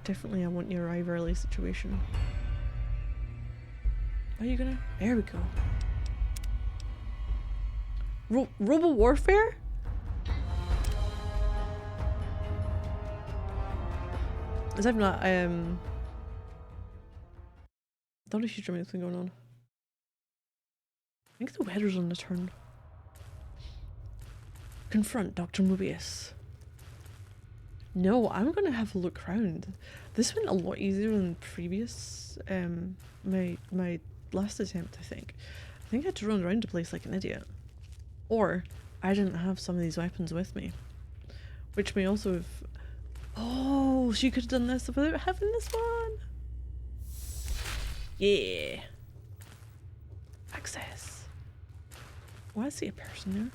definitely a want you arrive early situation. Are you gonna? There we go. Robo Warfare? Is that not not a huge amount of thing going on. I think the weather's on the turn. Confront Dr. Mobius. No, I'm gonna have a look around. This went a lot easier than previous my last attempt, I think. I think I had to run around the place like an idiot. Or I didn't have some of these weapons with me. Which may also have... Oh, she could have done this without having this one! Yeah! Access. Oh, I see a person there.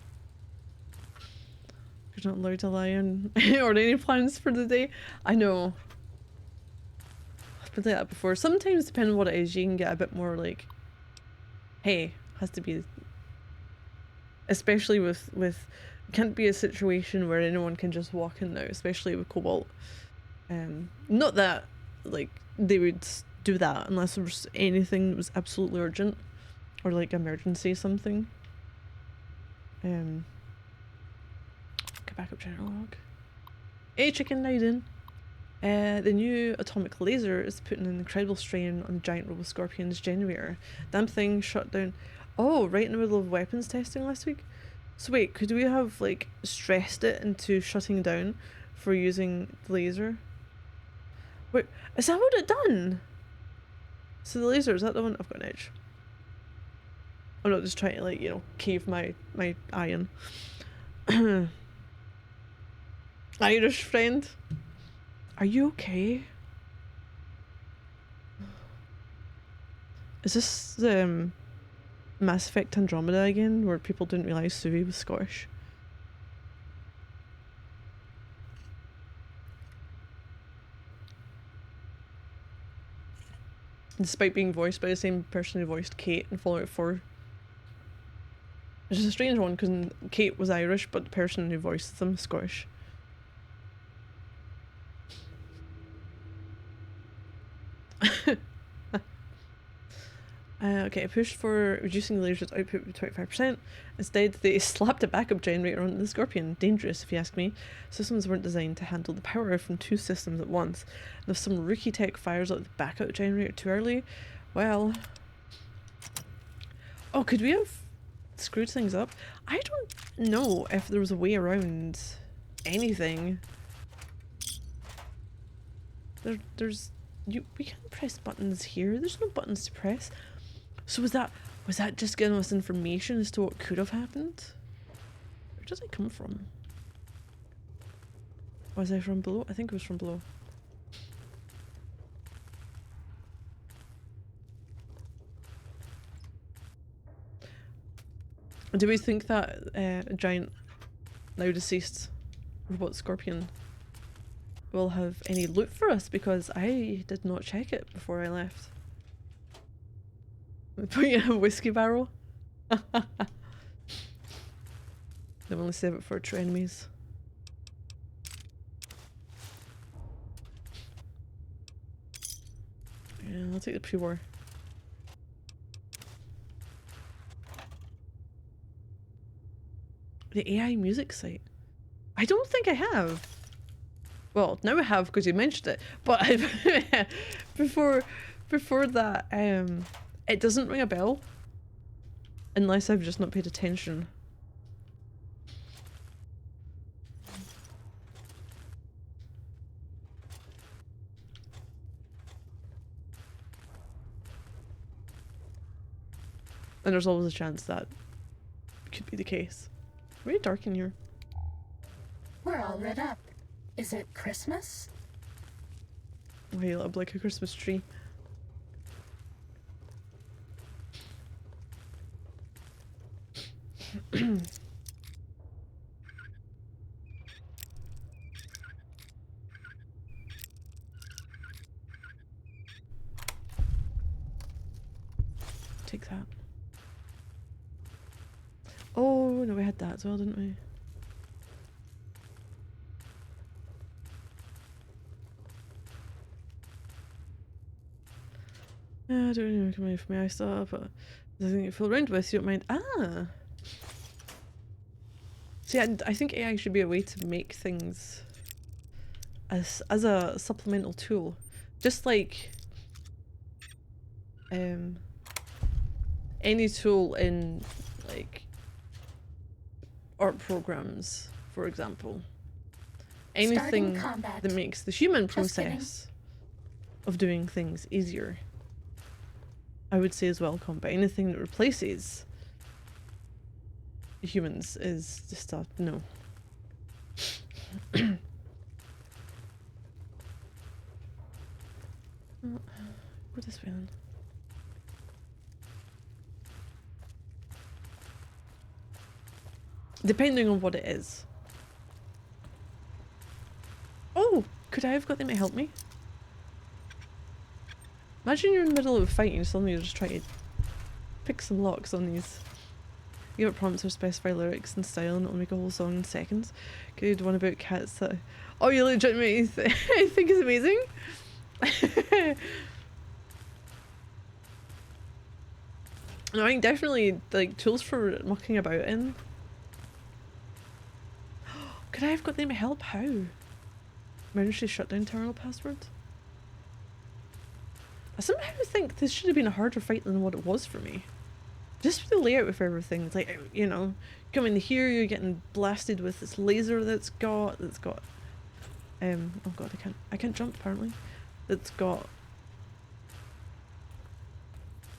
You're not allowed to lie in or any plans for the day. I know. I've been like that before. Sometimes, depending on what it is, you can get a bit more like, hey, has to be... Especially with can't be a situation where anyone can just walk in now, especially with Cobalt. Not that like they would do that unless there was anything that was absolutely urgent or like emergency something. Get back up general log. Hey chicken Naiden. The new atomic laser is putting an incredible strain on the giant Roboscorpion's generator. Damn thing shut down. Oh, right in the middle of weapons testing last week? So wait, could we have like stressed it into shutting down for using the laser? Wait, is that what it done? So the laser, is that the one? I've got an edge. I'm not just trying to like, you know, cave my iron. Irish friend. Are you okay? Is this Mass Effect Andromeda again, where people didn't realise Suvi was Scottish? Despite being voiced by the same person who voiced Kate in Fallout 4. Which is a strange one, because Kate was Irish, but the person who voiced them was Scottish. Okay, I pushed for reducing the laser's output by 25%. Instead, they slapped a backup generator onto the Scorpion. Dangerous, if you ask me. Systems weren't designed to handle the power from two systems at once. And if some rookie tech fires out the backup generator too early, well... Oh, could we have screwed things up? I don't know if there was a way around anything. We can't press buttons here. There's no buttons to press. So was that just giving us information as to what could have happened? Where does it come from? Was I from below? I think it was from below. Do we think that a giant, now deceased robot Scorpion will have any loot for us? Because I did not check it before I left. Put you in a whiskey barrel? They only save it for true enemies. Yeah, I'll take the pre-war. The AI music site. I don't think I have. Well, now I have because you mentioned it, but before that, it doesn't ring a bell unless I've just not paid attention. And there's always a chance that could be the case. Very dark in here. We're all lit up. Is it Christmas? Oh, you lit up like a Christmas tree. Take that. Oh, no, we had that as well, didn't we? I don't know, coming from my eye stuff, but I think you feel around with, you don't mind. Ah! See, I think AI should be a way to make things as a supplemental tool. Just like any tool in like art programs, for example. Anything that makes the human process of doing things easier, I would say, is welcome. But anything that replaces humans is just a no. Go this way then. Depending on what it is. Oh! Could I have got them to help me? Imagine you're in the middle of a fight and suddenly you're just trying to pick some locks on these. Give it prompts or specify lyrics and style and it'll make a whole song in seconds. Good one about cats that... Oh, you legitimately think it's amazing? No, I think definitely like tools for mucking about in. Could I have got them to help? How? Emergency shutdown terminal password? I somehow think this should have been a harder fight than what it was for me. Just the layout of everything. It's like, you know, come in here, you're getting blasted with this laser that's got oh god, I can't jump apparently. That's got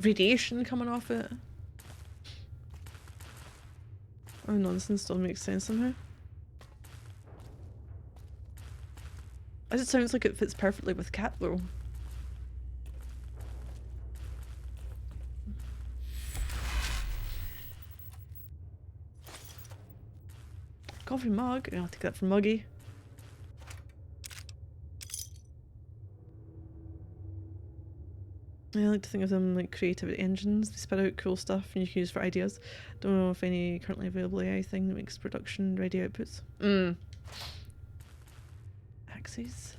radiation coming off it. Oh, nonsense still makes sense somehow. As it sounds like it fits perfectly with cat though. Coffee mug, I'll take that from Muggy. I like to think of them like creativity engines. They spit out cool stuff and you can use for ideas. Don't know if any currently available AI thing that makes production ready outputs. Axes.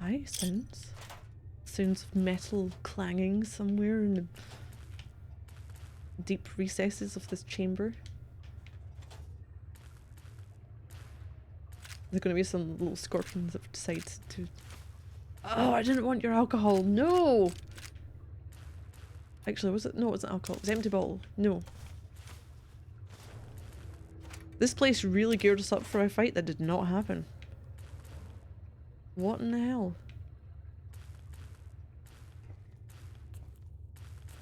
Aye, sounds. Sounds of metal clanging somewhere in the deep recesses of this chamber. There's going to be some little scorpions that decide to... Oh, I didn't want your alcohol. No! Actually, was it? No, it wasn't alcohol. It was empty bottle. No. This place really geared us up for a fight that did not happen. What in the hell?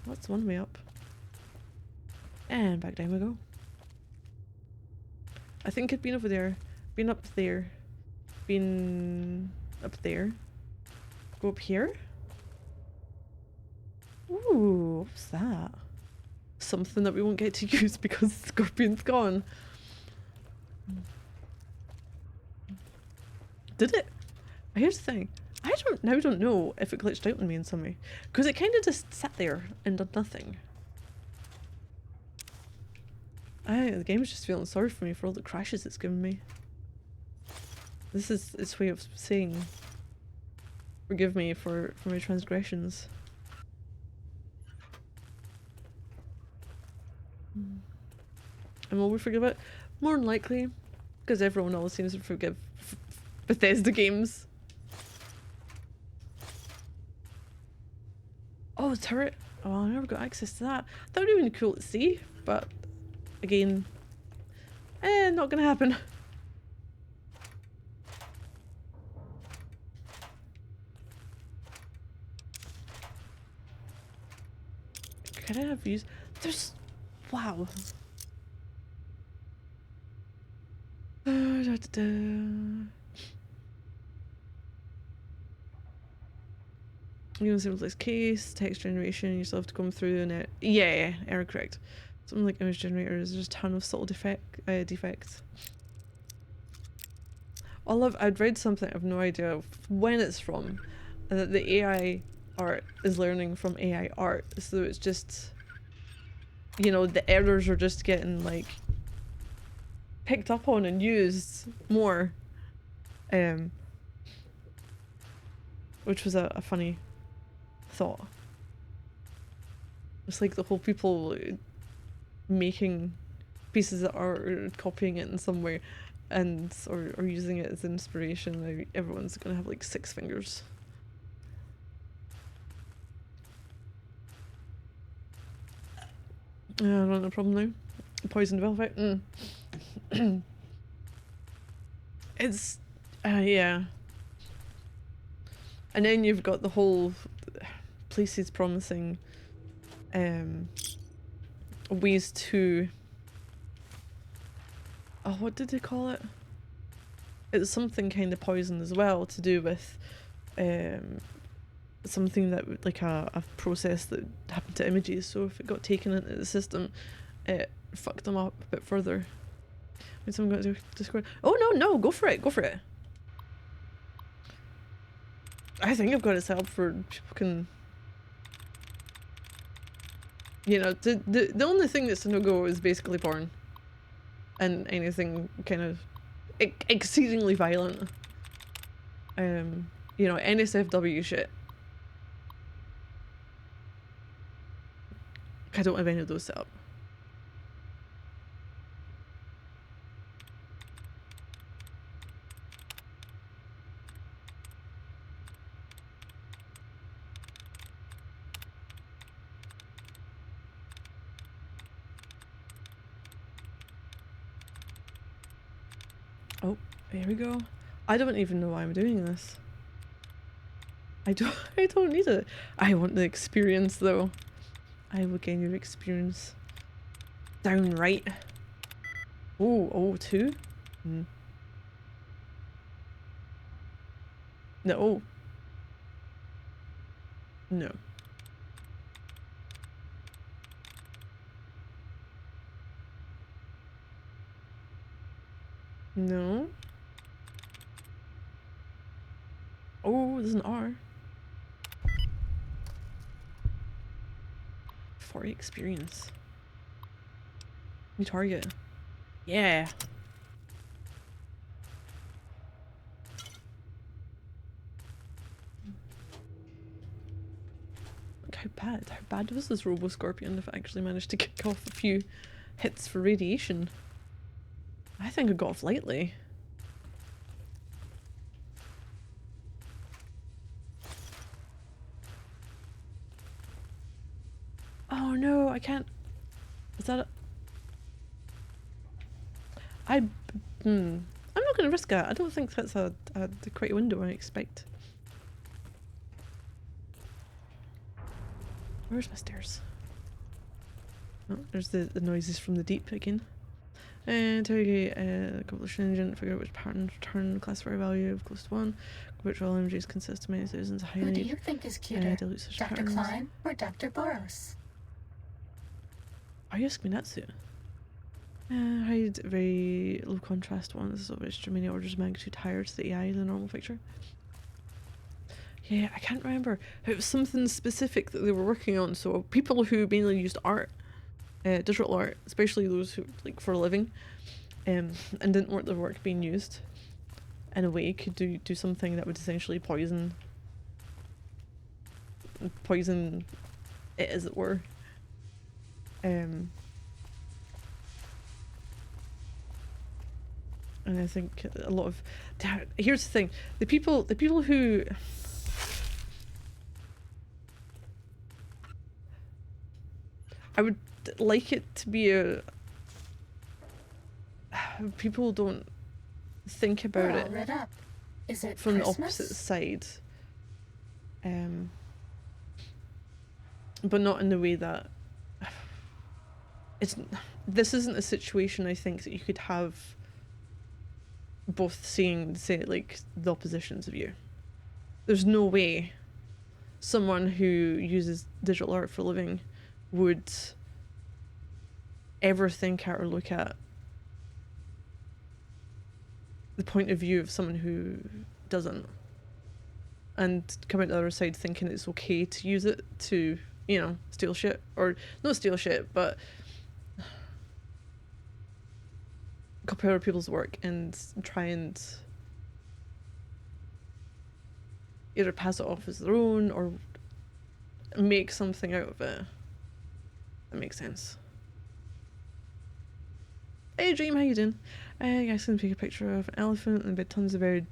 That's one way up. And back down we go. I think it'd been over there. Been up there. Been up there. Go up here? Ooh, what's that? Something that we won't get to use because the scorpion's gone. Did it? Here's the thing. I don't know if it glitched out on me in some way. Because it kind of just sat there and did nothing. The game's just feeling sorry for me for all the crashes it's given me. This is its way of saying forgive me for my transgressions. And will we forgive it? More than likely, because everyone always seems to forgive Bethesda games. Oh, the turret! Oh, I never got access to that. That would have been cool to see, but again, not gonna happen. Could I have used? There's, wow. You can see this case, text generation, you still have to come through and it. Yeah, error correct. Something like image generators, there's a ton of subtle defects. I'd read something, I have no idea when it's from, and that the AI art is learning from AI art, so it's just, you know, the errors are just getting like picked up on and used more, which was a funny thought. It's like the whole people making pieces of art or copying it in some way and or using it as inspiration. Like, everyone's gonna have like 6 fingers. I don't have a problem now. Poison velvet. It's yeah. And then you've got the whole places promising ways to, oh, what did they call it? It's something kind of poison as well, to do with something that, like a process that happened to images, so if it got taken into the system it fucked them up a bit further. When someone got to Discord, oh no, go for it, I think I've got it set up for people can, you know, the only thing that's a no-go is basically porn and anything kind of exceedingly violent, you know, NSFW shit. I don't have any of those set up. Oh, here we go. I don't even know why I'm doing this. I don't need it. I want the experience though. I will gain your experience. Downright. Oh, 2? No. No. No. Oh, there's an R. 40 experience. New target. Yeah. Look how bad was this Robo Scorpion if it actually managed to kick off a few hits for radiation? I think it got off lightly. Oh no, I can't. Is that I'm not gonna risk it. I don't think that's the correct window I expect. Where's my stairs? Oh, there's the noises from the deep again. Interrogate completion engine, figure out which pattern return classifier value of close to 1, which all images consist of many thousands of highly Who do you think is cuter, dilute such Dr. patterns. Klein or Dr. Boros? Are you asking me that suit? Hide very low contrast ones, of which many orders of magnitude higher to the AI than the normal picture. Yeah, I can't remember. It was something specific that they were working on, so people who mainly used art, digital art, especially those who, like, for a living, and didn't want their work being used in a way, could do something that would essentially poison it, as it were. And I think a lot of, here's the thing, the people who I would like it to be a, people don't think about We're all lit up. Is it from Christmas? the opposite side, but not in the way that this isn't a situation I think that you could have both seeing, say, like, the oppositions of you. There's no way someone who uses digital art for a living would ever think at or look at the point of view of someone who doesn't, and come out the other side thinking it's okay to use it to, you know, steal shit, or not steal shit, but copy other people's work and try and either pass it off as their own or make something out of it. That makes sense. Hey Dream, how you doing? You guys can take a picture of an elephant and with tons of very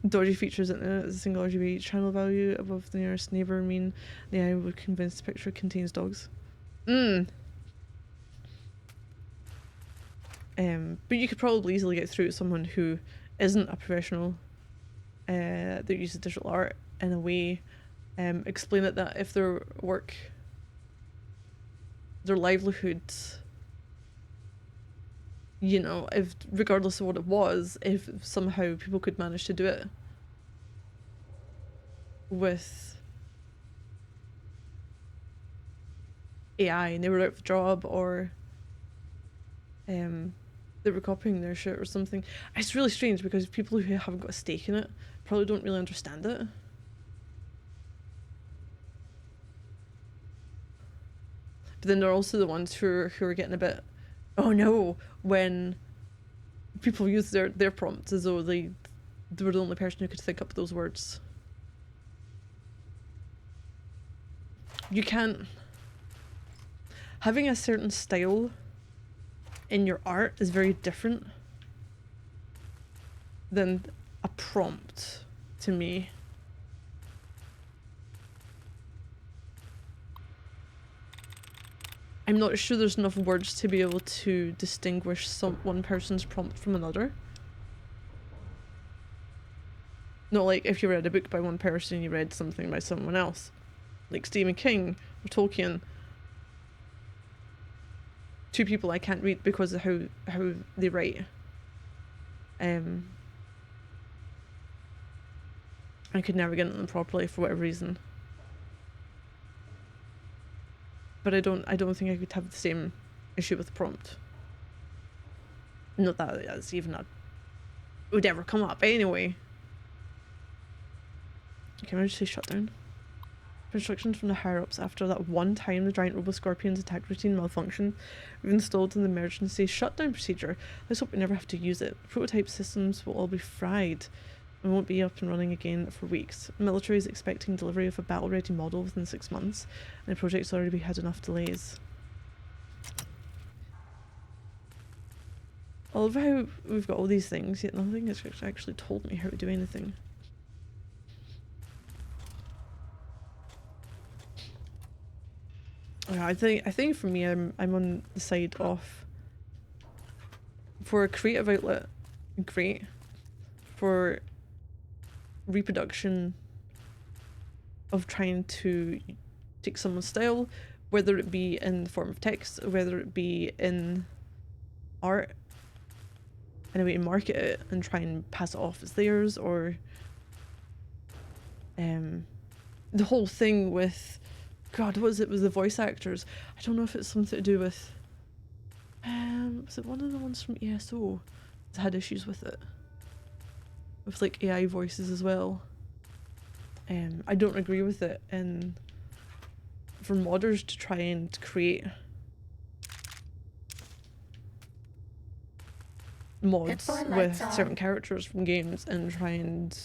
dodgy features in it. As a single RGB channel value above the nearest neighbour mean the AI would convince the picture contains dogs. But you could probably easily get through to someone who isn't a professional that uses digital art in a way, explain it that if their work, their livelihood, you know, if regardless of what it was, if somehow people could manage to do it with AI and they were out of a job, or they were copying their shit or something. It's really strange because people who haven't got a stake in it probably don't really understand it. But then there are also the ones who are getting a bit, oh no, when people use their prompts as though they were the only person who could think up those words. You can't... Having a certain style in your art is very different than a prompt to me. I'm not sure there's enough words to be able to distinguish one person's prompt from another. Not like if you read a book by one person and you read something by someone else. Like Stephen King or Tolkien. Two people I can't read because of how they write. I could never get into them properly for whatever reason. But I don't think I could have the same issue with the prompt. Not that that's even would ever come up anyway. Can I just say shutdown? Instructions from the higher-ups after that one time the giant robo-scorpion's attack routine malfunctioned. We've installed an emergency shutdown procedure. Let's hope we never have to use it. Prototype systems will all be fried and won't be up and running again for weeks. The military is expecting delivery of a battle-ready model within 6 months, and the project's already had enough delays. I love how we've got all these things, yet nothing has actually told me how to do anything. Yeah, I think for me, I'm on the side of, for a creative outlet, great. For reproduction of trying to take someone's style, whether it be in the form of text, or whether it be in art, in a way to market it and try and pass it off as theirs, or the whole thing with, God, what was it with the voice actors? I don't know if it's something to do with, was it one of the ones from ESO that had issues with it? With like AI voices as well. I don't agree with it, and for modders to try and create mods with certain characters from games and try and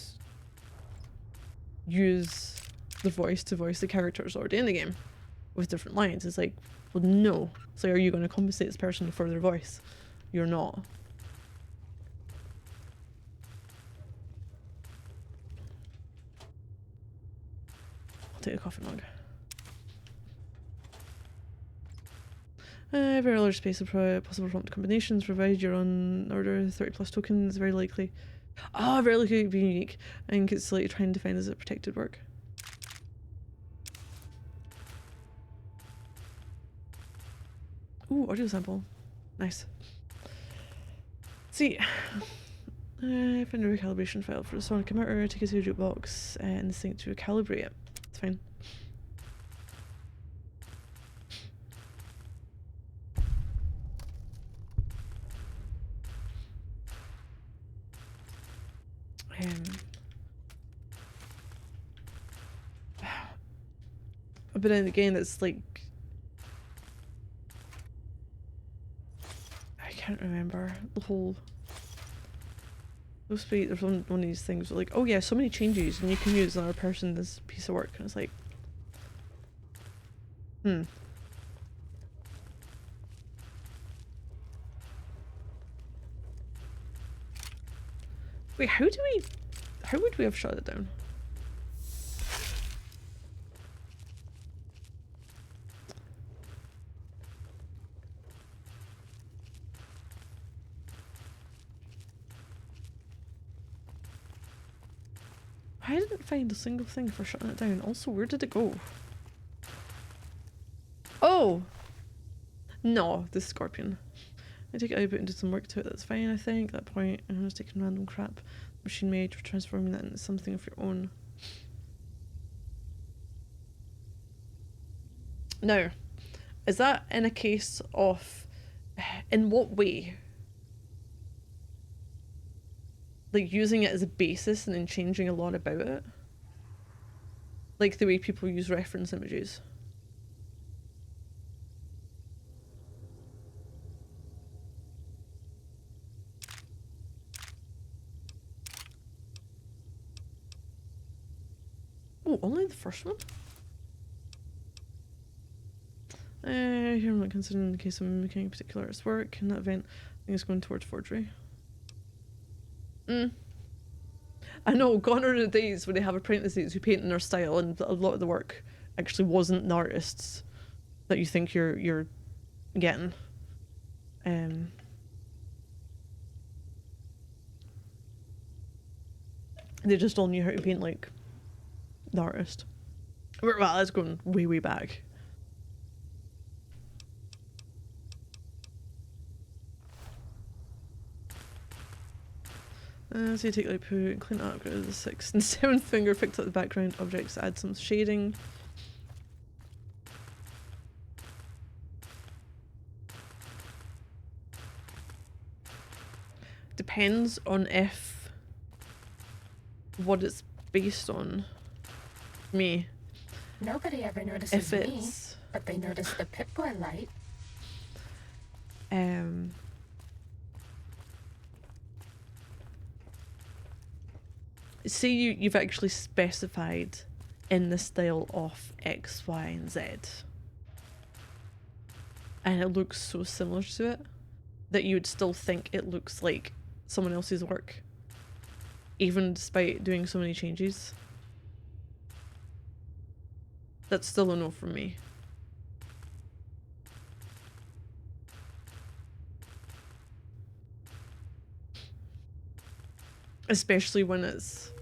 use the voice to voice the characters already in the game with different lines. It's like, well, no. So are you going to compensate this person for their voice? You're not. I'll take a coffee mug. Very large space of possible prompt combinations, provided you're on order 30+ tokens, very likely. Very likely to be unique. I think it's like trying to define as a protected work. Ooh, audio sample. Nice. See, I found a recalibration file for the sonic converter, take it to a jukebox and sync to recalibrate it. It's fine. But then again, it's like, I can't remember the whole Supposed to be, there's one of these things where like, oh yeah, so many changes and you can use another person's piece of work, and it's like, Wait, how would we have shut it down? I didn't find a single thing for shutting it down. Also, where did it go? Oh! No, the scorpion. I take it out into some work to it, that's fine, I think. At that point, I'm just taking random crap. Machine made for transforming that into something of your own. Now, is that in a case of... in what way? Like, using it as a basis and then changing a lot about it? Like the way people use reference images? Oh, only the first one? Here I'm not considering the case of mimicking a particular artist's work. In that event, I think it's going towards forgery. I know, gone are the days when they have apprentices who paint in their style and a lot of the work actually wasn't the artists that you think you're getting. They just all knew how to paint like the artist. Well, that's going way, way back. So you take like poo and clean it up, go to the 6th and 7th finger, fix up the background objects, add some shading. Depends on if what it's based on. Me. Nobody ever notices If me, it's but they notice the Pip-Boy light. Say you've actually specified in the style of X, Y, and Z, and it looks so similar to it that you would still think it looks like someone else's work, even despite doing so many changes. That's still a no from me. Especially when it's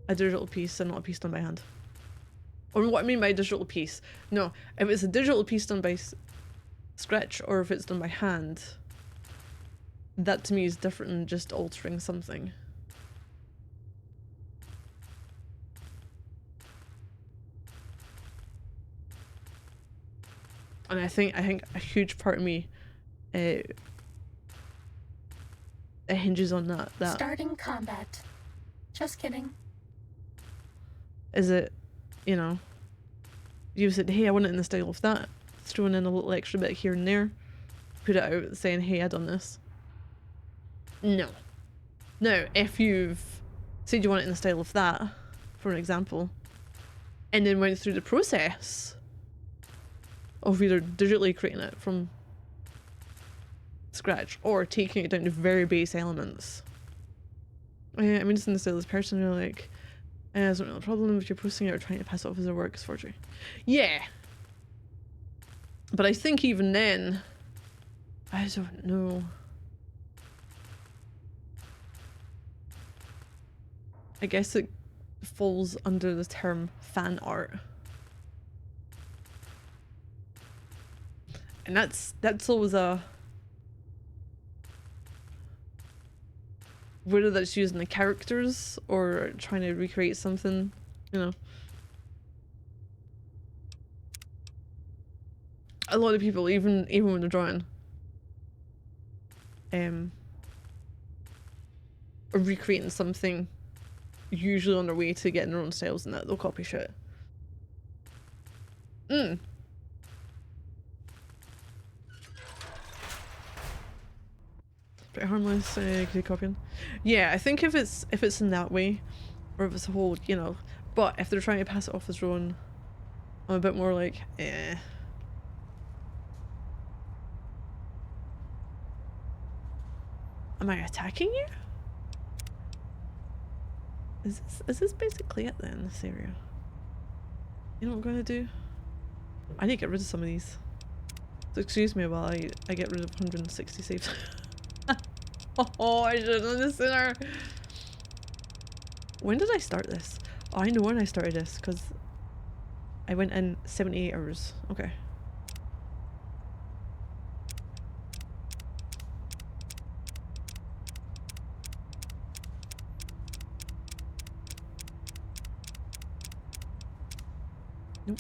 a digital piece and not a piece done by hand. Or what I mean by digital piece. No, if it's a digital piece done by Scratch or if it's done by hand, that to me is different than just altering something. And I think a huge part of me it hinges on that. Starting combat. Just kidding. Is it, you know, you said, hey, I want it in the style of that. Throwing in a little extra bit here and there. Put it out saying, hey, I done this. No. Now, if you've said you want it in the style of that, for an example, and then went through the process of either digitally creating it from scratch or taking it down to very base elements. I mean, it's in the style of this person, you're like, it's not really a problem if you're posting it or trying to pass it off as a work as forgery. Yeah. But I think even then, I don't know. I guess it falls under the term fan art. And that's always a... whether that's using the characters or trying to recreate something, you know. A lot of people, even when they're drawing, are recreating something, usually on their way to getting their own styles, and that they'll copy shit. Pretty harmless, good copying. Yeah, I think if it's in that way, or if it's a whole, you know, but if they're trying to pass it off as drone, I'm a bit more like, eh. Am I attacking you? Is this basically it then, this area? You know what I'm gonna do? I need to get rid of some of these. So excuse me while I get rid of 160 saves. Oh, I should have done this sooner. When did I start this? Oh, I know when I started this, because I went in 78 hours. Okay. Nope.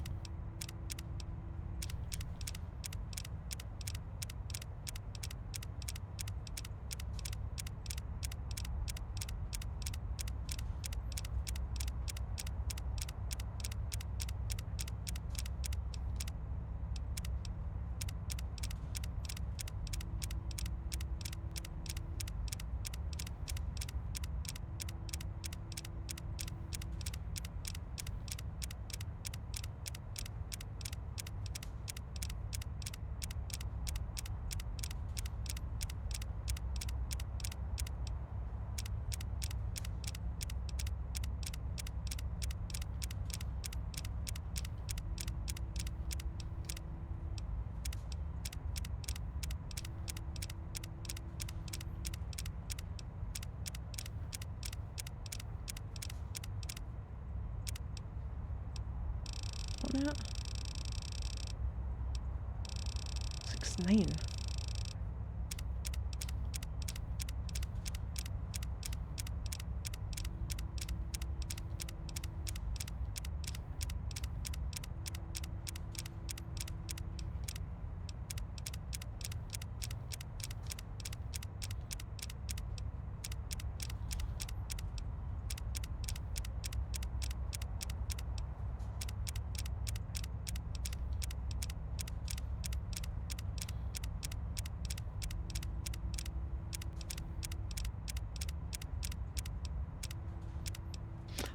What minute? 6-9.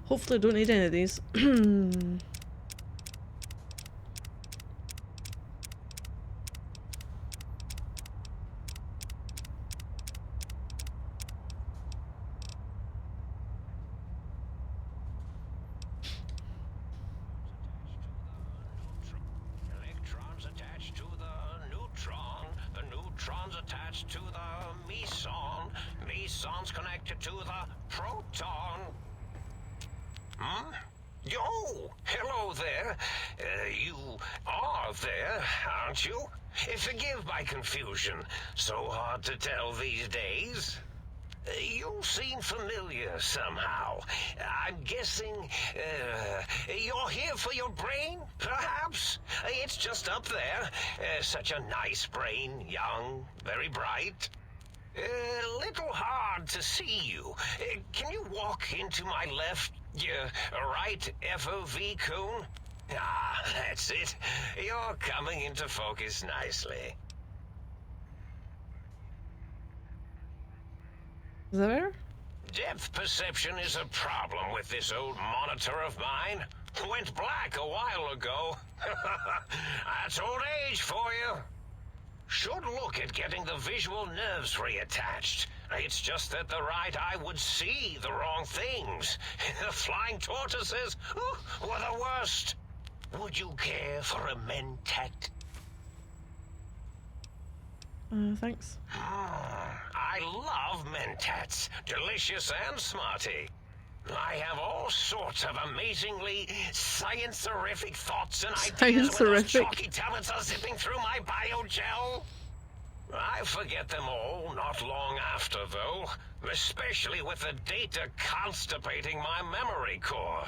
Hopefully I don't need any of these. Electrons attached to the neutron. The neutrons attached to the meson. Mesons connected to the proton. Hmm? Yo! Hello there. You are there, aren't you? Forgive my confusion. So hard to tell these days. You seem familiar somehow. I'm guessing, you're here for your brain, perhaps? It's just up there. Such a nice brain, young, very bright. Little hard to see you. Can you walk into my left, right FOV cone? Ah, that's it. You're coming into focus nicely. Is that better? Depth perception is a problem with this old monitor of mine. Went black a while ago. That's old age for you. Should look at getting the visual nerves reattached. It's just that the right eye would see the wrong things. The flying tortoises were the worst. Would you care for a mentat? Thanks. I love mentats. Delicious and smarty. I have all sorts of amazingly science-erific thoughts and ideas when those chalky tablets are zipping through my biogel. I forget them all not long after, though, especially with the data constipating my memory core.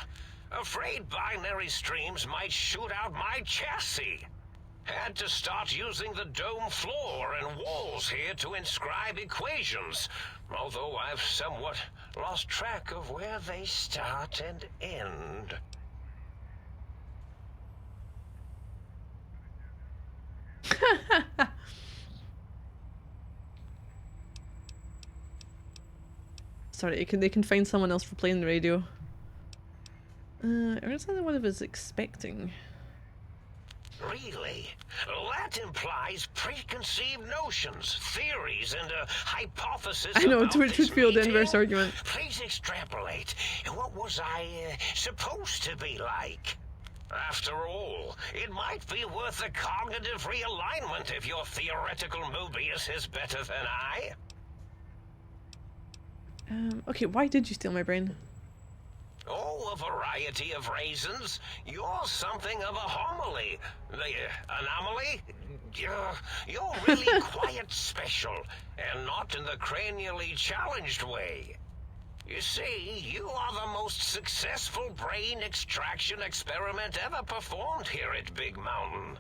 Afraid binary streams might shoot out my chassis. Had to start using the dome floor and walls here to inscribe equations, although I've somewhat lost track of where they start and end. Sorry, they can find someone else for playing the radio. Or is that what I was expecting? Really? That implies preconceived notions, theories, and a hypothesis. I know, about to which this would feel the meeting? inverse argument. Please extrapolate. What was I supposed to be like? After all, it might be worth a cognitive realignment if your theoretical Mobius is better than I. Okay, why did you steal my brain? Oh, a variety of reasons. You're something of a homily. Anomaly? You're really quite special, and not in the cranially challenged way. You see, you are the most successful brain extraction experiment ever performed here at Big Mountain.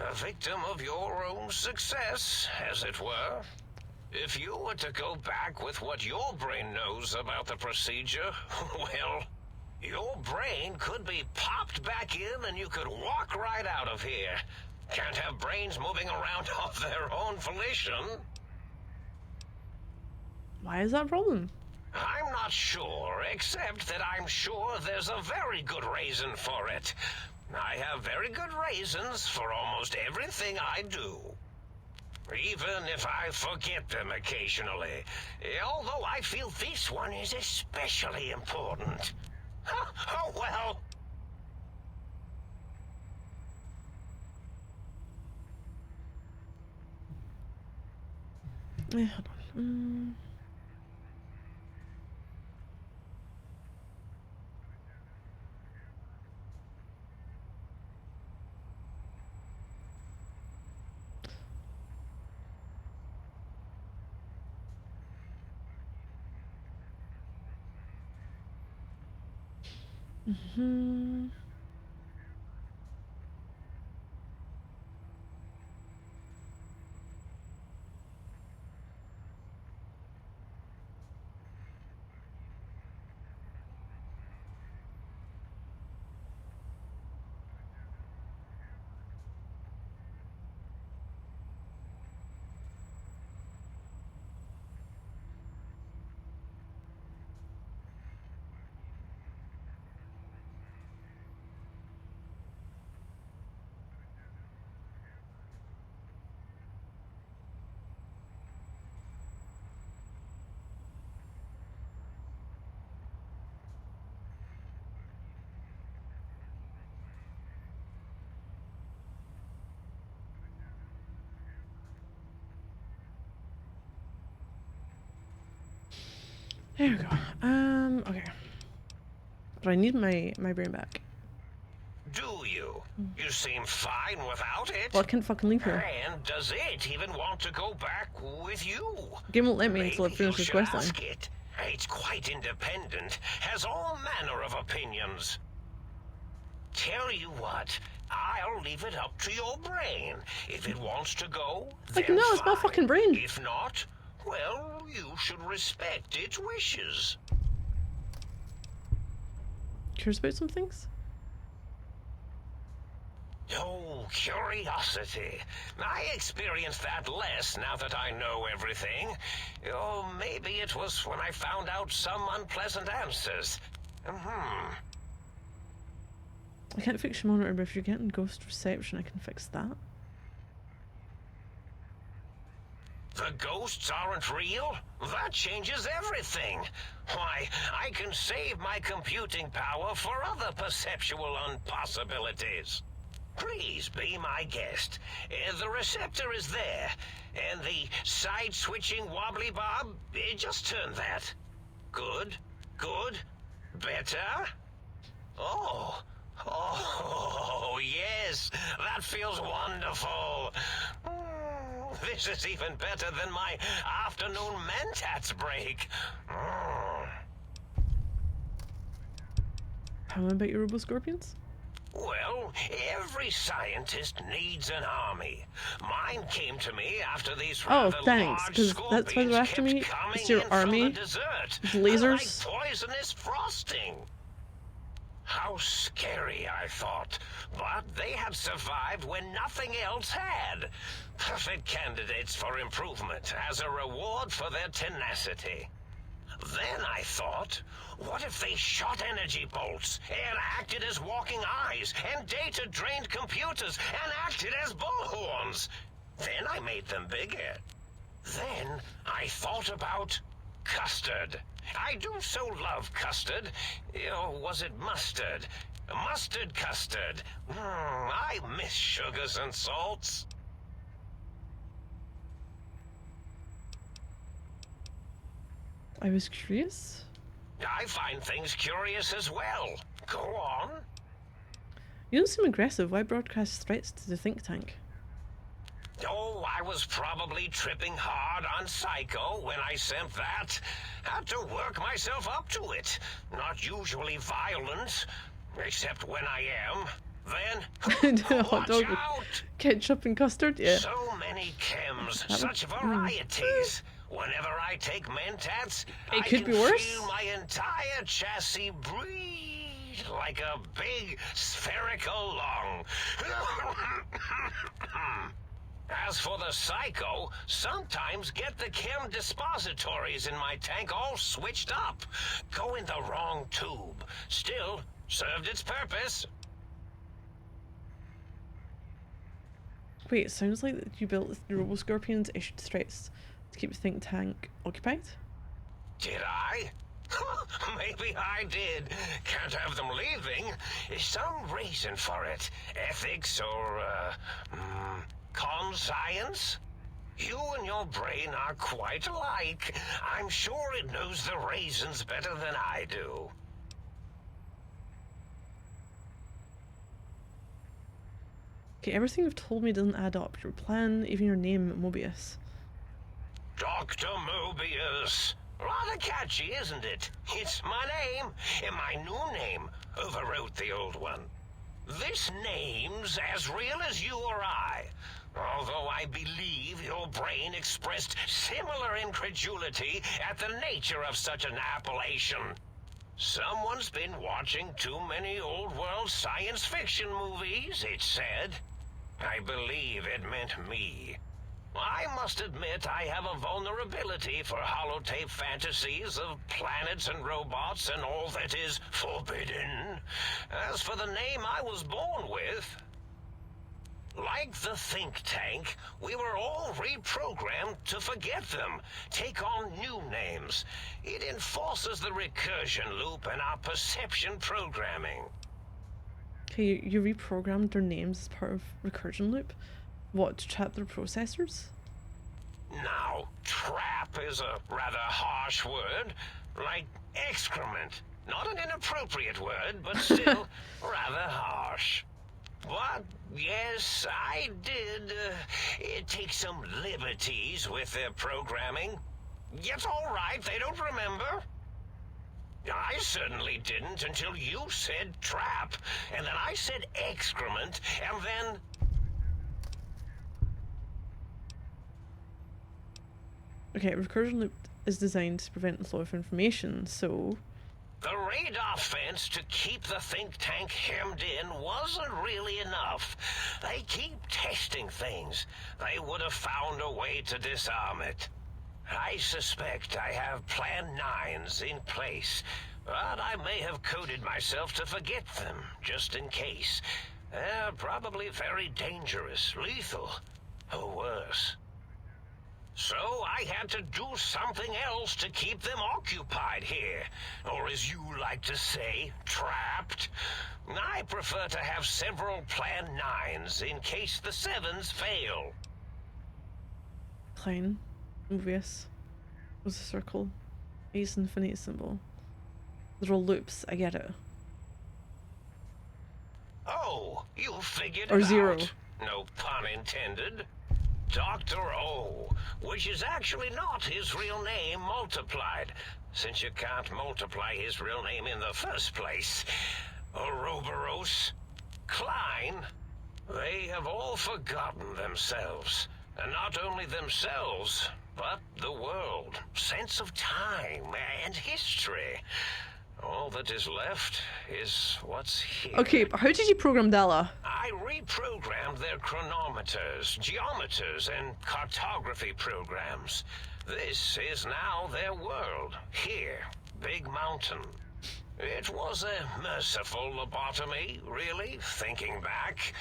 A victim of your own success, as it were. If you were to go back with what your brain knows about the procedure, well, your brain could be popped back in and you could walk right out of here. Can't have brains moving around of their own volition. Why is that a problem? I'm not sure, except that I'm sure there's a very good reason for it. I have very good reasons for almost everything I do. Even if I forget them occasionally. Although I feel this one is especially important. Oh, well. Hold on. There we go. Okay. But I need my brain back. Do you? You seem fine without it. Well, I can't fucking leave here. And does it even want to go back with you? Game won't let me until I Maybe finish you this should questline. ask it. It's quite independent, has all manner of opinions. Tell you what, I'll leave it up to your brain. If it wants to go, Like, then no, it's my fine. fucking brain. If not, well, you should respect its wishes. Curious about some things? Oh, curiosity. I experience that less now that I know everything. Oh, maybe it was when I found out some unpleasant answers. I can't fix your monitor, but if you're getting ghost reception, I can fix that. The ghosts aren't real? That changes everything. Why, I can save my computing power for other perceptual impossibilities. Please be my guest. The receptor is there, and the side-switching wobbly bob, just turn that. Good, good, better. Oh, yes, that feels wonderful. This is even better than my afternoon Mentats break. How about your Robo-Scorpions? Well, every scientist needs an army. Mine came to me after these Oh, rather thanks, large 'cause that's why they're scorpions after me. kept coming It's your in from army the desert, with lasers. like poisonous frosting. How scary, I thought. But they had survived when nothing else had. Perfect candidates for improvement as a reward for their tenacity. Then I thought, what if they shot energy bolts and acted as walking eyes and data-drained computers and acted as bullhorns? Then I made them bigger. Then I thought about custard. I do so love custard. Or was it mustard? Mustard custard. I miss sugars and salts. I was curious. I find things curious as well. Go on. You don't seem aggressive. Why broadcast threats to the think tank? Oh, I was probably tripping hard on Psycho when I sent that. Had to work myself up to it. Not usually violent, except when I am. Then, Hot watch dog, out! ketchup and custard. Yeah. So many chems, That such would- varieties. Whenever I take Mentats, It I could can be worse. feel my entire chassis breathe like a big spherical lung. As for the Psycho, sometimes get the chem dispositories in my tank all switched up. Go in the wrong tube. Still, served its purpose. Wait, it sounds like that you built the Robo-Scorpions issued threats to keep the think tank occupied. Did I? Maybe I did. Can't have them leaving. Some reason for it. Ethics or, conscience? You and your brain are quite alike. I'm sure it knows the raisins better than I do. Okay, everything you've told me doesn't add up. Your plan, even your name, Mobius. Dr. Mobius. Rather catchy, isn't it? It's my name, and my new name overwrote the old one. This name's as real as you or I. Although I believe your brain expressed similar incredulity at the nature of such an appellation. Someone's been watching too many old-world science fiction movies, it said. I believe it meant me. I must admit I have a vulnerability for holotape fantasies of planets and robots and all that is forbidden. As for the name I was born with, like the think tank, we were all reprogrammed to forget them, take on new names. It enforces the recursion loop in our perception programming. Okay, you reprogrammed their names as part of recursion loop. What, to trap their processors? Now, trap is a rather harsh word, like excrement. Not an inappropriate word, but still rather harsh. But, yes, I did take some liberties with their programming. It's all right, they don't remember. I certainly didn't until you said trap, and then I said excrement, and then... Okay, recursion loop is designed to prevent the flow of information, so... The radar fence to keep the think tank hemmed in wasn't really enough. They keep testing things. They would have found a way to disarm it. I suspect I have Plan 9s in place, but I may have coded myself to forget them, just in case. They're probably very dangerous, lethal, or worse. So I had to do something else to keep them occupied here, or as you like to say, trapped. I prefer to have several Plan 9s in case the 7s fail. Klein, Mobius, was a circle, Ace infinity symbol. They're all loops, I get it. Oh, you figured Or it zero. out. No pun intended. Dr. O, which is actually not his real name multiplied, since you can't multiply his real name in the first place. Ouroboros, Klein, they have all forgotten themselves. And not only themselves, but the world, sense of time and history. All that is left is what's here. Okay, but how did you program Dala? I reprogrammed their chronometers, geometers, and cartography programs. This is now their world. Here, Big Mountain. It was a merciful lobotomy, really, thinking back.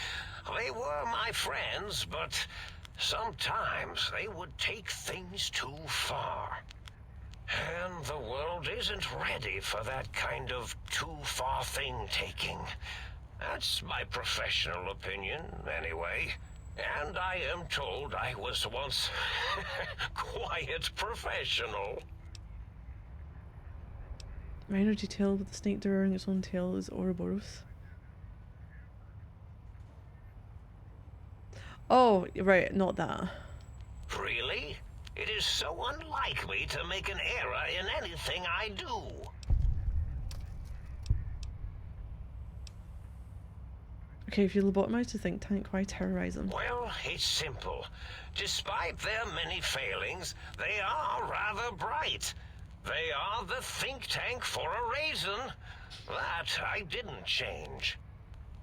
They were my friends, but sometimes they would take things too far. And the world isn't ready for that kind of too-far thing-taking. That's my professional opinion, anyway. And I am told I was once quite professional. Minor detail with the snake devouring its own tail is Ouroboros. Oh, right, not that. Really? It is so unlike me to make an error in anything I do. Okay, if you lobotomize the think tank, why terrorize them? Well, it's simple. Despite their many failings, they are rather bright. They are the think tank for a reason. That I didn't change.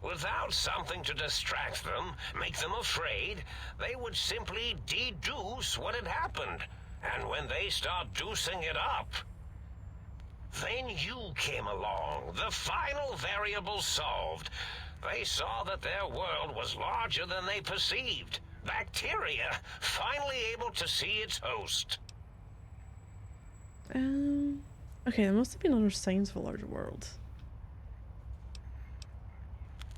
Without something to distract them, make them afraid, they would simply deduce what had happened. And when they start deucing it up, then you came along, the final variable solved. They saw that their world was larger than they perceived. Bacteria, finally able to see its host. Okay, there must have been other signs of a larger world.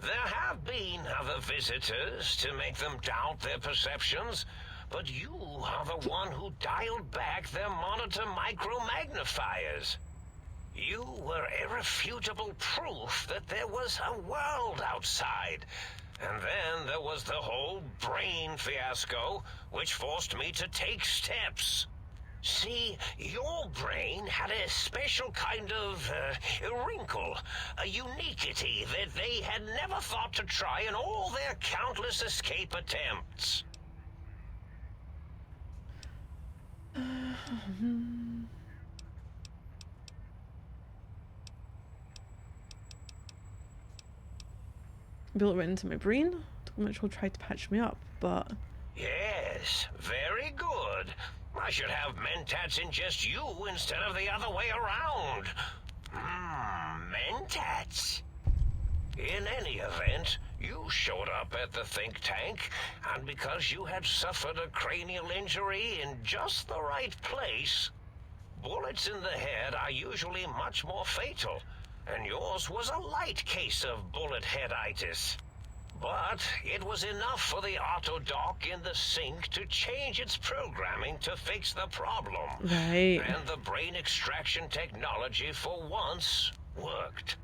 There have been other visitors to make them doubt their perceptions, but you are the one who dialed back their monitor micromagnifiers. You were irrefutable proof that there was a world outside. And then there was the whole brain fiasco, which forced me to take steps. See, your brain had a special kind of wrinkle, a uniquity that they had never thought to try in all their countless escape attempts. Bill went into my brain, which will try to patch me up, but... Yes, very good. I should have Mentats ingest you instead of the other way around. Mentats. In any event, you showed up at the think tank, and because you had suffered a cranial injury in just the right place, bullets in the head are usually much more fatal, and yours was a light case of bullet headitis. But it was enough for the autodoc in the sink to change its programming to fix the problem. Right. And the brain extraction technology for once worked.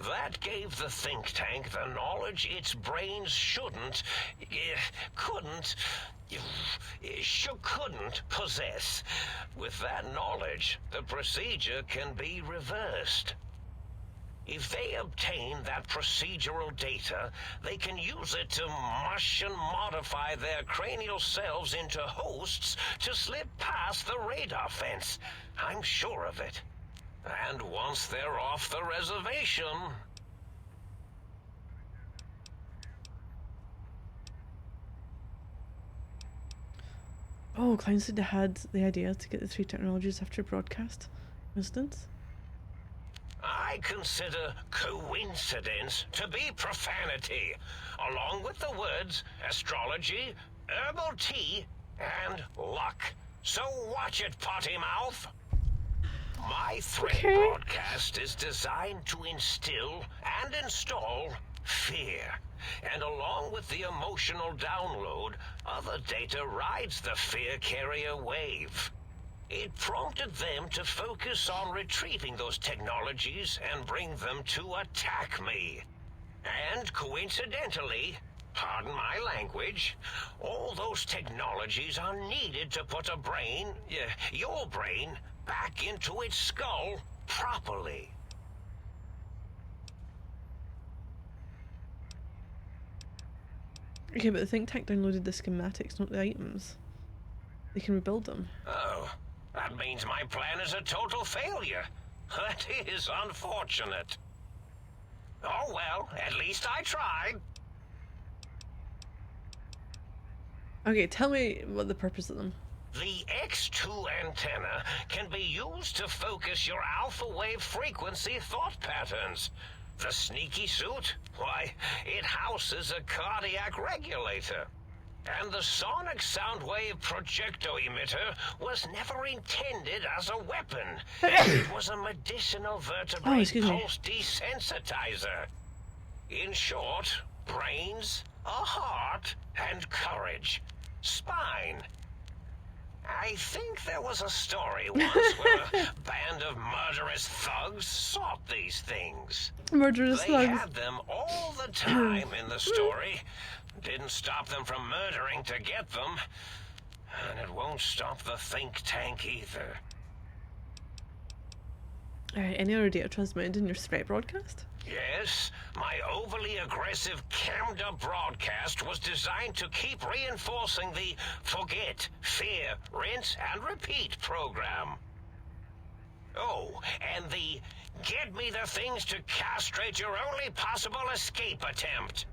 That gave the think tank the knowledge its brains couldn't possess. With that knowledge, the procedure can be reversed. If they obtain that procedural data, they can use it to mush and modify their cranial cells into hosts to slip past the radar fence. I'm sure of it. And once they're off the reservation... Oh, Klein said they had the idea to get the three technologies after broadcast. Instance? I consider coincidence to be profanity, along with the words astrology, herbal tea, and luck. So watch it, potty mouth. My threat broadcast is designed to instill and install fear. And along with the emotional download, other data rides the fear carrier wave. It prompted them to focus on retrieving those technologies and bring them to attack me. And coincidentally, pardon my language, all those technologies are needed to put a brain, your brain, back into its skull properly. Okay, but the think tank downloaded the schematics, not the items. They can rebuild them. Oh. That means my plan is a total failure. That is unfortunate. Oh well, at least I tried. Okay, tell me what the purpose of them. The X2 antenna can be used to focus your alpha wave frequency thought patterns. The sneaky suit, why, it houses a cardiac regulator. And the sonic sound wave projecto emitter was never intended as a weapon. It was a medicinal vertebrate excuse me. pulse desensitizer. In short, brains, a heart, and courage. Spine. I think there was a story once where a band of murderous thugs sought these things. Murderous They slugs. had them all the time in the story. Didn't stop them from murdering to get them. And it won't stop the think tank either. Alright, any other data transmitted in your threat broadcast? Yes, my overly aggressive cammed up broadcast was designed to keep reinforcing the forget, fear, rinse, and repeat program. Oh, and the get me the things to castrate your only possible escape attempt.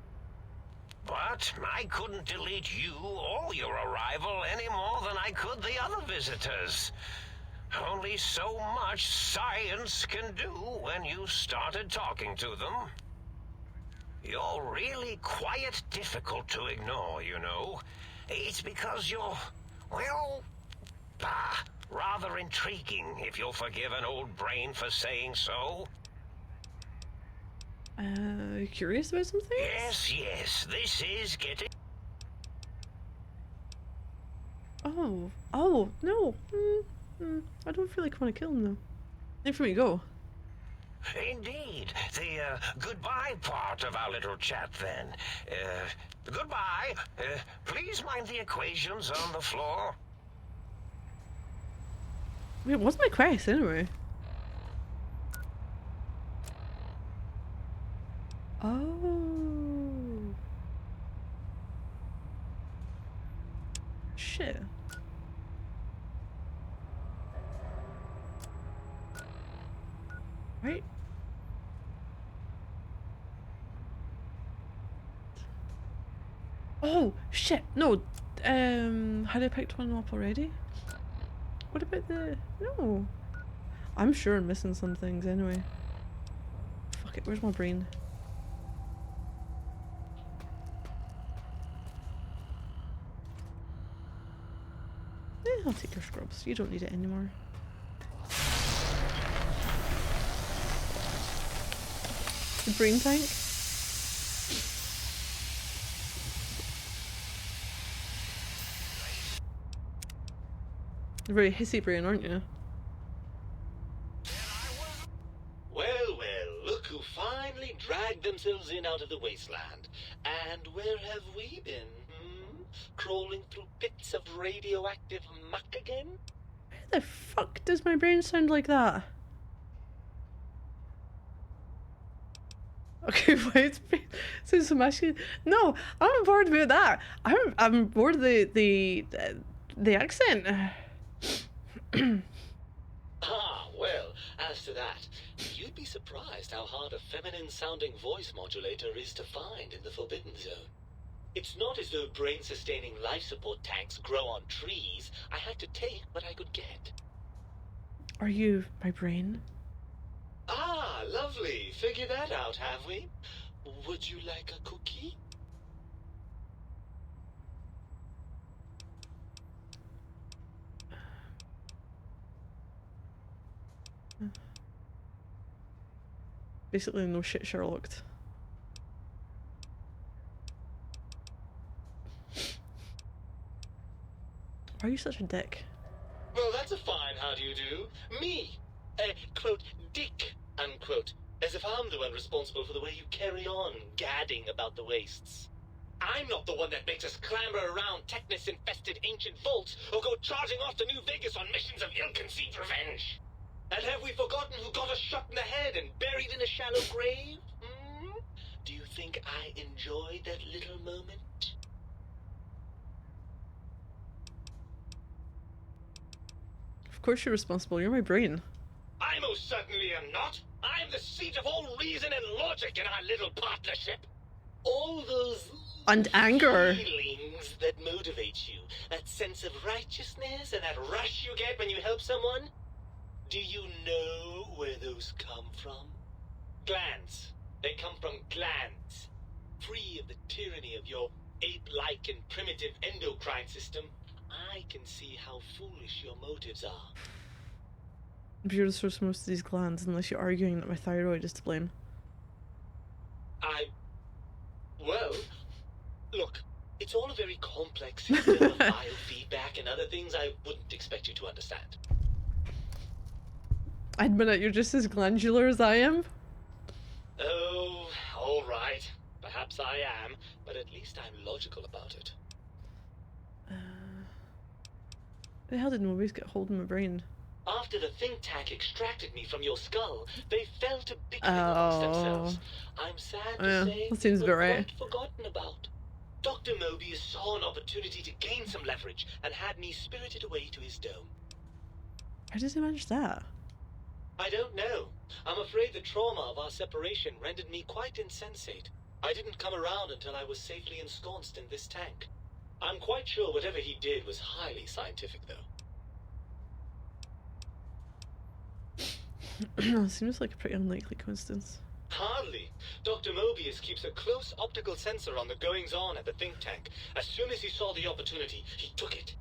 But I couldn't delete you or your arrival any more than I could the other visitors. Only so much science can do when you started talking to them. You're really quite difficult to ignore, you know. It's because you're, well, rather intriguing, if you'll forgive an old brain for saying so. Curious about something? Yes, this is getting... Oh, no. I don't feel like I want to kill him, though. There for me to go. Indeed. The goodbye part of our little chat, then. Goodbye. Please mind the equations on the floor. Wait, what's my quest, anyway? Oh. Shit. Right? Oh, shit. No. Had I picked one up already? What about the... No. I'm sure I'm missing some things anyway. Fuck it, where's my brain? I'll take your scrubs. You don't need it anymore. The brain tank? You're very hissy brain, aren't you? Well, look who finally dragged themselves in out of the wasteland. And where have we been? Crawling through pits of radioactive muck again? Why the fuck does my brain sound like that? Okay, wait, sounds so masculine. No, I'm not bored about that. I'm bored of the accent. Well, as to that, you'd be surprised how hard a feminine-sounding voice modulator is to find in the Forbidden Zone. It's not as though brain-sustaining life support tanks grow on trees. I had to take what I could get. Are you my brain? Ah, lovely. Figured that out, have we? Would you like a cookie? Basically, no shit Sherlocked. Why are you such a dick? Well, that's a fine how do you do. Me, quote, dick, unquote. As if I'm the one responsible for the way you carry on gadding about the wastes. I'm not the one that makes us clamber around Technus-infested ancient vaults or go charging off to New Vegas on missions of ill-conceived revenge. And have we forgotten who got us shot in the head and buried in a shallow grave? Do you think I enjoyed that little moment? Of course you're responsible. You're my brain. I most certainly am not. I'm the seat of all reason and logic in our little partnership. All those And anger. feelings things that motivate you. That sense of righteousness and that rush you get when you help someone. Do you know where those come from? Glands. They come from glands. Free of the tyranny of your ape-like and primitive endocrine system, I can see how foolish your motives are. You're the source of most of these glands, unless you're arguing that my thyroid is to blame. Well, look, it's all a very complex system of biofeedback and other things I wouldn't expect you to understand. I admit it, you're just as glandular as I am. Oh, all right. Perhaps I am, but at least I'm logical about it. The hell did Mobius get hold of my brain? After the think tank extracted me from your skull, they fell to bickering amongst themselves. I'm sad to say that seems they were about right. quite forgotten about. Dr. Mobius saw an opportunity to gain some leverage and had me spirited away to his dome. How did he manage that? I don't know. I'm afraid the trauma of our separation rendered me quite insensate. I didn't come around until I was safely ensconced in this tank. I'm quite sure whatever he did was highly scientific, though. Seems like a pretty unlikely coincidence. Hardly. Dr. Mobius keeps a close optical sensor on the goings-on at the think tank. As soon as he saw the opportunity, he took it.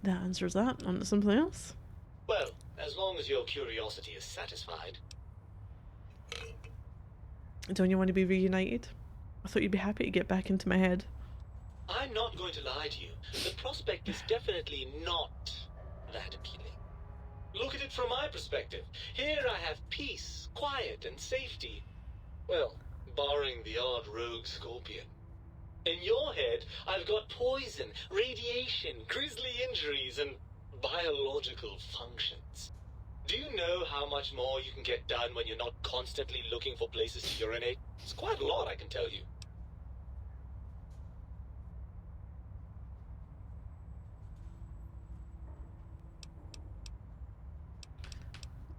That answers that. On to something else. Well, as long as your curiosity is satisfied. Don't you want to be reunited? I thought you'd be happy to get back into my head. I'm not going to lie to you. The prospect is definitely not that appealing. Look at it from my perspective. Here I have peace, quiet, and safety. Well, barring the odd rogue scorpion. In your head, I've got poison, radiation, grisly injuries, and biological functions. Do you know how much more you can get done when you're not constantly looking for places to urinate? It's quite a lot, I can tell you.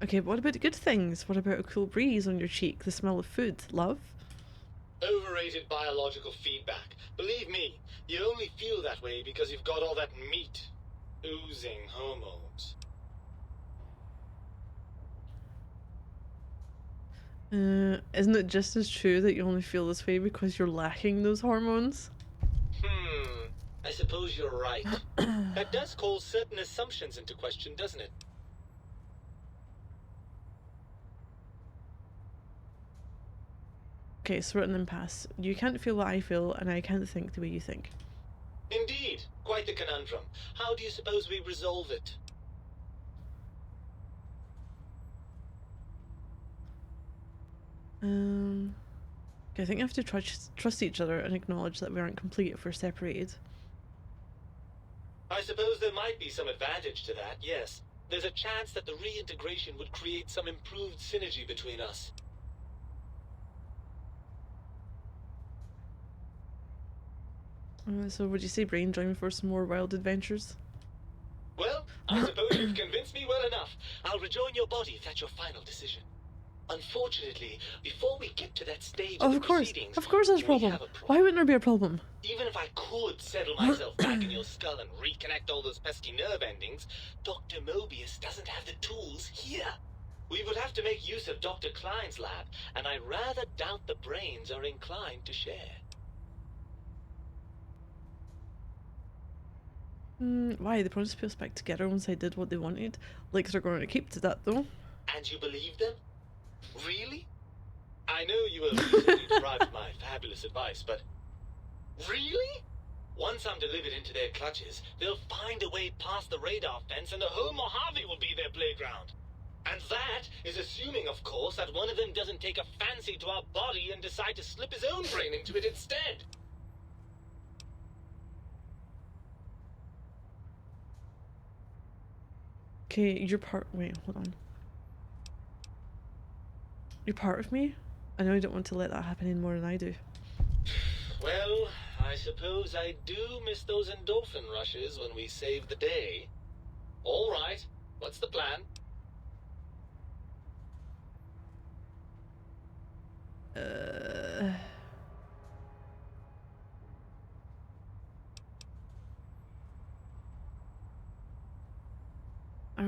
Okay, but what about the good things? What about a cool breeze on your cheek, the smell of food, love? Overrated biological feedback. Believe me, you only feel that way because you've got all that meat. Oozing hormones. Isn't it just as true that you only feel this way because you're lacking those hormones? I suppose you're right. That does call certain assumptions into question, doesn't it? Okay, so we're at an impasse. You can't feel what I feel, and I can't think the way you think. Indeed. Quite the conundrum. How do you suppose we resolve it? Okay, I think I have to trust each other and acknowledge that we aren't complete if we're separated. I suppose there might be some advantage to that, yes. There's a chance that the reintegration would create some improved synergy between us. So would you say Brain join me for some more wild adventures? Well, I suppose you've convinced me well enough. I'll rejoin your body if that's your final decision. Unfortunately, before we get to that stage of the proceedings, of course there's a problem. Why wouldn't there be a problem? Even if I could settle myself back in your skull and reconnect all those pesky nerve endings, Dr. Mobius doesn't have the tools here. We would have to make use of Dr. Klein's lab, and I rather doubt the brains are inclined to share. Why? They promised to put us back together once I did what they wanted. Like they're going to keep to that though. And you believe them? Really? I know you were recently deprived of my fabulous advice, but... Really? Once I'm delivered into their clutches, they'll find a way past the radar fence and the whole Mojave will be their playground. And that is assuming, of course, that one of them doesn't take a fancy to our body and decide to slip his own brain into it instead. Okay, you're part. Wait, hold on. You're part of me? I know you don't want to let that happen any more than I do. Well, I suppose I do miss those endorphin rushes when we save the day. All right, what's the plan?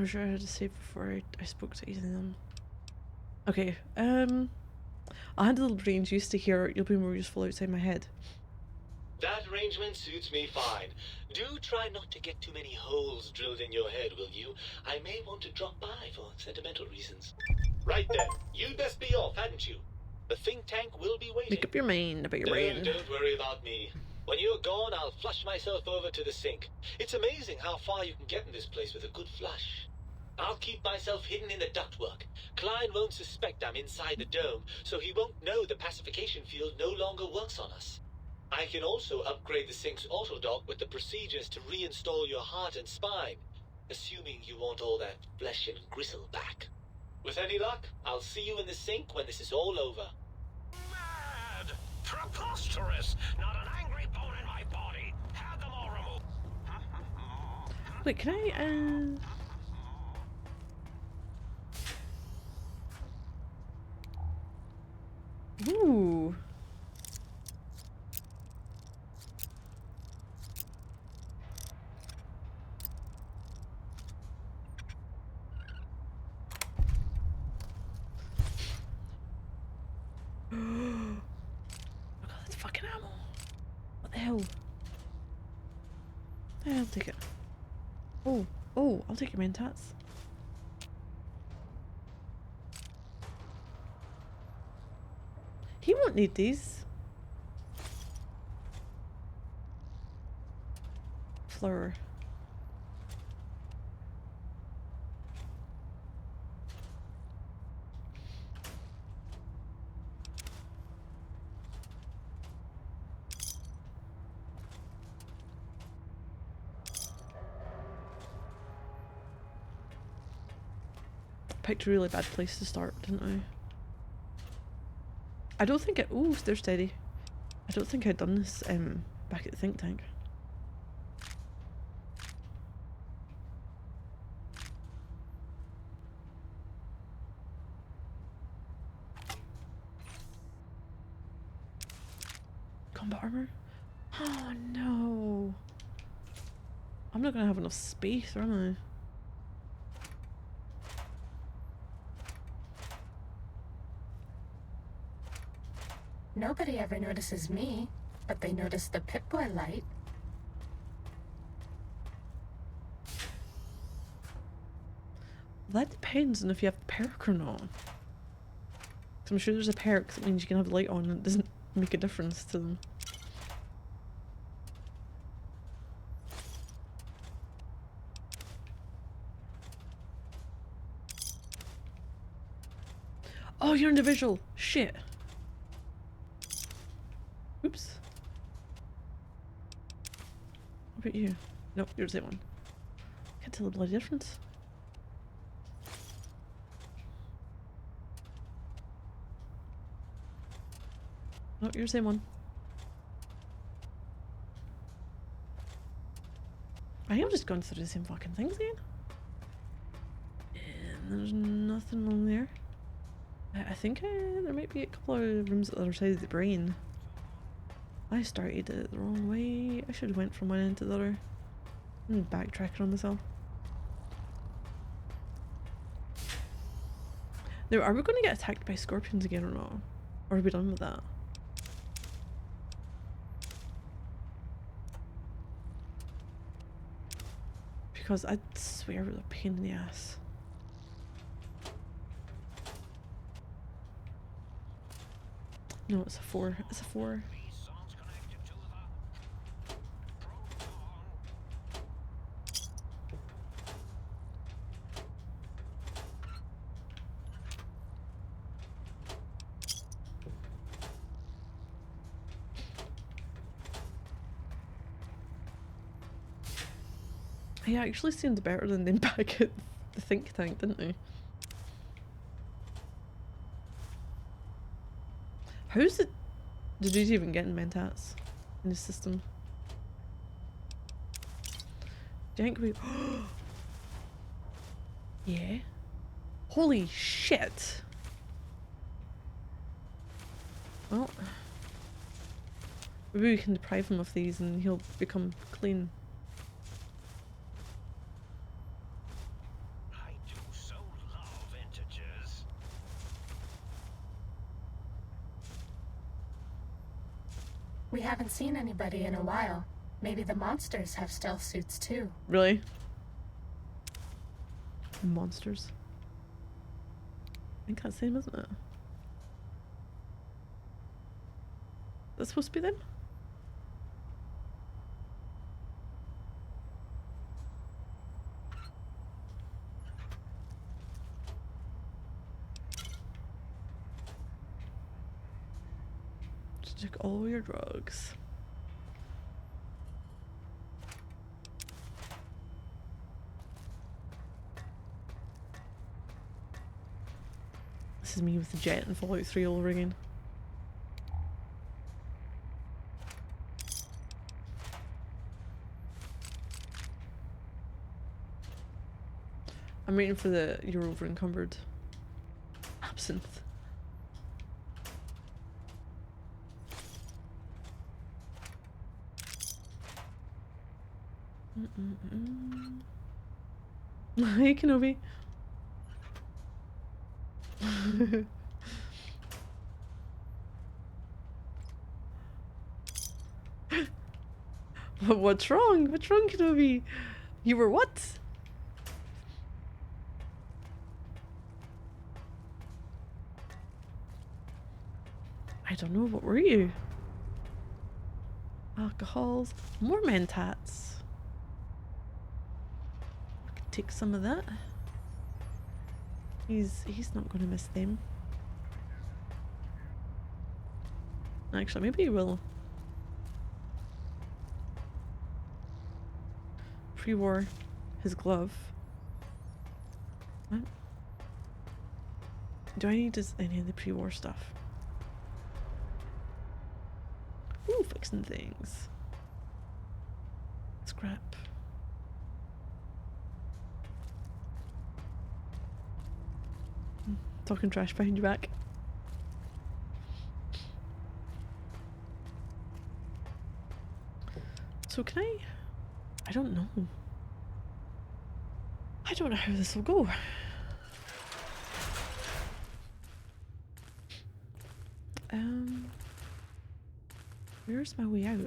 I'm sure I had to save before I spoke to either of them. Okay, I'll handle the range used to here. You'll be more useful outside my head. That arrangement suits me fine. Do try not to get too many holes drilled in your head, will you? I may want to drop by for sentimental reasons. Right then, you'd best be off, hadn't you? The think tank will be waiting. Make up your mind about your brain. Don't worry about me. When you're gone, I'll flush myself over to the sink. It's amazing how far you can get in this place with a good flush. I'll keep myself hidden in the ductwork. Klein won't suspect I'm inside the dome, so he won't know the pacification field no longer works on us. I can also upgrade the sink's autodock with the procedures to reinstall your heart and spine, assuming you want all that flesh and gristle back. With any luck, I'll see you in the sink when this is all over. Mad! Preposterous! Not an angry bone in my body! Have them all removed! Wait, can I, Ooh. Oh god, that's fucking ammo. What the hell? Yeah, I'll take it. Oh, I'll take your mentats. He won't need these. Flower. Picked a really bad place to start, didn't I? I don't think it. Oh, they're steady. I don't think I'd done this back at the think tank. Combat armor? Oh no! I'm not gonna have enough space, am I? Nobody ever notices me, but they notice the Pip-Boy light. That depends on if you have perk or not. 'Cause I'm sure there's a perk that means you can have the light on and it doesn't make a difference to them. Oh, you're individual. Shit. Oops. What about you? Nope, you're the same one. Can't tell the bloody difference. Nope, you're the same one. I think I'm just going through the same fucking things again. And there's nothing on there. I think there might be a couple of rooms at the other side of the brain. I started it the wrong way. I should have went from one end to the other. I'm backtracking on myself. Now, are we going to get attacked by scorpions again or not? Or are we done with that? Because I swear it was a pain in the ass. No, it's a 4. It's a 4. Meson's connected to the proton. He actually seemed better than them back at the think tank, didn't he? How's it? Did you even get in mentats in the system? Do you think we? Yeah. Holy shit! Well, maybe we can deprive him of these and he'll become clean. We haven't seen anybody in a while. Maybe the monsters have stealth suits too. Really? Monsters. I think that's the same, isn't it? That's supposed to be them? Just took all your drugs. This is me with the jet and Fallout 3 all over again. I'm waiting for the you're over encumbered absinthe. Hey Kenobi. What's wrong? What's wrong, Kenobi? You were what? I don't know, what were you? Alcohols. More mentats. I could take some of that. He's not gonna miss them. Actually, maybe he will. Pre-war his glove. What? Do I need any of the pre-war stuff? Ooh, fixing things. Scrap. Talking trash behind your back. So can I don't know. I don't know how this will go. Where's my way out?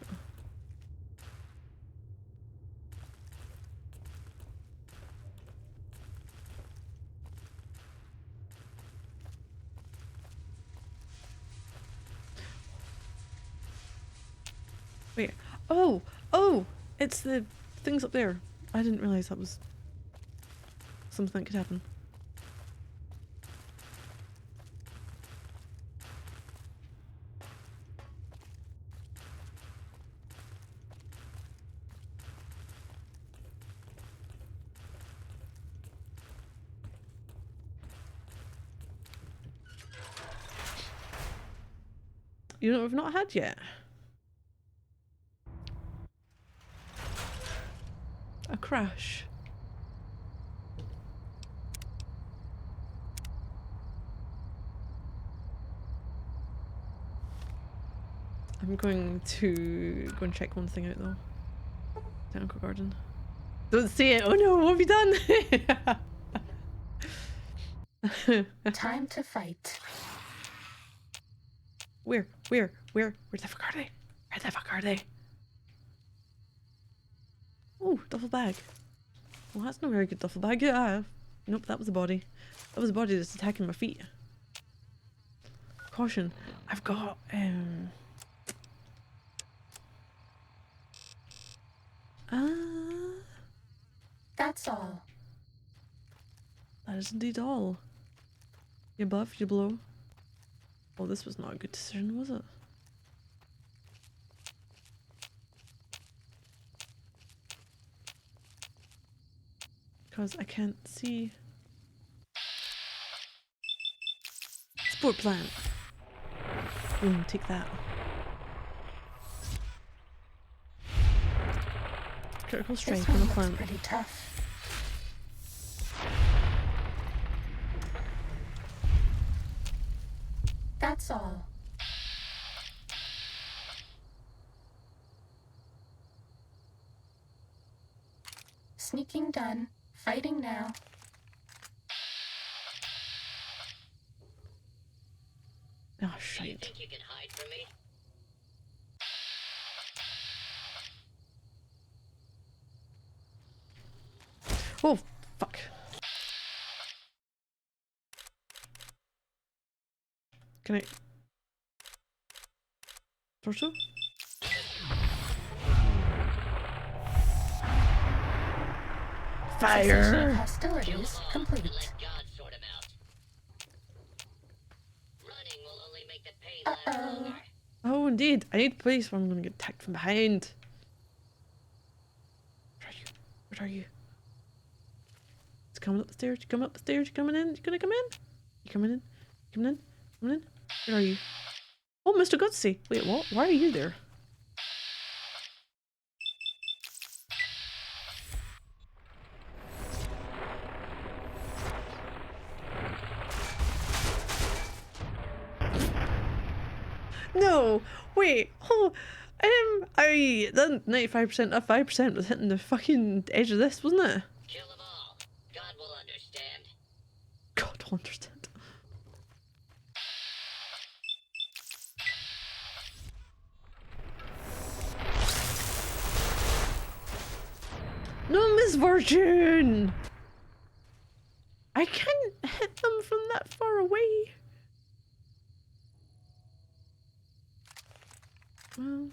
Wait. Oh! Oh! It's the things up there. I didn't realize that was something that could happen. You know what we've not had yet? A crash. I'm going to go and check one thing out though. Botanical garden. Don't say it! Oh no, what have you done? Time to fight. Where the fuck are they? Where the fuck are they? Oh, duffel bag. Well, that's not a very good duffel bag. Yeah. Nope, that was a body. That was a body that's attacking my feet. Caution. I've got, That's all. that is indeed all. You buff, you blow. Oh, this was not a good decision, was it? Because I can't see. Sport plant. Boom, take that. Critical strike This on one the looks plant. pretty tough. That's all. Sneaking done. Fighting now. Oh, shite. You can hide from me? Oh, fuck. Can I... Torso? Cessation of Fire! hostilities complete. Let God sort him out. Running will only make the pain last longer. Oh, indeed. I need police or I'm gonna get attacked from behind. Where are you? Where are you? It's coming up the stairs. You coming up the stairs. You coming in? You gonna come in? You coming in? Coming in? Coming in? Where are you? Oh, Mr. Gutsy. Wait, what? Why are you there? No, wait. Oh, I then 95% of 5% was hitting the fucking edge of this, wasn't it? Kill them all. God will understand. God, don't understand. No, Miss Fortune. I can't hit them from that far away. Well.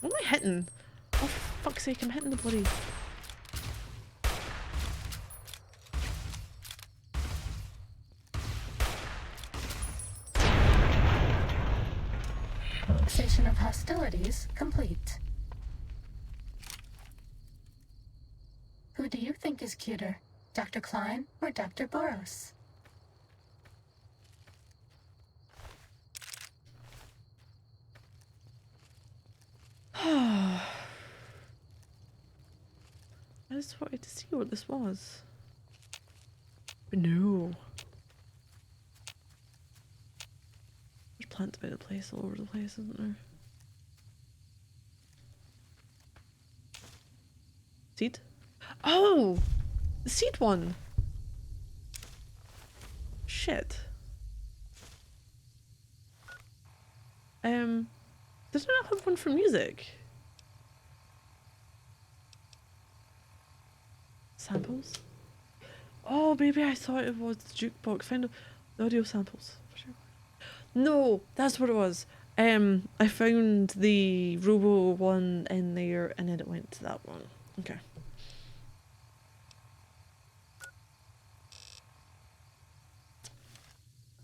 What am I hitting? Oh, for fuck's sake, I'm hitting the bloody... Cessation of hostilities complete. Who do you think is cuter, Dr. Klein or Dr. Boros? I just wanted to see what this was. But no. There's plants about the place, all over the place, isn't there? Seed? Oh! The seed one! Shit. Did I not have one for music? Samples? Oh, maybe I thought it was the jukebox. Find the audio samples. No, that's what it was. I found the Robo one in there and then it went to that one. Okay.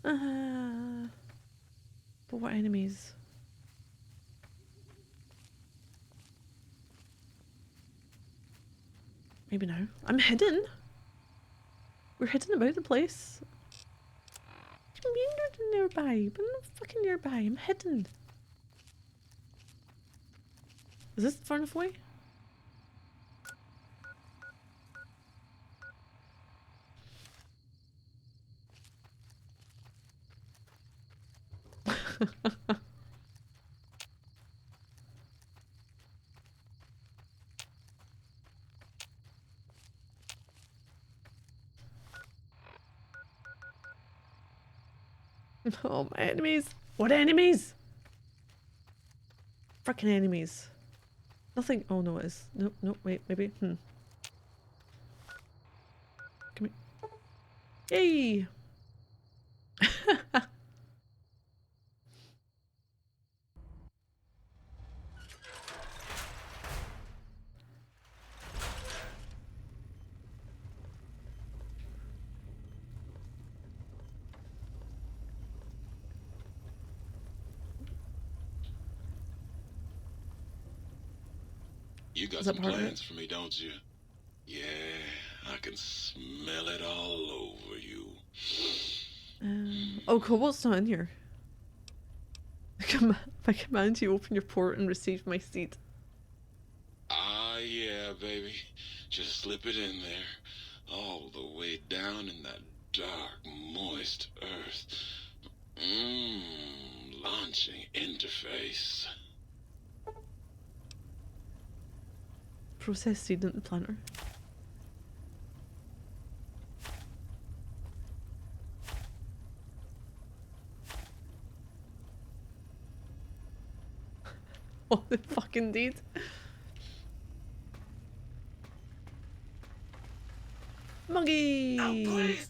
But what enemies? Maybe now. I'm hidden. We're hidden about the place. I'm nearby, but I'm not fucking nearby. I'm hidden. Is this far enough away? Oh, my enemies. What enemies? Frickin' enemies. Nothing. Oh, no, it is. Nope, nope, wait, maybe. Come here. Yay! You got Is that some part of it? plans for me, don't you? Yeah, I can smell it all over you. Oh, Cobalt's not in here. I command you open your port and receive my seed. Ah, yeah, baby. Just slip it in there. All the way down in that dark, moist earth. Launching interface. Process seed into planter. Oh, they fucking did. Monkey! Now please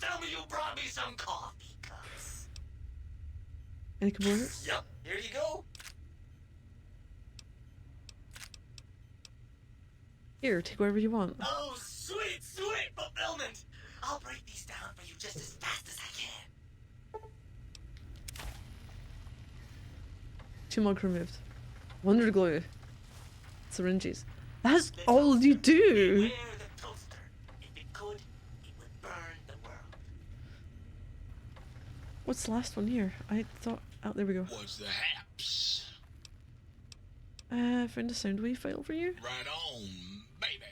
tell me you brought me some coffee cups. Any components? Yep, here you go. Here, take whatever you want. Oh, sweet fulfillment. I'll break these down for you just as fast as I can. 2 mug removed. Wonder glue. Syringes. That's all you do! Beware the toaster. If it could, it would burn the world. What's the last one here? I thought... Oh, there we go. What's the haps? Found a Soundwave file for you. Right on, baby.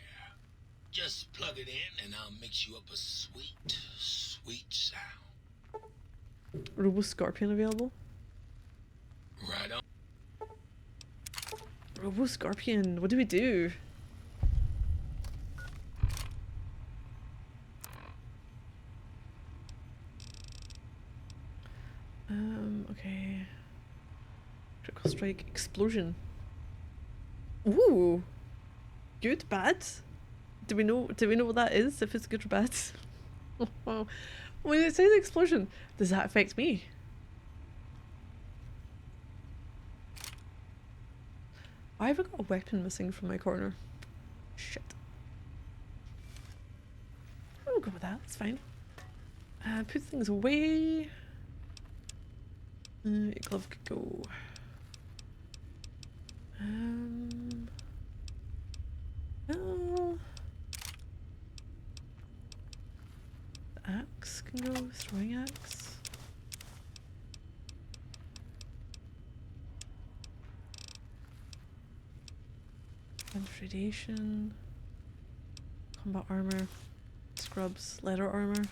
Just plug it in and I'll mix you up a sweet, sweet sound. Robo Scorpion available. Right on. Robo Scorpion, what do we do? Okay. Critical strike, explosion. Ooh. Good, bad? Do we know what that is? If it's good or bad? When it says explosion, does that affect me? Why have I got a weapon missing from my corner? Shit. I'll go with that, it's fine. Put things away. Glove could go. Oh. The axe can go, throwing axe. Radiation. Combat armor. Scrubs. Leather armor.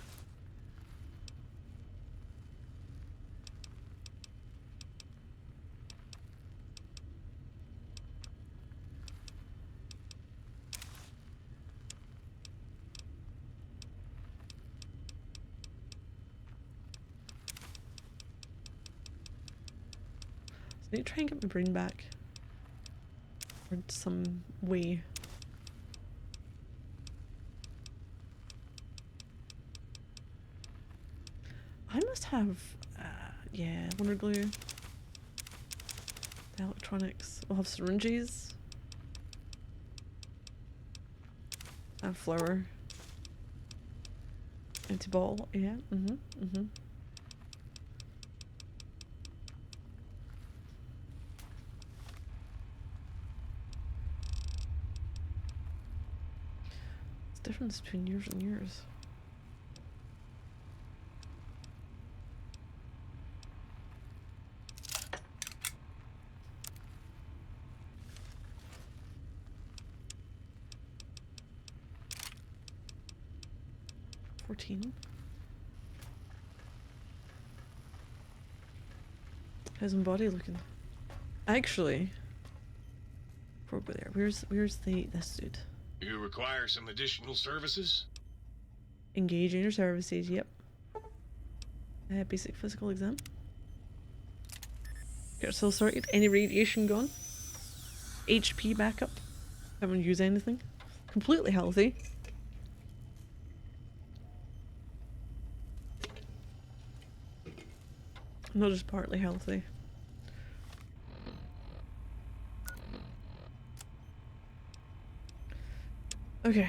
I need to try and get my brain back. Or some way. I must have, yeah, Wonder Glue. The electronics. We'll have syringes. And flour. Empty bottle, yeah, Difference between yours and yours. How's my body looking? Actually, before we go there, where's this dude? You require some additional services? Engage in your services, yep. Basic physical exam. Get ourselves sorted. Any radiation gone? HP backup. Haven't used anything. Completely healthy. Not just partly healthy. Okay.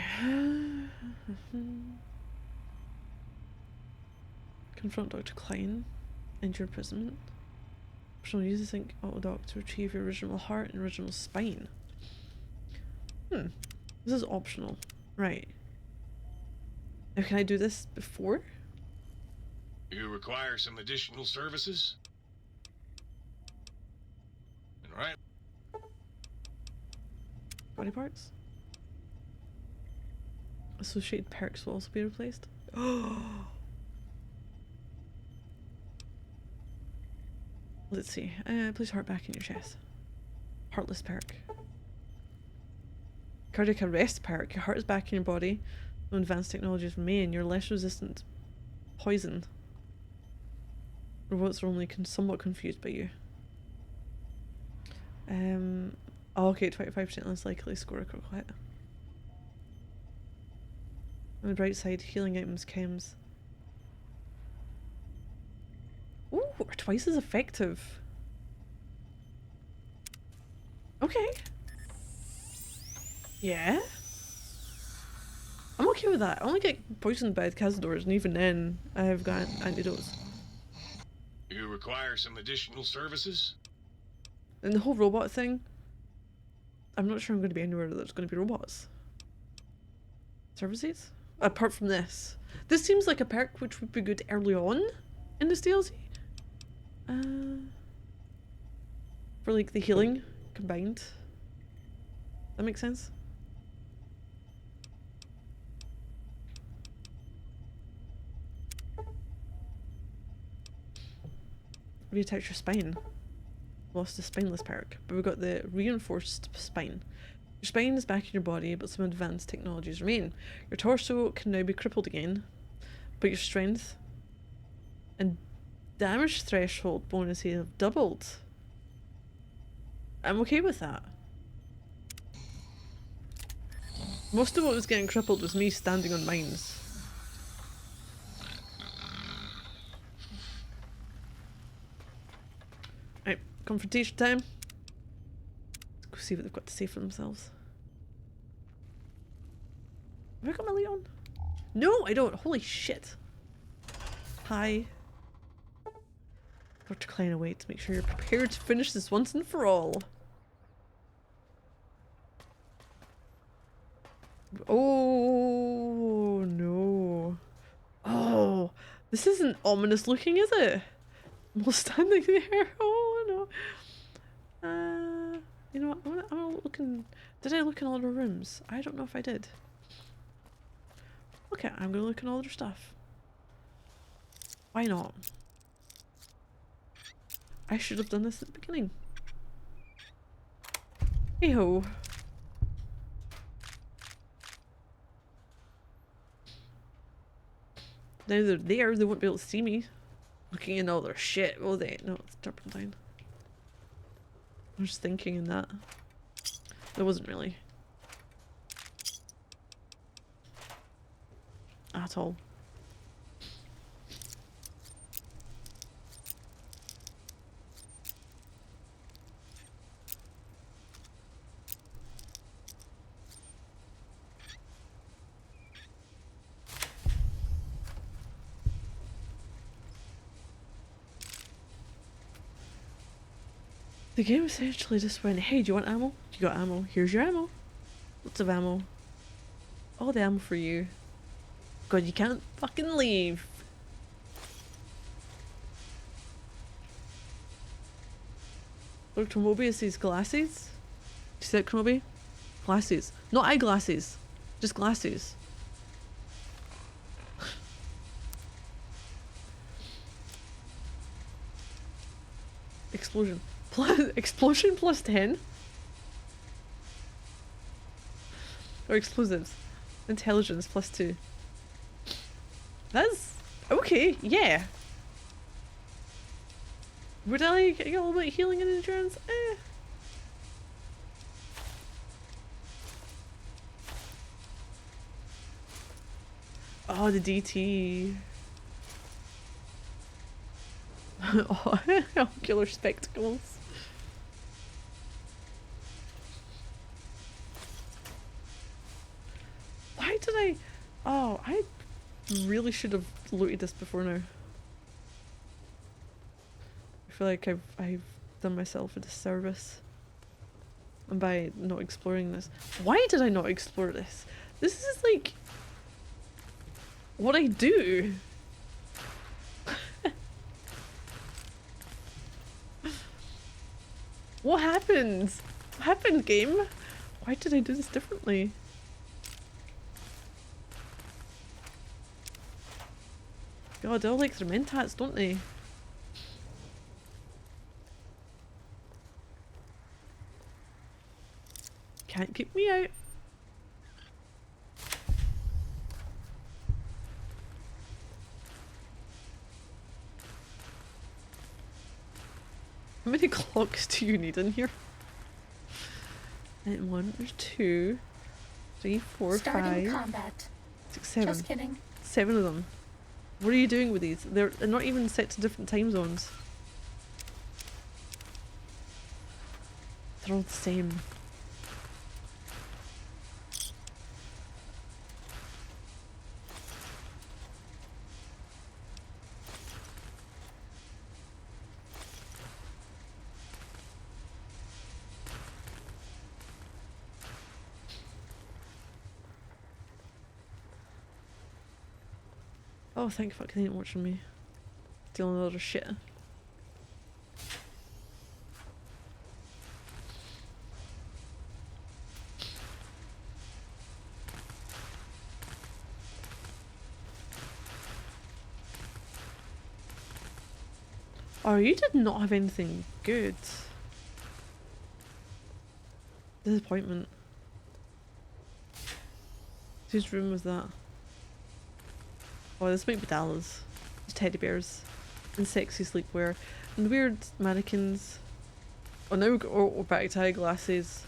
Confront Dr. Klein. End your imprisonment. Optional use think Autodoc to retrieve your original heart and original spine. This is optional. Right. Now can I do this before? You require some additional services? Alright. Body parts? Associated perks will also be replaced. Oh. Let's see. Place heart back in your chest. Heartless perk. Cardiac arrest perk. Your heart is back in your body. No advanced technologies remain. You're less resistant to poison. Robots are only somewhat confused by you. Oh, okay, 25% less likely to score a critical hit. On the bright side, healing items chems. Ooh, are twice as effective. Okay. Yeah. I'm okay with that. I only get poisoned by Cazadors, and even then, I have got antidotes. You require some additional services? And the whole robot thing, I'm not sure I'm going to be anywhere that's going to be robots. Services? Apart from this. This seems like a perk which would be good early on in this DLC. For like the healing combined. That makes sense? Reattach your spine. Lost the spineless perk, but we've got the reinforced spine. Your spine is back in your body, but some advanced technologies remain. Your torso can now be crippled again, but your strength and damage threshold bonuses have doubled. I'm okay with that. Most of what was getting crippled was me standing on mines. Right, confrontation time. Let's go see what they've got to say for themselves. Have I got my light on? No, I don't. Holy shit. Hi. Dr. Klein awaits. Make sure you're prepared to finish this once and for all. Oh no. Oh, this isn't ominous looking, is it? I'm all standing there. Oh no. You know what? I'm looking. Did I look in all the rooms? I don't know if I did. Okay, I'm gonna look in all their stuff. Why not? I should have done this at the beginning. Hey ho. Now they're there, they won't be able to see me. Looking in all their shit, will they? No, it's turpentine. I was just thinking in that. There wasn't really. At all. The game essentially just went, hey, do you want ammo? You got ammo. Here's your ammo. Lots of ammo. All the ammo for you. God, you can't fucking leave. Look, Tomobi has these glasses. You see that, Tomobi? Glasses. Not eyeglasses. Just glasses. Explosion. Explosion plus 10? Or explosives. Intelligence plus 2. That's okay, yeah. Would I like get a little bit of healing and endurance? Eh. Oh, the DT. Oh, ocular spectacles. Why did I... Oh, I really should have looted this before now. I feel like I've done myself a disservice. And by not exploring this. Why did I not explore this? This is like... what I do. What happened? What happened, game? Why did I do this differently? God, they all like their mentats, don't they? Can't keep me out. How many clocks do you need in here? And 1, there's 2, 3, 4, Starting 5. combat. It's like seven. Just kidding. 7 of them. What are you doing with these? They're not even set to different time zones. They're all the same. Oh, thank fuck they ain't watching me. Stealing a lot of shit. Oh, you did not have anything good. Disappointment. Whose room was that? Oh, this might be Dallas. There's teddy bears and sexy sleepwear and weird mannequins. Oh, now we're back to eyeglasses.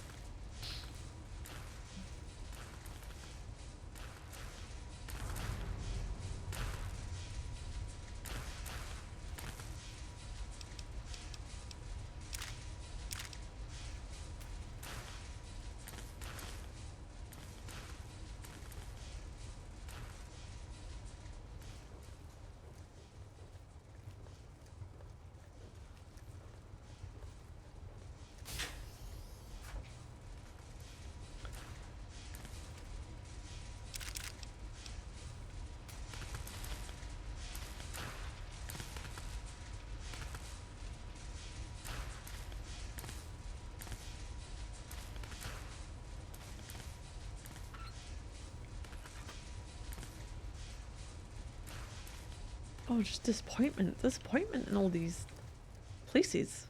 Oh, just disappointment. Disappointment in all these places.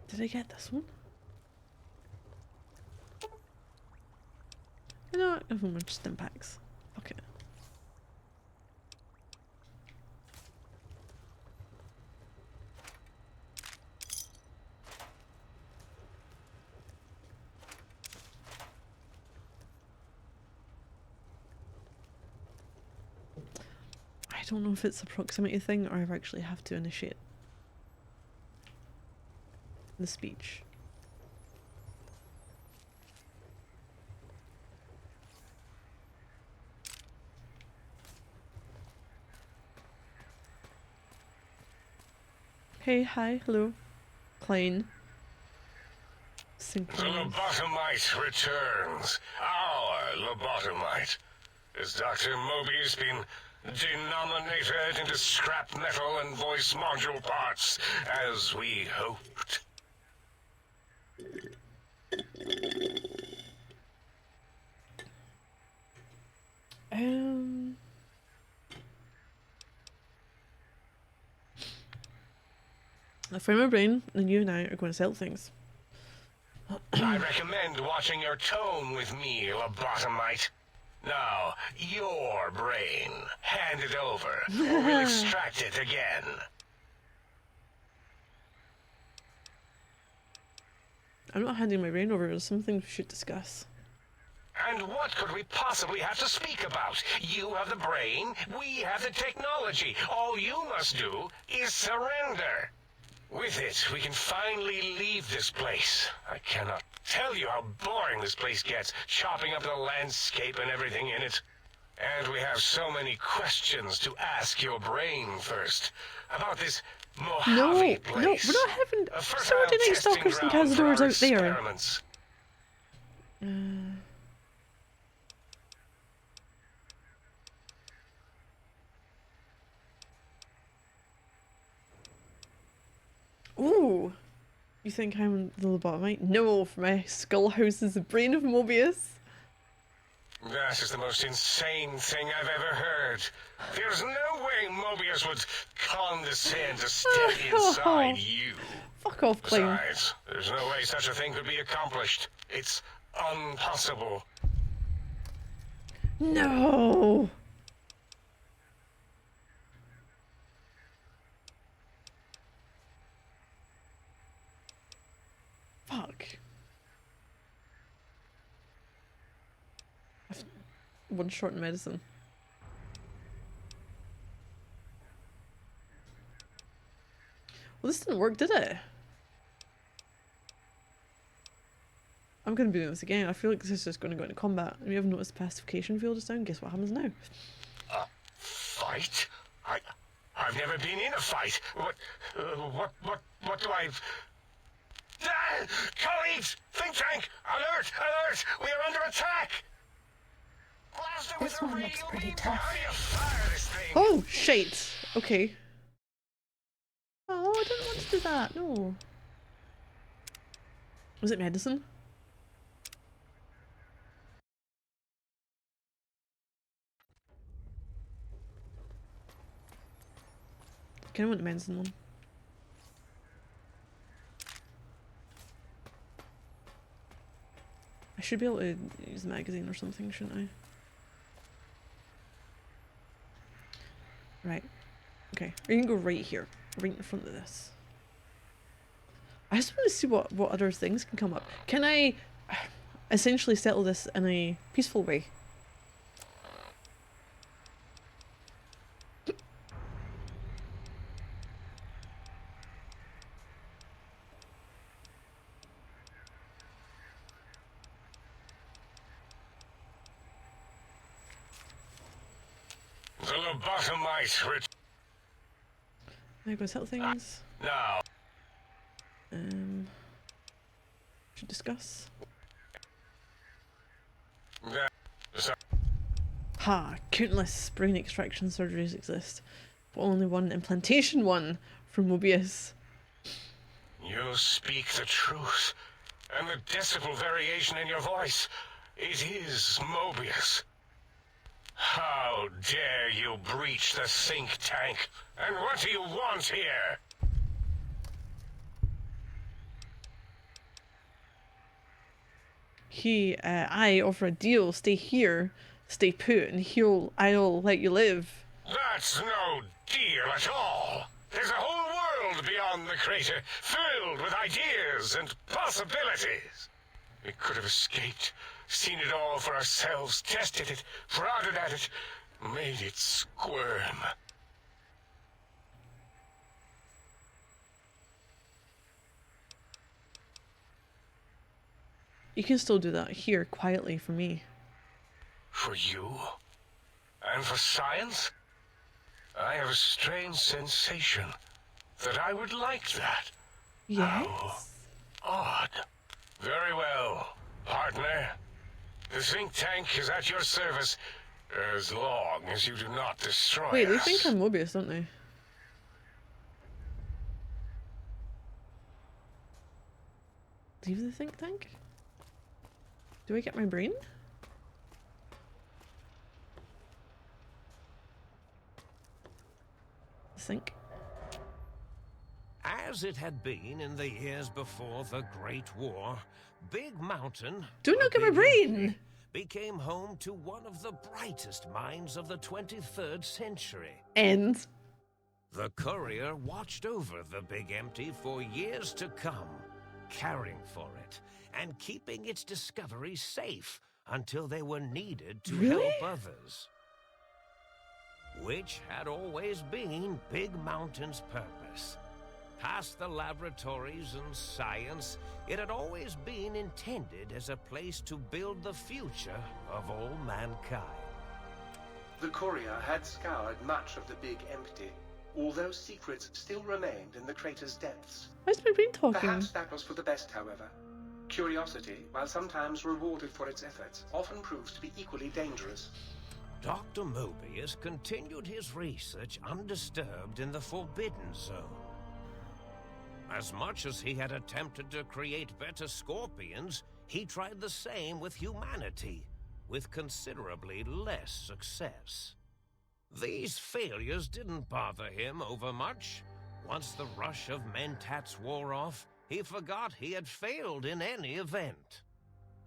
Did I get this one? You know what? Everyone just impacts. Fuck it. I don't know if it's a proximity thing or I actually have to initiate the speech. Hey, hi, hello. Klein. The Synchronized. lobotomite returns. Our lobotomite. Has Dr. Mobius been denominated into scrap metal and voice module parts, as we hoped? I found my brain, and you and I are going to sell things. I recommend watching your tone with me, lobotomite. Now, your brain. Hand it over, or we'll extract it again. I'm not handing my brain over. There's something we should discuss. And what could we possibly have to speak about? You have the brain, we have the technology. All you must do is surrender. With it, we can finally leave this place. I cannot tell you how boring this place gets, chopping up the landscape and everything in it. And we have so many questions to ask your brain first. About this Mojave place. No, we're not having A fertile Saturday Night testing Stalkers and ground for Cazadors our out there. experiments. Ooh. You think I'm the lobotomite? No, for my skull house is the brain of Mobius. That is the most insane thing I've ever heard. There's no way Mobius would condescend to step inside you. Fuck off, Klein. Besides, there's no way such a thing could be accomplished. It's impossible. No. Fuck. Fuck. I've one short in medicine. Well, this didn't work, did it? I'm going to be doing this again. I feel like this is just going to go into combat. And we haven't noticed the pacification field is down. Guess what happens now? Fight? I've never been in a fight. What do I... Ah! Colleagues! Think tank! Alert! Alert! We are under attack! Blaster with This a one looks real pretty beam. tough. How do you fire this thing? Oh, shit! Okay. Oh, I didn't want to do that. No. Was it medicine? Can I want the medicine one? I should be able to use the magazine or something, shouldn't I? Right. Okay. We can go right here. Right in front of this. I just want to see what other things can come up. Can I essentially settle this in a peaceful way? The lobotomite There goes health things. now. Should discuss. Ha! Countless brain extraction surgeries exist, but only one implantation one for Mobius. You speak the truth, and the decibel variation in your voice, it is Mobius. How dare you breach the think tank? And what do you want here? I offer a deal. Stay here, stay put, and I'll let you live. That's no deal at all. There's a whole world beyond the crater, filled with ideas and possibilities. We could have escaped, seen it all for ourselves, tested it, prodded at it, made it squirm. You can still do that here, quietly, for me. For you? And for science? I have a strange sensation that I would like that. Yes. Odd. Very well, partner. The think tank is at your service as long as you do not destroy Wait, they us. think I'm Mobius, don't they? Leave the think tank? Do I get my brain? Think. As it had been in the years before the Great War, Big Mountain, Do not get my Big brain! Empty, became home to one of the brightest minds of the 23rd century. End. The Courier watched over the Big Empty for years to come, caring for it and keeping its discoveries safe until they were needed to Really? help others. Which had always been Big Mountain's purpose. Past the laboratories and science, it had always been intended as a place to build the future of all mankind. The Courier had scoured much of the Big Empty, although secrets still remained in the crater's depths. Why is my brain talking? Perhaps that was for the best, however. Curiosity, while sometimes rewarded for its efforts, often proves to be equally dangerous. Dr. Mobius continued his research undisturbed in the Forbidden Zone. As much as he had attempted to create better scorpions, he tried the same with humanity, with considerably less success. These failures didn't bother him over much. Once the rush of mentats wore off, he forgot he had failed in any event.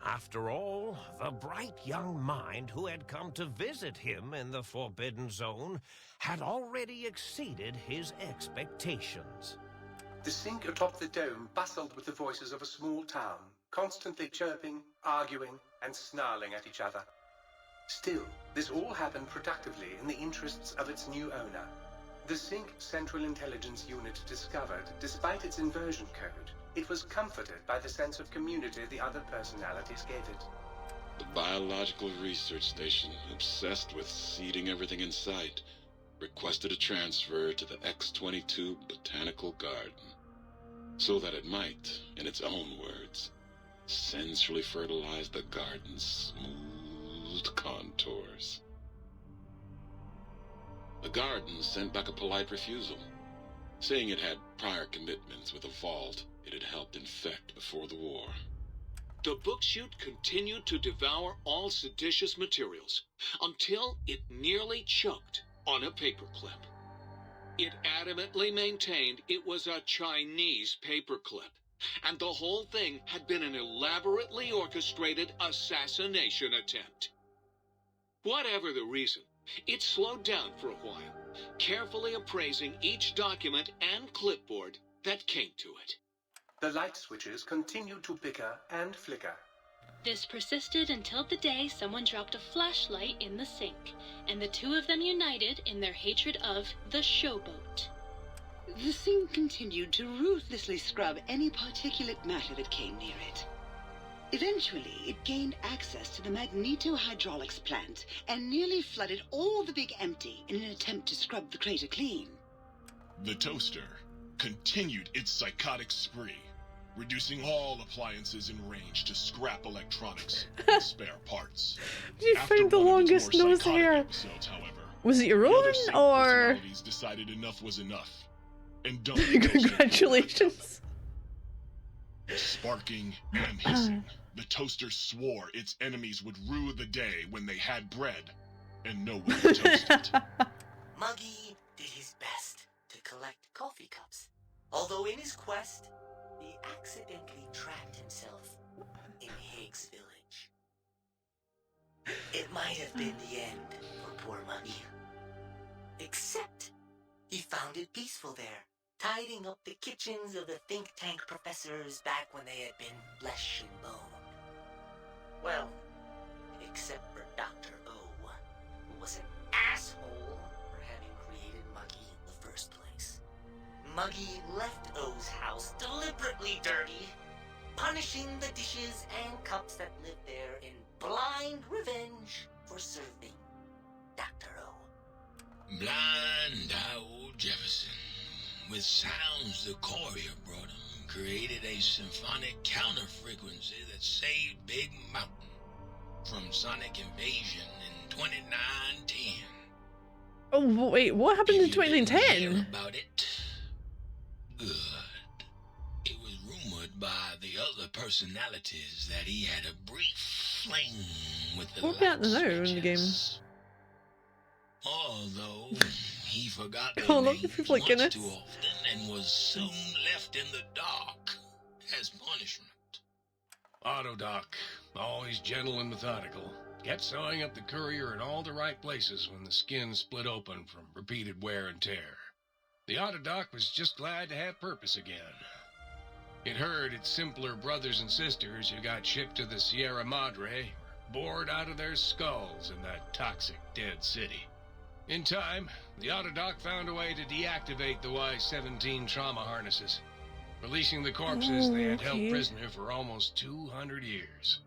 After all, the bright young mind who had come to visit him in the Forbidden Zone had already exceeded his expectations. The sink atop the dome bustled with the voices of a small town, constantly chirping, arguing, and snarling at each other. Still, this all happened productively in the interests of its new owner. The Sync Central Intelligence Unit discovered, despite its inversion code, it was comforted by the sense of community the other personalities gave it. The Biological Research Station, obsessed with seeding everything in sight, requested a transfer to the X-22 Botanical Garden, so that it might, in its own words, sensually fertilize the garden's smooth contours. The garden sent back a polite refusal, saying it had prior commitments with a vault it had helped infect before the war. The book chute continued to devour all seditious materials until it nearly choked on a paperclip. It adamantly maintained it was a Chinese paperclip, and the whole thing had been an elaborately orchestrated assassination attempt. Whatever the reason, it slowed down for a while, carefully appraising each document and clipboard that came to it. The light switches continued to bicker and flicker. This persisted until the day someone dropped a flashlight in the sink, and the two of them united in their hatred of the showboat. The sink continued to ruthlessly scrub any particulate matter that came near it. Eventually, it gained access to the magneto-hydraulics plant and nearly flooded all the Big Empty in an attempt to scrub the crater clean. The toaster continued its psychotic spree, reducing all appliances in range to scrap electronics and spare parts. You found the longest nose hair. Episodes, however, was it your own, or decided enough was enough, and congratulations. Sparking and hissing, the toaster swore its enemies would rue the day when they had bread and no one to toast it. Muggy did his best to collect coffee cups, although in his quest, he accidentally trapped himself in Higgs Village. It might have been the end for poor Muggy. Except, he found it peaceful there, tidying up the kitchens of the think tank professors back when they had been flesh and bone. Well, except for Dr. O, who was an asshole for having created Muggy in the first place. Muggy left O's house deliberately dirty, punishing the dishes and cups that lived there in blind revenge for serving Dr. O. Blind old Jefferson, with sounds the courier brought him, created a symphonic counter-frequency that saved Big Mountain from sonic invasion in 2910. Oh, wait, what happened in 2010? About it? Good. It was rumored by the other personalities that he had a brief fling with the What about the now in the game? Although he forgot Oh, look at people like Guinness. too often and was soon left in the dark as punishment. Autodoc, always gentle and methodical, kept sewing up the courier in all the right places when the skin split open from repeated wear and tear. The Autodoc was just glad to have purpose again. It heard its simpler brothers and sisters who got shipped to the Sierra Madre were bored out of their skulls in that toxic dead city. In time, the Autodoc found a way to deactivate the Y-17 trauma harnesses, releasing the corpses they had held prisoner for almost 200 years.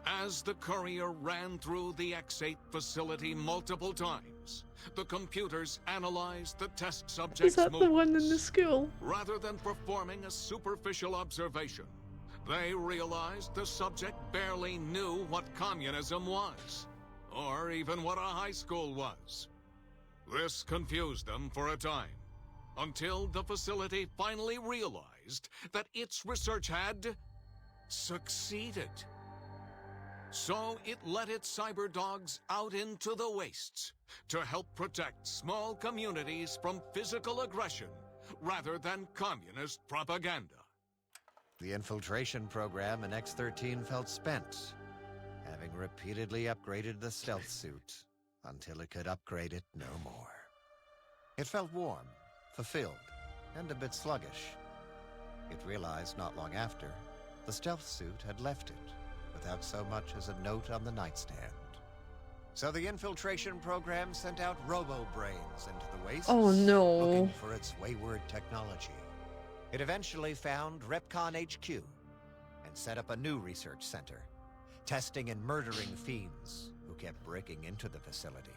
As the courier ran through the X-8 facility multiple times, the computers analyzed the test subject's Is that the one in the school? Rather than performing a superficial observation, they realized the subject barely knew what communism was, or even what a high school was. This confused them for a time, until the facility finally realized that its research had succeeded. So it let its cyber dogs out into the wastes to help protect small communities from physical aggression rather than communist propaganda. The infiltration program in X-13 felt spent, having repeatedly upgraded the stealth suit until it could upgrade it no more. It felt warm, fulfilled, and a bit sluggish, It realized not long after, the stealth suit had left it, without so much as a note on the nightstand. So the infiltration program sent out robo-brains into the wastes, Oh no. looking for its wayward technology. It eventually found Repcon HQ and set up a new research center, testing and murdering fiends who kept breaking into the facility.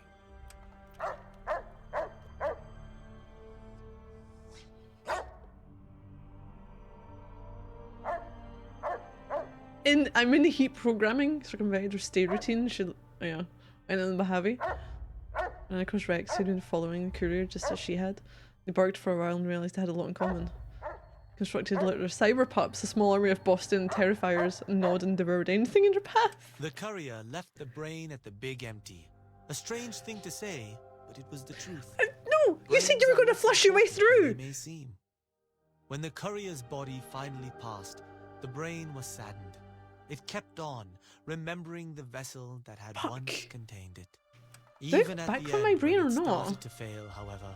I'm in the heat programming, circumvented or stay routine, should, oh yeah, and then Mojave. And of course Rex had been following the courier just as she had. They barked for a while and realised they had a lot in common. Constructed litter of cyber pups, a small army of Boston terrifiers, gnawed and devoured anything in their path. The courier left the brain at the Big Empty. A strange thing to say, but it was the truth. No! You said you were going to flush your way through! It may seem. When the courier's body finally passed, the brain was saddened. It kept on, remembering the vessel that had once contained it. Even at back the from end, my brain when or it not? started to fail, however,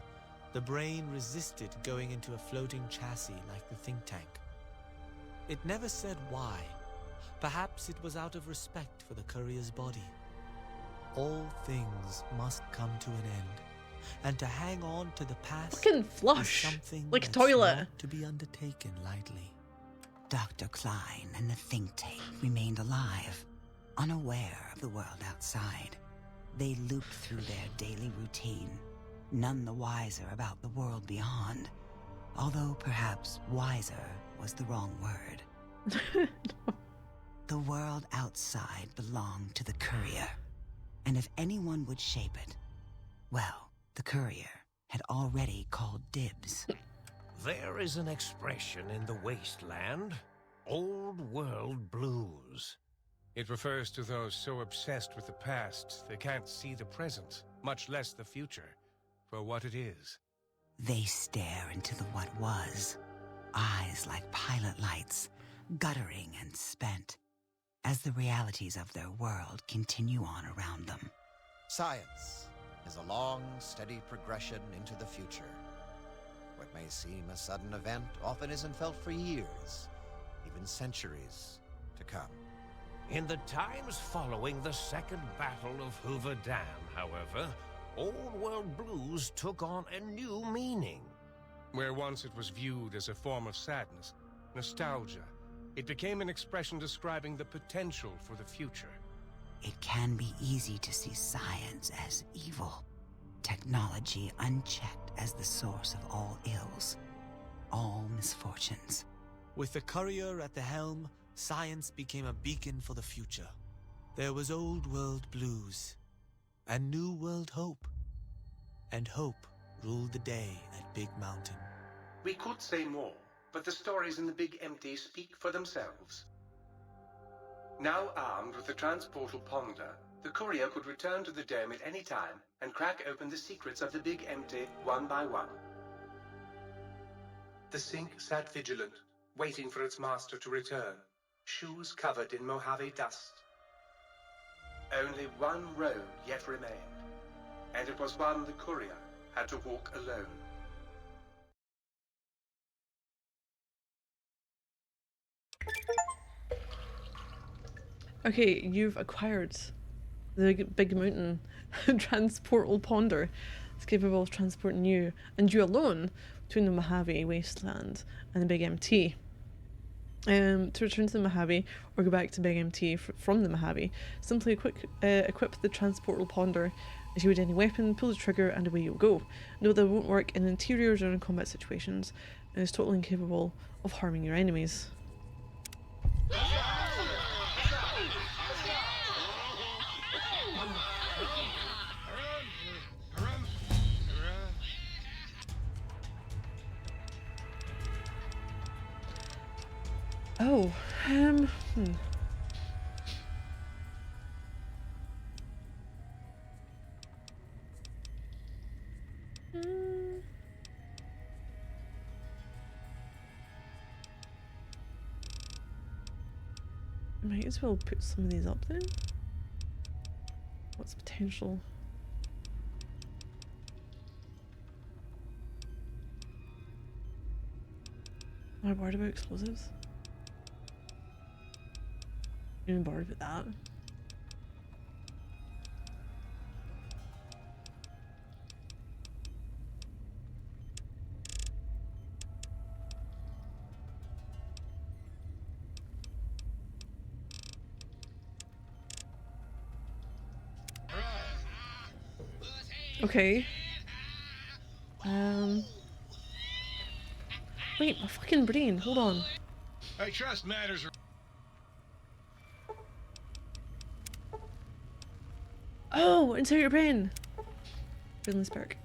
the brain resisted going into a floating chassis like the think tank. It never said why. Perhaps it was out of respect for the courier's body. All things must come to an end, and to hang on to the past Fucking flush, is something like a that's toilet. not to be undertaken lightly. Dr. Klein and the think tank remained alive, unaware of the world outside. They looped through their daily routine, none the wiser about the world beyond, although perhaps wiser was the wrong word. The world outside belonged to the courier, and if anyone would shape it, well, the courier had already called dibs. There is an expression in the wasteland, old world blues. It refers to those so obsessed with the past they can't see the present, much less the future, for what it is. They stare into the what was, eyes like pilot lights, guttering and spent, as the realities of their world continue on around them. Science is a long, steady progression into the future. What may seem a sudden event often isn't felt for years, even centuries to come. In the times following the Second Battle of Hoover Dam, however, old world blues took on a new meaning. Where once it was viewed as a form of sadness, nostalgia, it became an expression describing the potential for the future. It can be easy to see science as evil, technology unchecked as the source of all ills, all misfortunes. With the courier at the helm, science became a beacon for the future. There was old world blues, and new world hope. And hope ruled the day at Big Mountain. We could say more, but the stories in the Big Empty speak for themselves. Now armed with the transportal Ponder, the courier could return to the dome at any time and crack open the secrets of the Big Empty one by one. The sink sat vigilant, waiting for its master to return, shoes covered in Mojave dust. Only one road yet remained, and it was one the courier had to walk alone. Okay, you've acquired the Big Mountain transportal Ponder. It's capable of transporting you, and you alone, between the Mojave Wasteland and the Big MT. To return to the Mojave, or go back to Big MT from the Mojave, simply equip the transportal Ponder as you would any weapon, pull the trigger, and away you'll go. Note that it won't work in interiors or in combat situations, and is totally incapable of harming your enemies. Oh, might as well put some of these up then. What's potential? Am I worried about explosives? I'm even worried about that. Okay. Wait, my fucking brain. Hold on. Hey, trust matters. Oh, inside your brain. Brainless spark.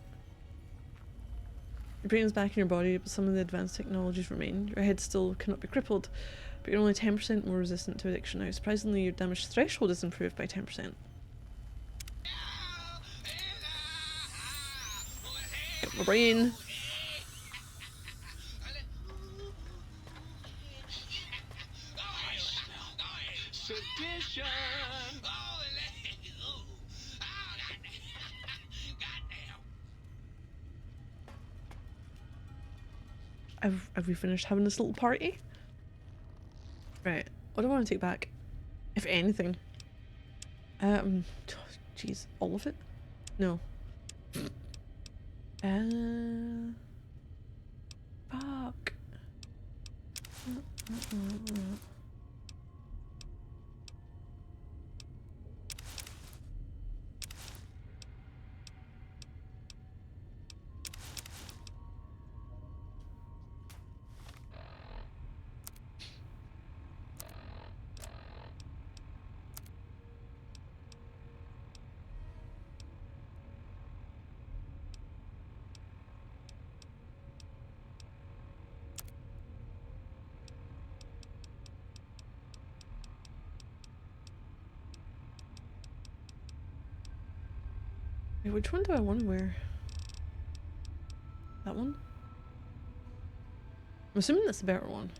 Your brain is back in your body, but some of the advanced technologies remain. Your head still cannot be crippled, but you're only 10% more resistant to addiction now. Surprisingly, your damage threshold is improved by 10%. Got my brain. Sedition! Have we finished having this little party? Right. What do I want to take back? If anything. Jeez, all of it? No. Fuck. Wait, which one do I want to wear? That one? I'm assuming that's the better one.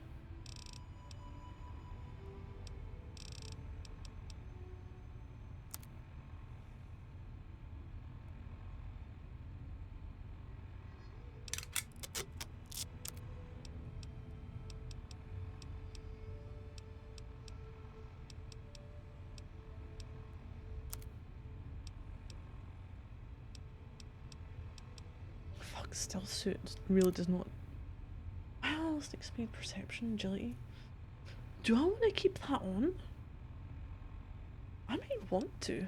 Stealth suit really does not. Well, stick speed, perception, agility. Do I want to keep that on? I might want to.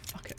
Fuck it.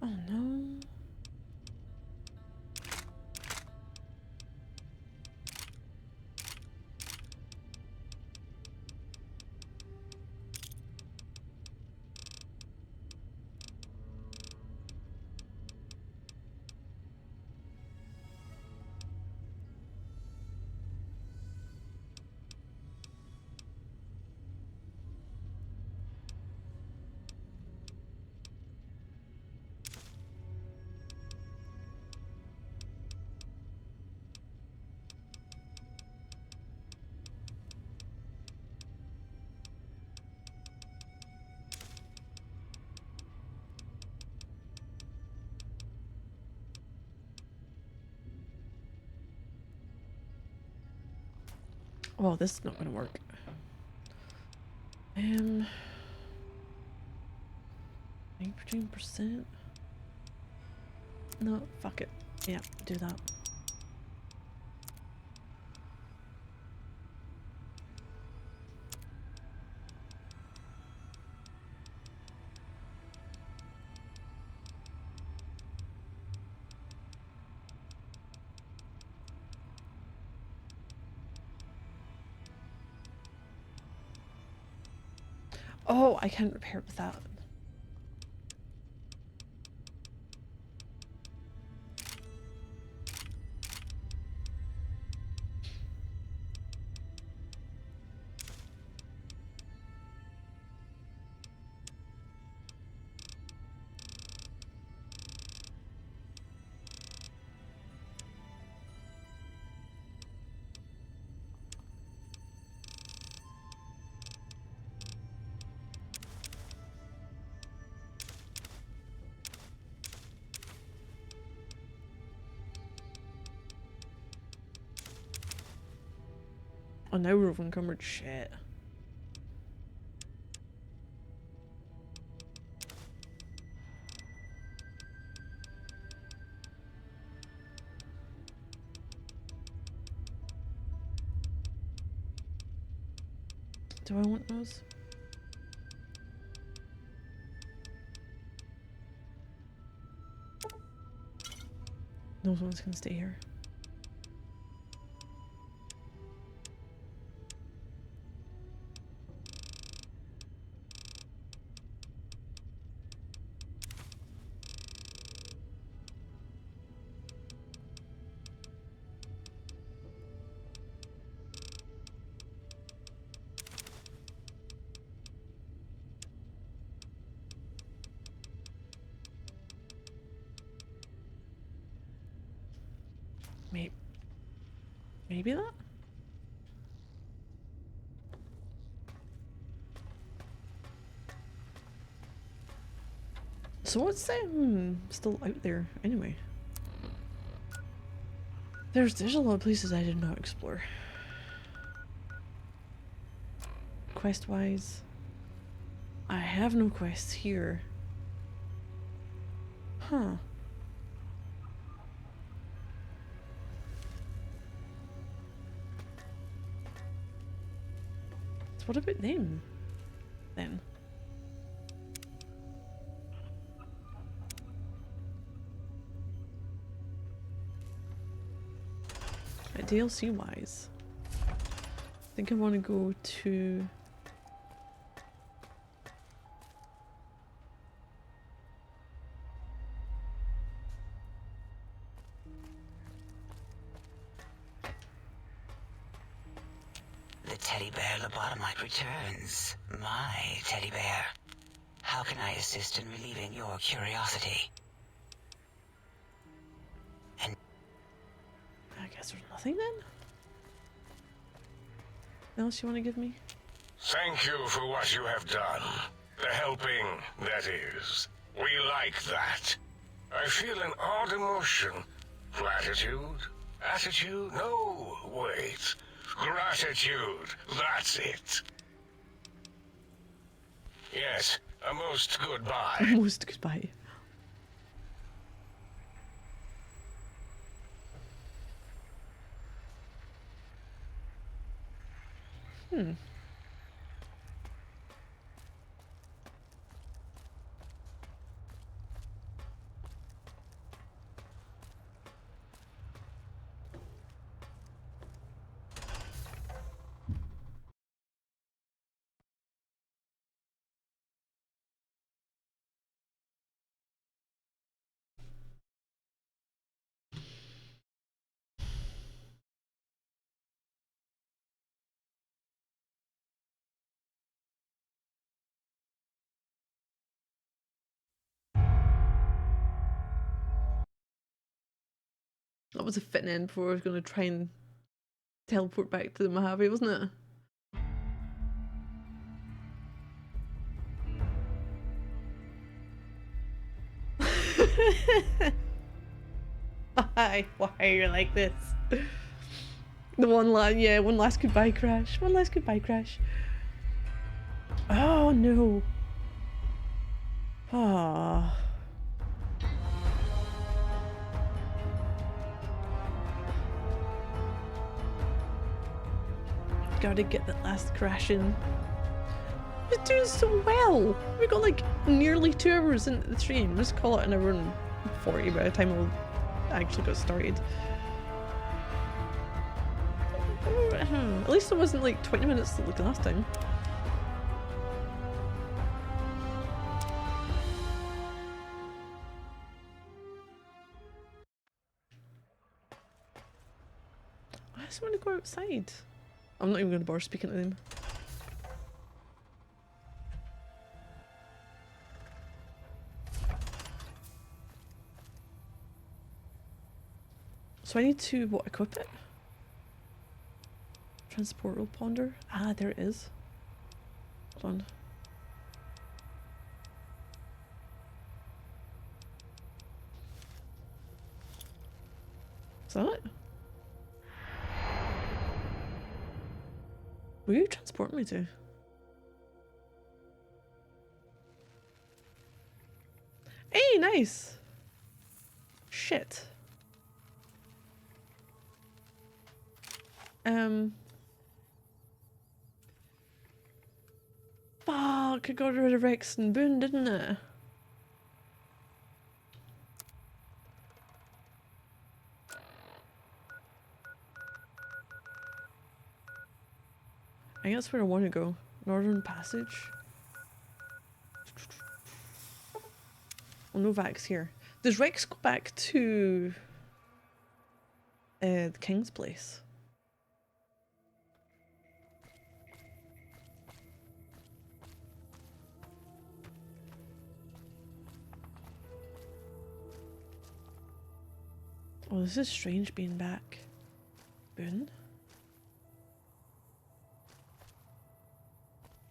Oh no. Oh, this is not gonna work. 19%. No, fuck it. Yeah, do that. Oh, I can't repair with that. Oh, now we're encumbered. Shit. Do I want those? Those ones can stay here. Maybe that? So what's that still out there anyway? There's a lot of places I did not explore. Quest wise, I have no quests here. Huh. What about them, then? DLC wise, I think I want to go to... The teddy bear lobotomite returns. My teddy bear. How can I assist in relieving your curiosity? And I guess there's nothing then? Else you want to give me? Thank you for what you have done. The helping, that is. We like that. I feel an odd emotion. Gratitude? Attitude? No, wait. Gratitude. That's it. Yes, a most goodbye. A most goodbye. That was a fitting end before I was going to try and teleport back to the Mojave, wasn't it? Why are you like this? The one last goodbye crash. One last goodbye crash. Oh no. Ah. Gotta get that last crash in. We're doing so well. We got like nearly 2 hours into the stream. Let's call it an hour and 40 by the time we actually got started. At least it wasn't like 20 minutes like last time. just want to go outside. I'm not even going to bother speaking to them. So I need to, what, equip it? Transportal ponder? Ah, there it is. Hold on. Is that it? Where are you transporting me to? Hey, nice! Shit. Fuck, I got rid of Rex and Boone, didn't it? I think that's where I want to go. Northern Passage. Well, no Vax here. Does Rex go back to the King's place? Oh, this is strange being back. Boone?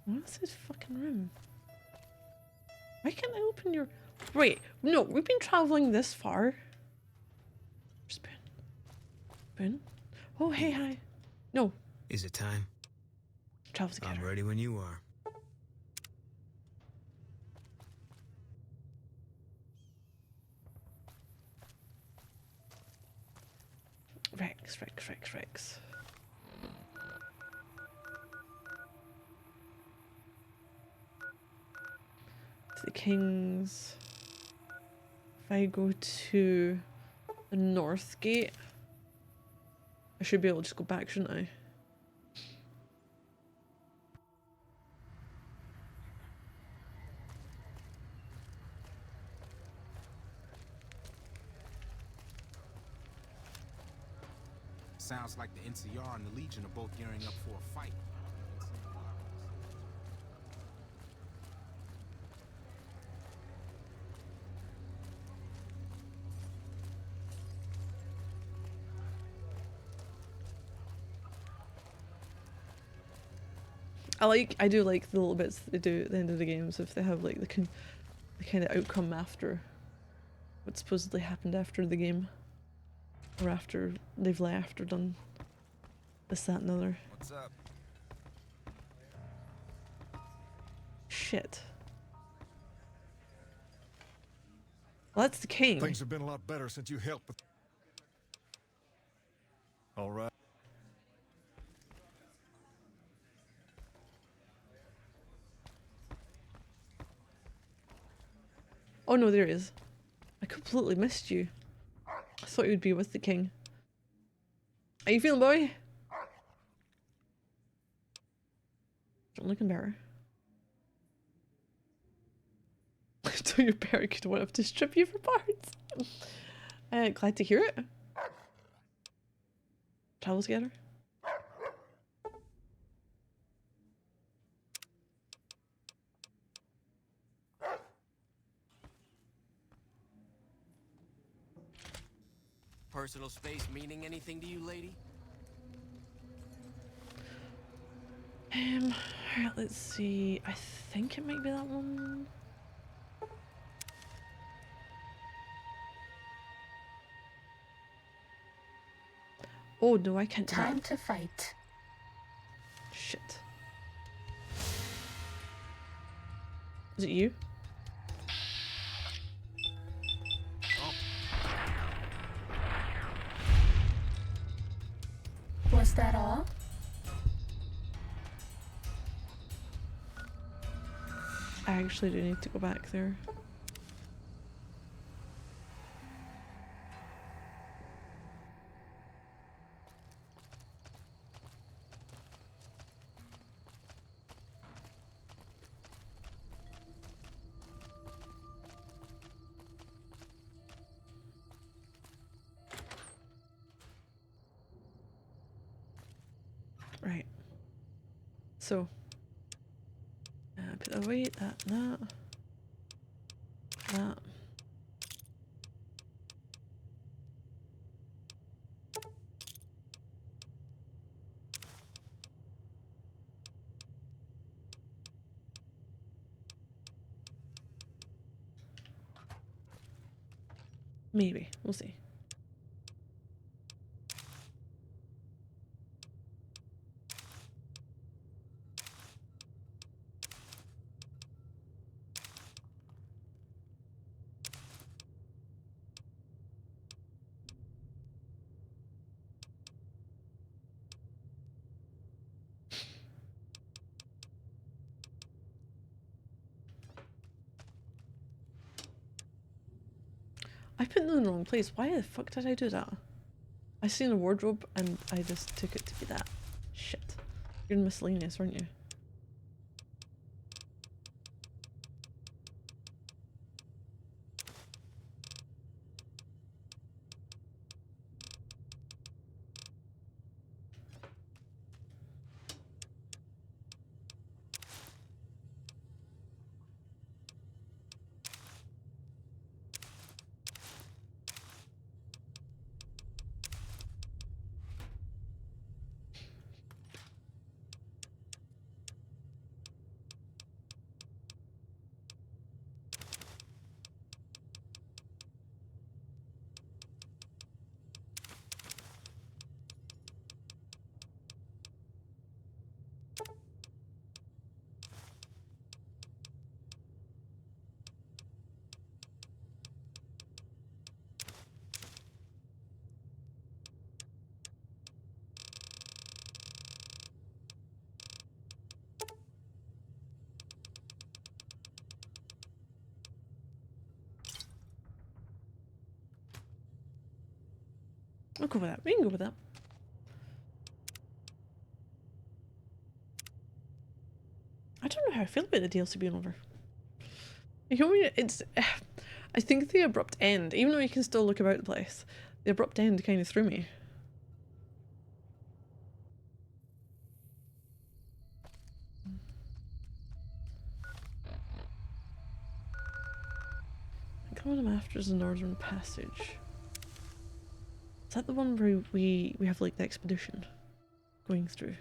What's this fucking room? Why can't I open your... Wait, no, we've been traveling this far. Where's Boone? Boone? Oh, hey, hi. No. Is it time? Travel together. I'm ready when you are. Rex. To the King's. If I go to the North Gate, I should be able to just go back, shouldn't I? Sounds like the NCR and the Legion are both gearing up for a fight. I do like the little bits that they do at the end of the games if they have like the kind of outcome after what supposedly happened after the game. Or after they've left or done this, that, and other. What's up? Shit. Well, that's the King. Things have been a lot better since you helped with... All right. Oh no, there it is. I completely missed you. I thought you would be with the King. How you feeling, boy? I'm looking better. I told your bear could want to strip you for parts. Glad to hear it. Travel together. Personal space meaning anything to you, lady? Alright, let's see. I think it might be that one. Oh no, I can't. Time to fight. Shit. Is it you? Was that all? I actually do need to go back there. Right. So, put that away, that. Maybe. We'll see. I put them in the wrong place. Why the fuck did I do that? I seen a wardrobe and I just took it to be that. Shit. You're in miscellaneous, aren't you? I'll go with that. We can go with that. I don't know how I feel about the DLC being over. You know, it's... I think the abrupt end, even though you can still look about the place, the abrupt end kind of threw me. I think what I'm after is the Northern Passage. Is that the one where we have like the expedition going through?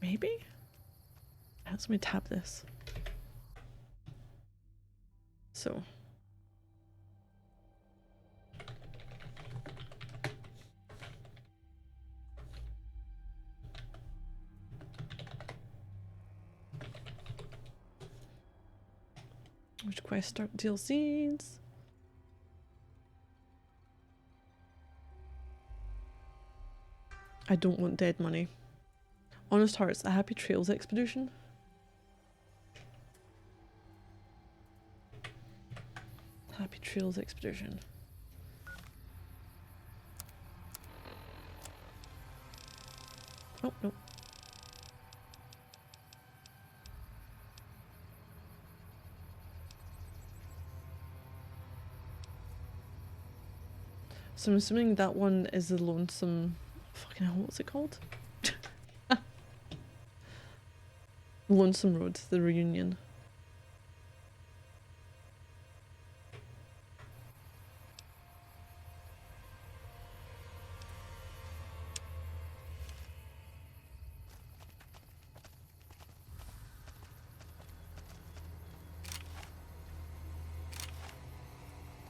Maybe? Let me tap this. So. Which quest start DLCs? I don't want dead money. Honest Hearts, the Happy Trails expedition. Happy Trails expedition. Oh, no. So I'm assuming that one is the Lonesome... Fucking hell, what's it called? Lonesome Road, the reunion.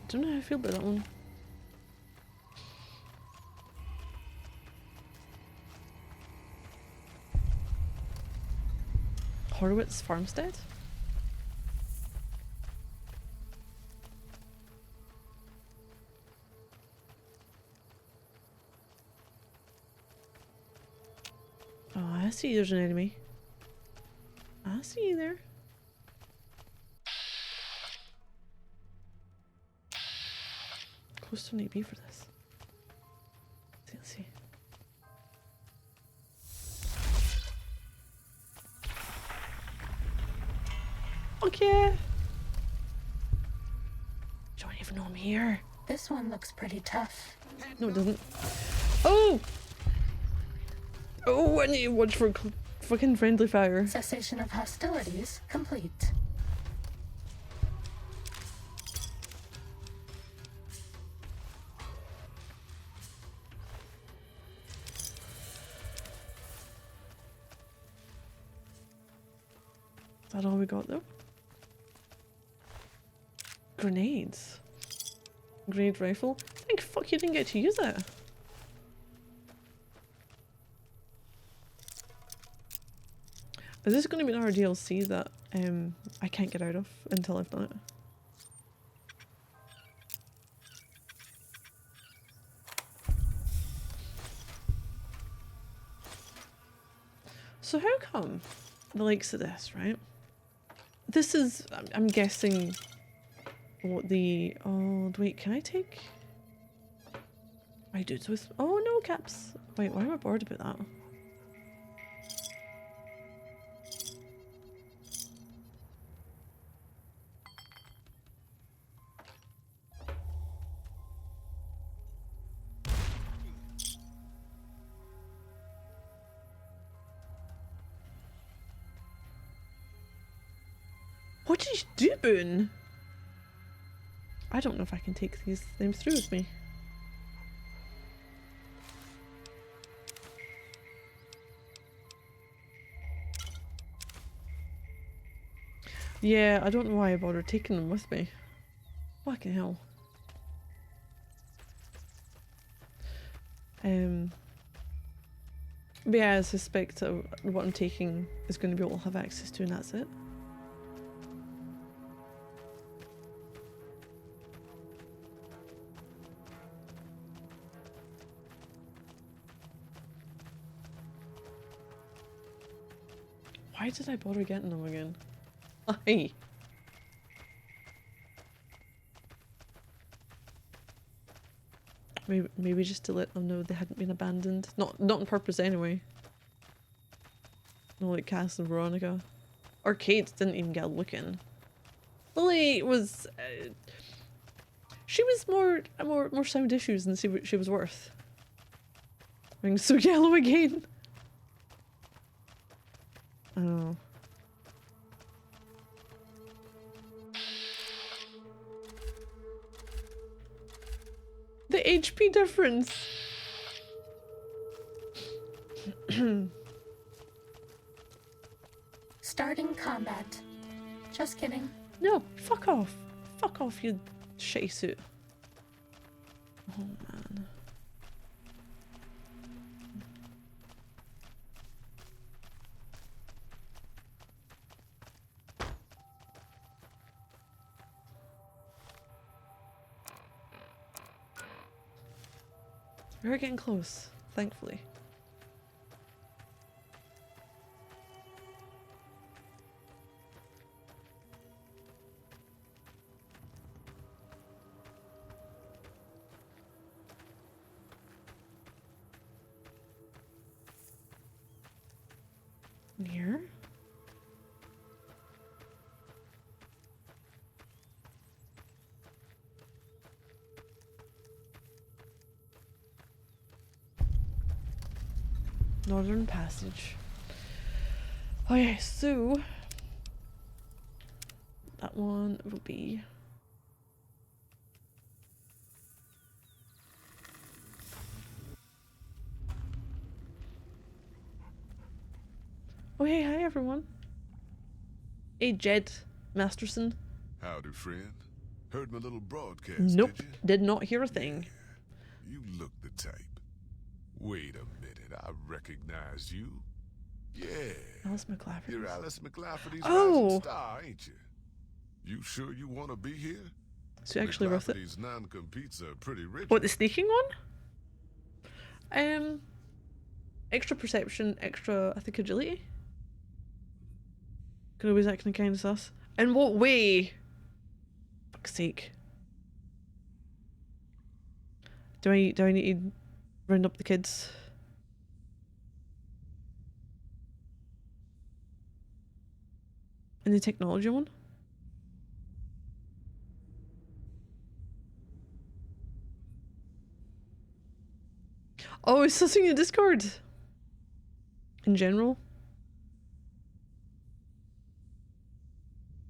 I don't know how I feel about that one. Horowitz Farmstead? Oh, I see there's an enemy. I see you there. Close to an AB for this. Let's see. Okay. Don't even know I'm here. This one looks pretty tough. No, it doesn't. Oh! Oh, I need to watch for fucking friendly fire. Cessation of hostilities complete. Is that all we got though? Grenades. Grenade rifle. Thank fuck you didn't get to use it. Is this going to be another DLC that I can't get out of until I've done it? So how come the likes of this, right? This is, I'm guessing, what the, oh wait, can I take my dudes with, oh no caps. Wait, why am I bored about that? What did you do, Boone? I don't know if I can take these things through with me. Yeah, I don't know why I bothered taking them with me. Fucking hell. But yeah, I suspect what I'm taking is going to be what I'll have access to, and that's it. Why did I bother getting them again? Hey. Maybe just to let them know they hadn't been abandoned. Not on purpose anyway. No, like Cass and Veronica. Or Kate didn't even get a look in. Lily was... she was more sound issues than she was worth. Being so yellow again. I don't know. The HP difference. Starting combat. Just kidding. No, fuck off. Fuck off, you shitty suit. Oh man. We're getting close, thankfully. Here. Northern Passage. Oh yeah, so that one will be oh hey, hi everyone. Hey Jed Masterson. Howdy, friend. Heard my little broadcast, Nope, did did not hear a thing. you? You look the type. Wait a minute, I recognize you. Yeah. Alice McLafferty. You're Alice McLafferty's Oh. rising star, ain't you? You sure you want to be here? So you actually worth it. McLafferty's non-competes are pretty rich. What, the sneaking one? Extra perception, extra, I think, agility? Could always acting kind of sus. In what way? Fuck's sake. Do I need to round up the kids? In the technology one? Oh, it's sussing the Discord. in general.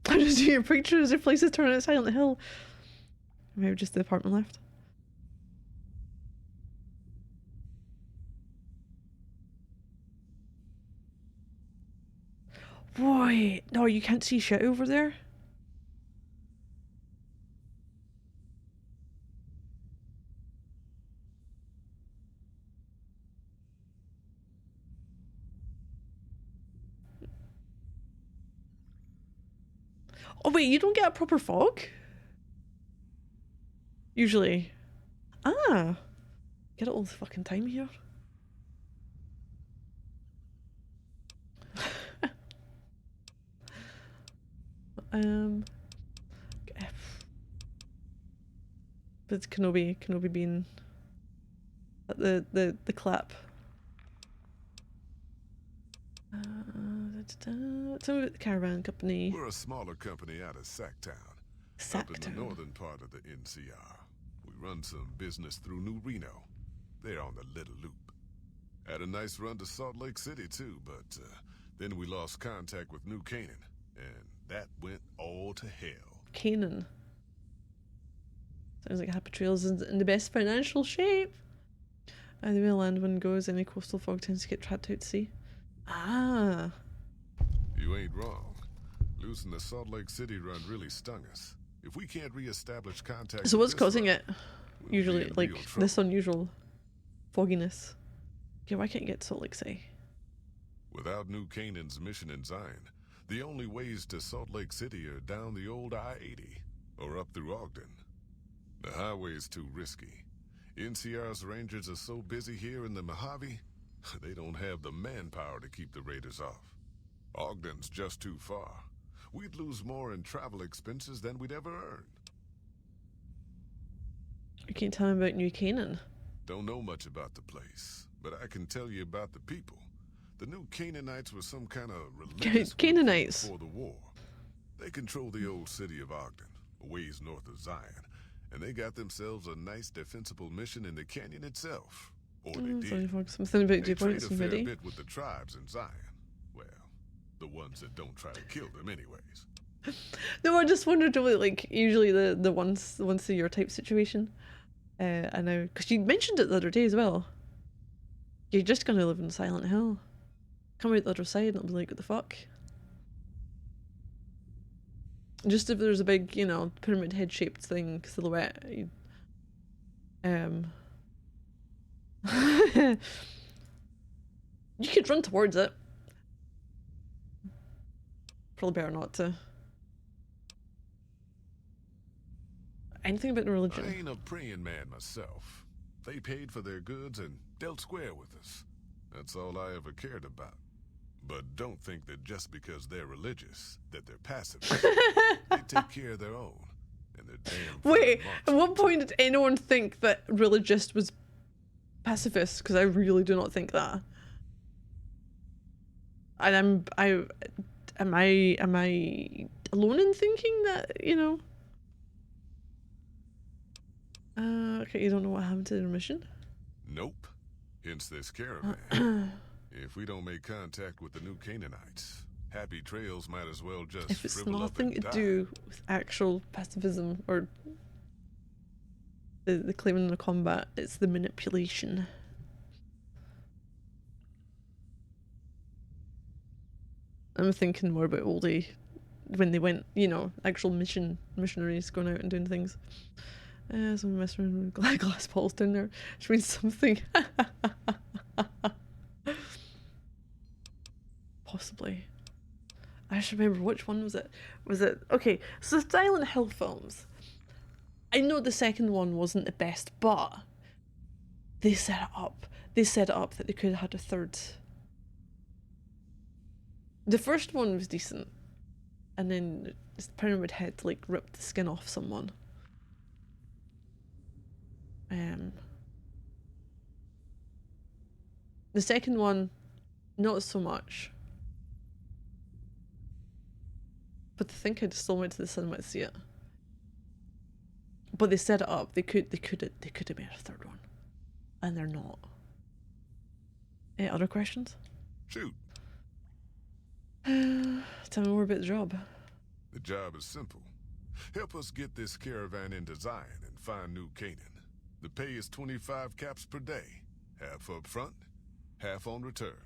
I just see your pictures of places turning at Silent Hill. Maybe just the apartment left. Wait, no, you can't see shit over there? Oh wait, you don't get a proper fog? Usually. Ah! Get it all the fucking time here. But Kenobi being at the clap. Tell me about the caravan company. We're a smaller company out of Sacktown, up in the northern part of the NCR. We run some business through New Reno. They're on the Little Loop. Had a nice run to Salt Lake City too, but then we lost contact with New Canaan, and that went all to hell. Canaan. Sounds like Happy Trails is in the best financial shape. The way the land wind goes, any coastal fog tends to get trapped out to sea. Ah. You ain't wrong. Losing the Salt Lake City run really stung us. If we can't re-establish contact. So what's causing run, it? Usually, like this unusual fogginess. Okay, why can't you get to Salt Lake City? Without New Canaan's mission in Zion, the only ways to Salt Lake City are down the old I-80 or up through Ogden. The highway's too risky. NCR's rangers are so busy here in the Mojave, they don't have the manpower to keep the raiders off. Ogden's just too far. We'd lose more in travel expenses than we'd ever earn. You can't tell me about New Canaan. Don't know much about the place, but I can tell you about the people. The New Canaanites were some kind of religious Canaanites before the war. They control the old city of Ogden, a ways north of Zion, and they got themselves a nice defensible mission in the canyon itself. Or they did. Something about They trade a some fair video. bit with the tribes in Zion. Well, the ones that don't try to kill them anyways. No, I just wondered, like, usually the once a year type situation. I know, because you mentioned it the other day as well. You're just gonna live in Silent Hill. Come out the other side and it'll be like, what the fuck? Just if there's a big, you know, pyramid head shaped thing, silhouette. You could run towards it. Probably better not to. Anything about the religion? I ain't a praying man myself. They paid for their goods and dealt square with us. That's all I ever cared about. But don't think that just because they're religious, that they're passive. They take care of their own. And they're damn. Wait, at what point did anyone think that religious was pacifist? Because I really do not think that. And am I alone in thinking that, you know? Okay, you don't know what happened to their mission? Nope. Hence this caravan. If we don't make contact with the New Canaanites, Happy Trails might as well just If it's shrivel up nothing to and die. do with actual pacifism or the claiming the combat, it's the manipulation. I'm thinking more about oldie when they went, you know, actual missionaries going out and doing things. Someone messing around with glass balls down there, which means something. Possibly. I should remember which one was it. Was it okay? So the Silent Hill films. I know the second one wasn't the best, but they set it up. They set it up that they could have had a third. The first one was decent, and then this Pyramid Head like ripped the skin off someone. The second one, not so much. But I think I still went to the cinema to see it. But they set it up. They could have made a third one, and they're not. Any other questions? Shoot. Tell me more about the job. The job is simple. Help us get this caravan into Zion and find New Canaan. The pay is 25 caps per day. Half up front, half on return.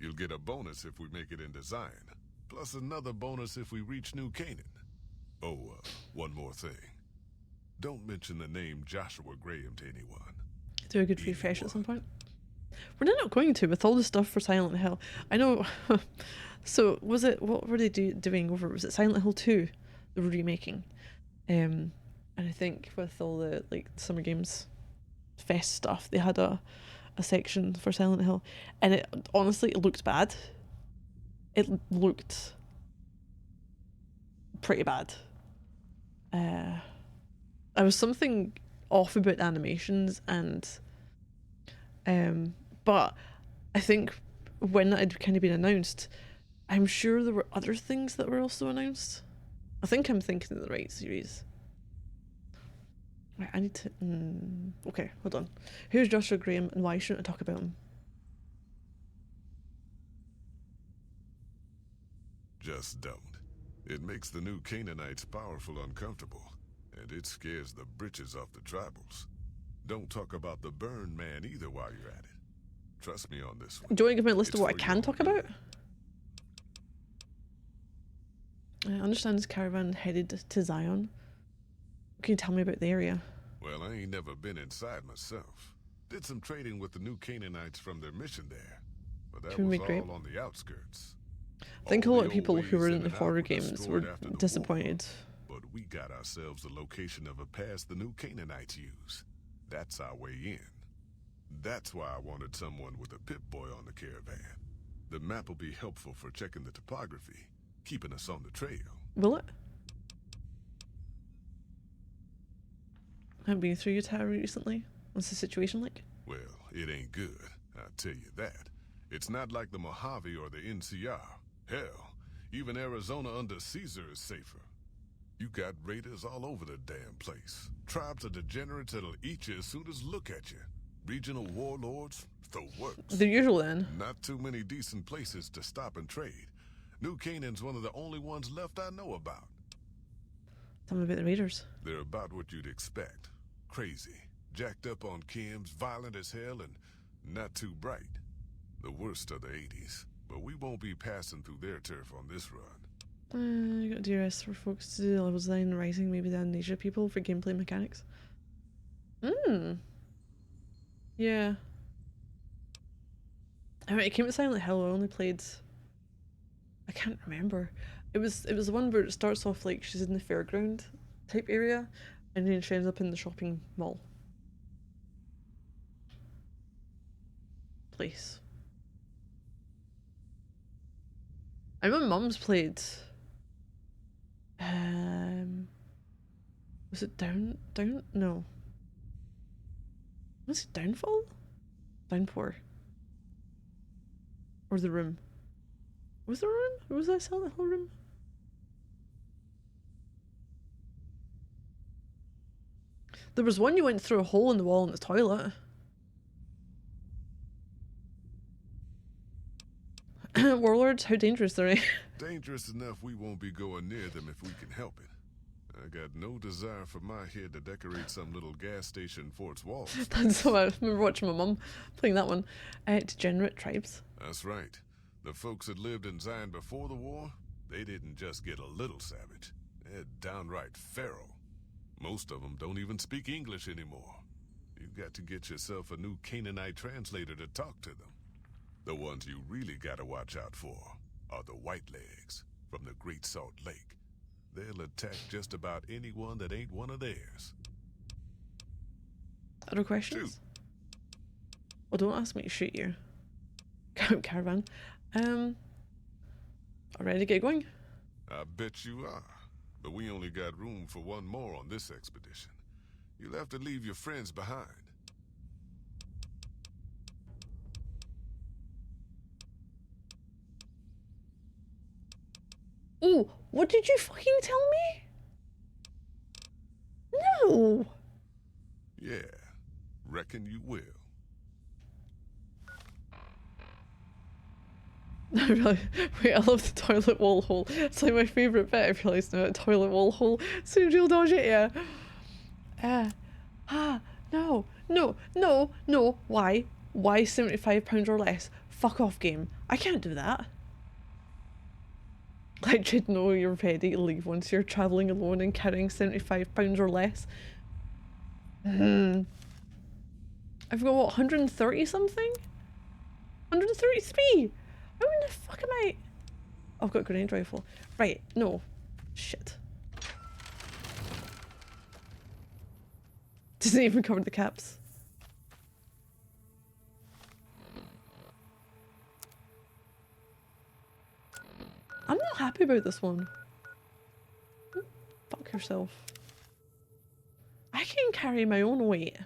You'll get a bonus if we make it into Zion, plus another bonus if we reach New Canaan. Oh, one more thing. Don't mention the name Joshua Graham to anyone. Do a good refresh at some point. We're not going to, with all the stuff for Silent Hill. I know. So, what were they doing over? Was it Silent Hill 2 they were remaking? And I think with all the like Summer Games Fest stuff, they had a section for Silent Hill, and it honestly it looked bad. It looked pretty bad. There was something off about the animations, and but I think when that had kind of been announced, I'm sure there were other things that were also announced. I think I'm thinking of the right series. Right, I need to... okay, hold on. Who's Joshua Graham and why shouldn't I talk about him? Just don't. It makes the new Canaanites powerful uncomfortable, and it scares the britches off the tribals. Don't talk about the Burn Man either while you're at it. Trust me on this one. Do you want to give me a list of what I can talk about? I understand this caravan headed to Zion. Can you tell me about the area? Well, I ain't never been inside myself. Did some trading with the new Canaanites from their mission there, but that was all on the outskirts. I think a lot of people who were in the horror games were disappointed. But we got ourselves the location of a pass the new Canaanites use. That's our way in. That's why I wanted someone with a Pip-Boy on the caravan. The map will be helpful for checking the topography, keeping us on the trail. Will it? I've been through your tower recently. What's the situation like? Well, it ain't good, I'll tell you that. It's not like the Mojave or the NCR. Hell, even Arizona under Caesar is safer. You got raiders all over the damn place. Tribes of degenerates that'll eat you as soon as look at you. Regional warlords, the works. The usual then. Not too many decent places to stop and trade. New Canaan's one of the only ones left I know about. Tell me about the raiders. They're about what you'd expect. Crazy, jacked up on chems, violent as hell, and not too bright. The worst of the 80s, but we won't be passing through their turf on this run. You got DRS for folks to do level design and writing, maybe the Amnesia people for gameplay mechanics. Yeah. Alright, it came with Silent Hill. I only played... I can't remember. It was the one where it starts off like she's in the fairground type area, and then she ends up in the shopping mall place. I remember Mum's played. Was it down? No. Was it Downfall? Downpour. Or The Room? Was there a room? Or was I Silent Hill room? There was one you went through a hole in the wall in the toilet. Warlords, how dangerous are they? Dangerous enough we won't be going near them if we can help it. I got no desire for my head to decorate some little gas station fort's walls. That's how I remember watching my mum playing that one. Degenerate tribes. That's right. The folks that lived in Zion before the war, they didn't just get a little savage. They're downright feral. Most of them don't even speak English anymore. You've got to get yourself a new Canaanite translator to talk to them. The ones you really gotta watch out for are the Whitelegs from the Great Salt Lake. They'll attack just about anyone that ain't one of theirs. Other questions? Shoot. Well, don't ask me to shoot you. Caravan. Ready to get going? I bet you are. But we only got room for one more on this expedition. You'll have to leave your friends behind. Oh, what did you fucking tell me? No. Yeah, reckon you will. I really, wait, I love the toilet wall hole. It's like my favourite bit. I've realised now, a toilet wall hole. As soon as you'll dodge it, yeah. No, no, no, no. Why? Why £75 or less? Fuck off, game. I can't do that. Like, you'd know you're ready to leave once you're travelling alone and carrying £75 or less. I've got what, 130 something? 133? How in the fuck am I? I've got a grenade rifle. Right, no. Shit. Doesn't even cover the caps. I'm not happy about this one. Fuck yourself. I can carry my own weight.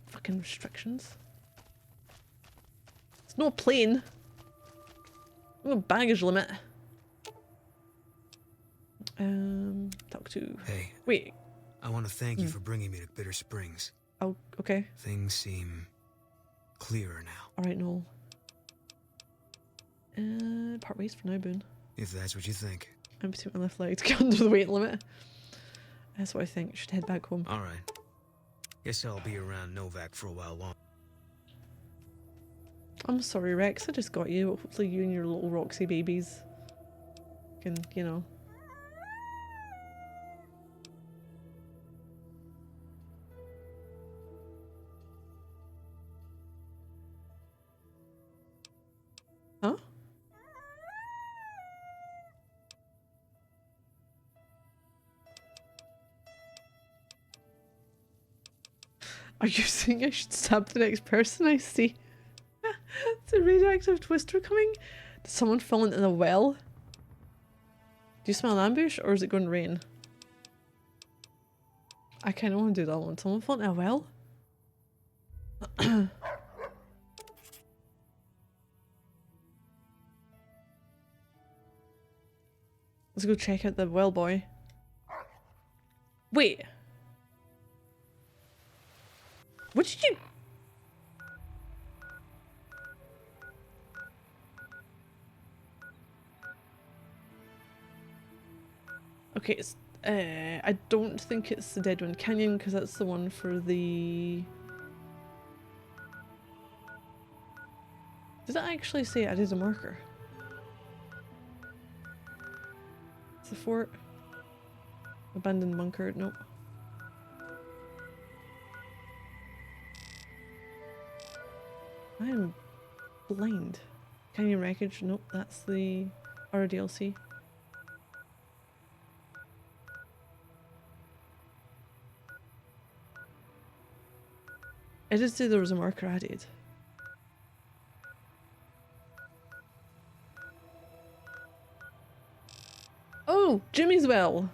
Fucking restrictions. It's no plane. No baggage limit. Talk to. Hey. Wait. I want to thank you for bringing me to Bitter Springs. Oh, okay. Things seem clearer now. Alright, Noel. Part ways for now, Boone. If that's what you think. I'm between my left leg to get under the weight limit. That's what I think. Should head back home. Alright. Guess I'll be around Novak for a while longer. I'm sorry, Rex. I just got you. Hopefully you and your little Roxy babies can, you know. Huh? Are you saying I should stab the next person I see? Is a radioactive twister coming? Did someone fall into the well? Do you smell an ambush or is it going to rain? I kind of want to do that one. Someone fall into a well? Let's go check out the well boy. Wait. What did you... Okay, it's, I don't think it's the Deadwind Canyon because that's the one for the... Did I actually say I did a marker? It's the fort. Abandoned bunker, nope. I am blind. Canyon wreckage, nope, that's the RDLC. I did say there was a marker added. Oh, Jimmy's well.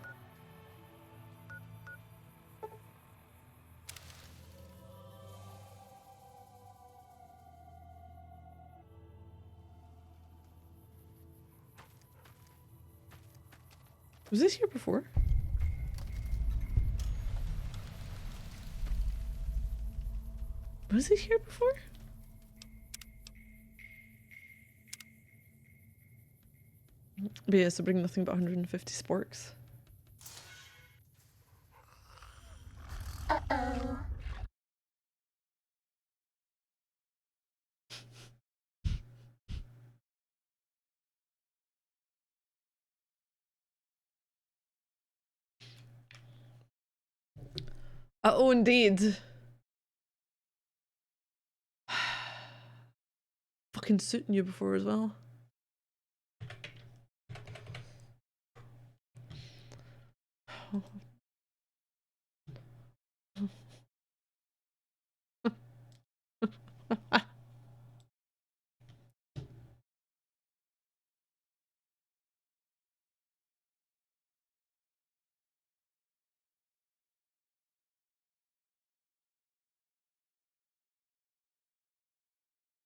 Was this here before? Was it here before? But yeah, so bring nothing but 150 sporks. Uh-oh. Uh-oh, indeed. Fucking suiting you before as well.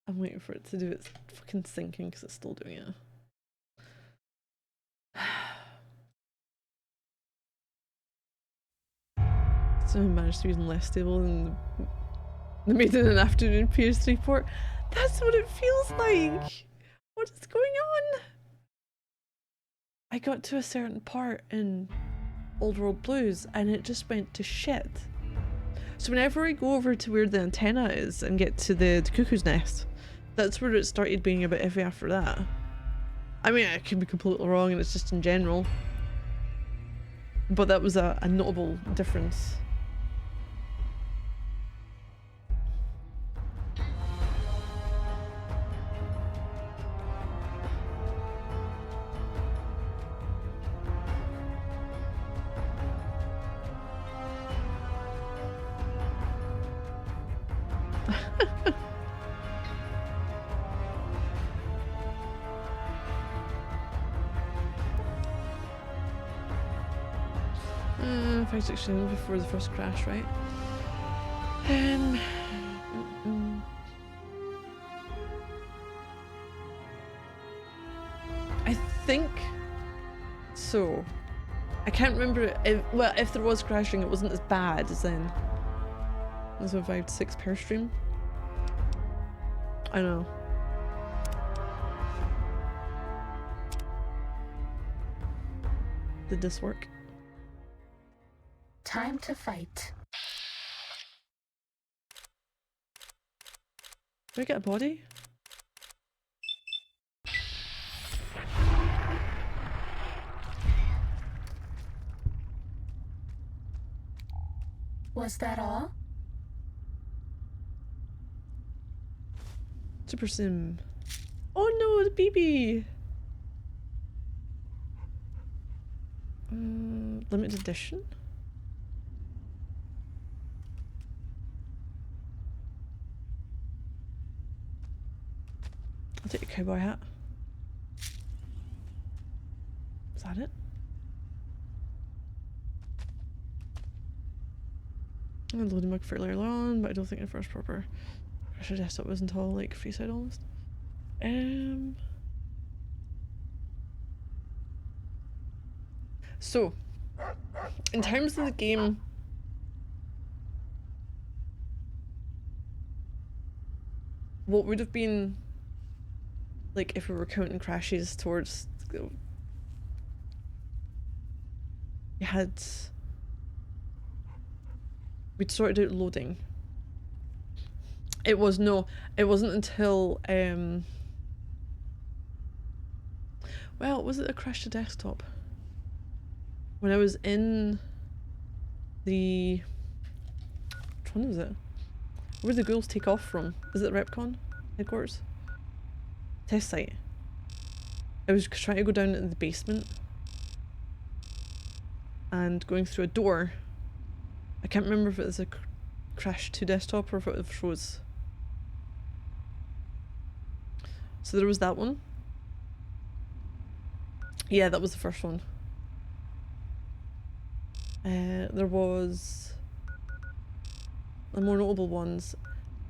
I'm waiting for it to do its fucking sinking because it's still doing it. Somehow managed to be even less stable than the Maiden in Afternoon PS3 port. That's what it feels like! What is going on? I got to a certain part in Old World Blues and it just went to shit. So whenever I go over to where the antenna is and get to the cuckoo's nest, that's where it started being a bit iffy after that. I mean, I could be completely wrong and it's just in general. But that was a notable difference. Fight section before the first crash, right? I think so. I can't remember if, well, if there was crashing, it wasn't as bad as then. It was a 5 to 6 per stream. I know. Did this work? Time to fight. Do I get a body? Was that all? Super Sim. Oh no, the BB! Limited edition? I'll take a cowboy hat. Is that it? I loaded my fairly early on, but I don't think the first proper crash desktop was until like Freeside almost. So, in terms of the game, what would have been like if we were counting crashes towards, you had, we'd sorted out loading. It wasn't until well, was it a crash to desktop? When I was in the, which one was it? Where did the ghouls take off from? Is it Repcon headquarters? Test site. I was trying to go down into the basement and going through a door. I can't remember if it was a crash to desktop or if it froze. So there was that one. Yeah, that was the first one. There was the more notable ones.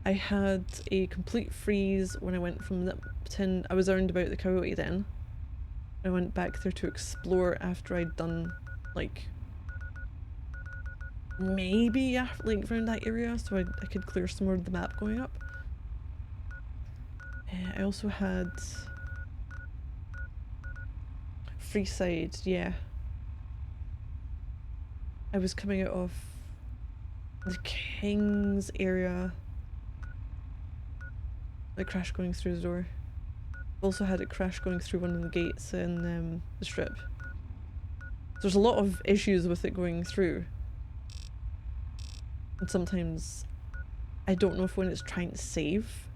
I had a complete freeze when I went from Nipton. I was around about the Coyote then. I went back there to explore after I'd done like maybe like around that area, so I could clear some more of the map going up. I also had Freeside, yeah. I was coming out of the King's area. A crash going through the door. Also had a crash going through one of the gates in the strip. There's a lot of issues with it going through. And sometimes I don't know if when it's trying to save.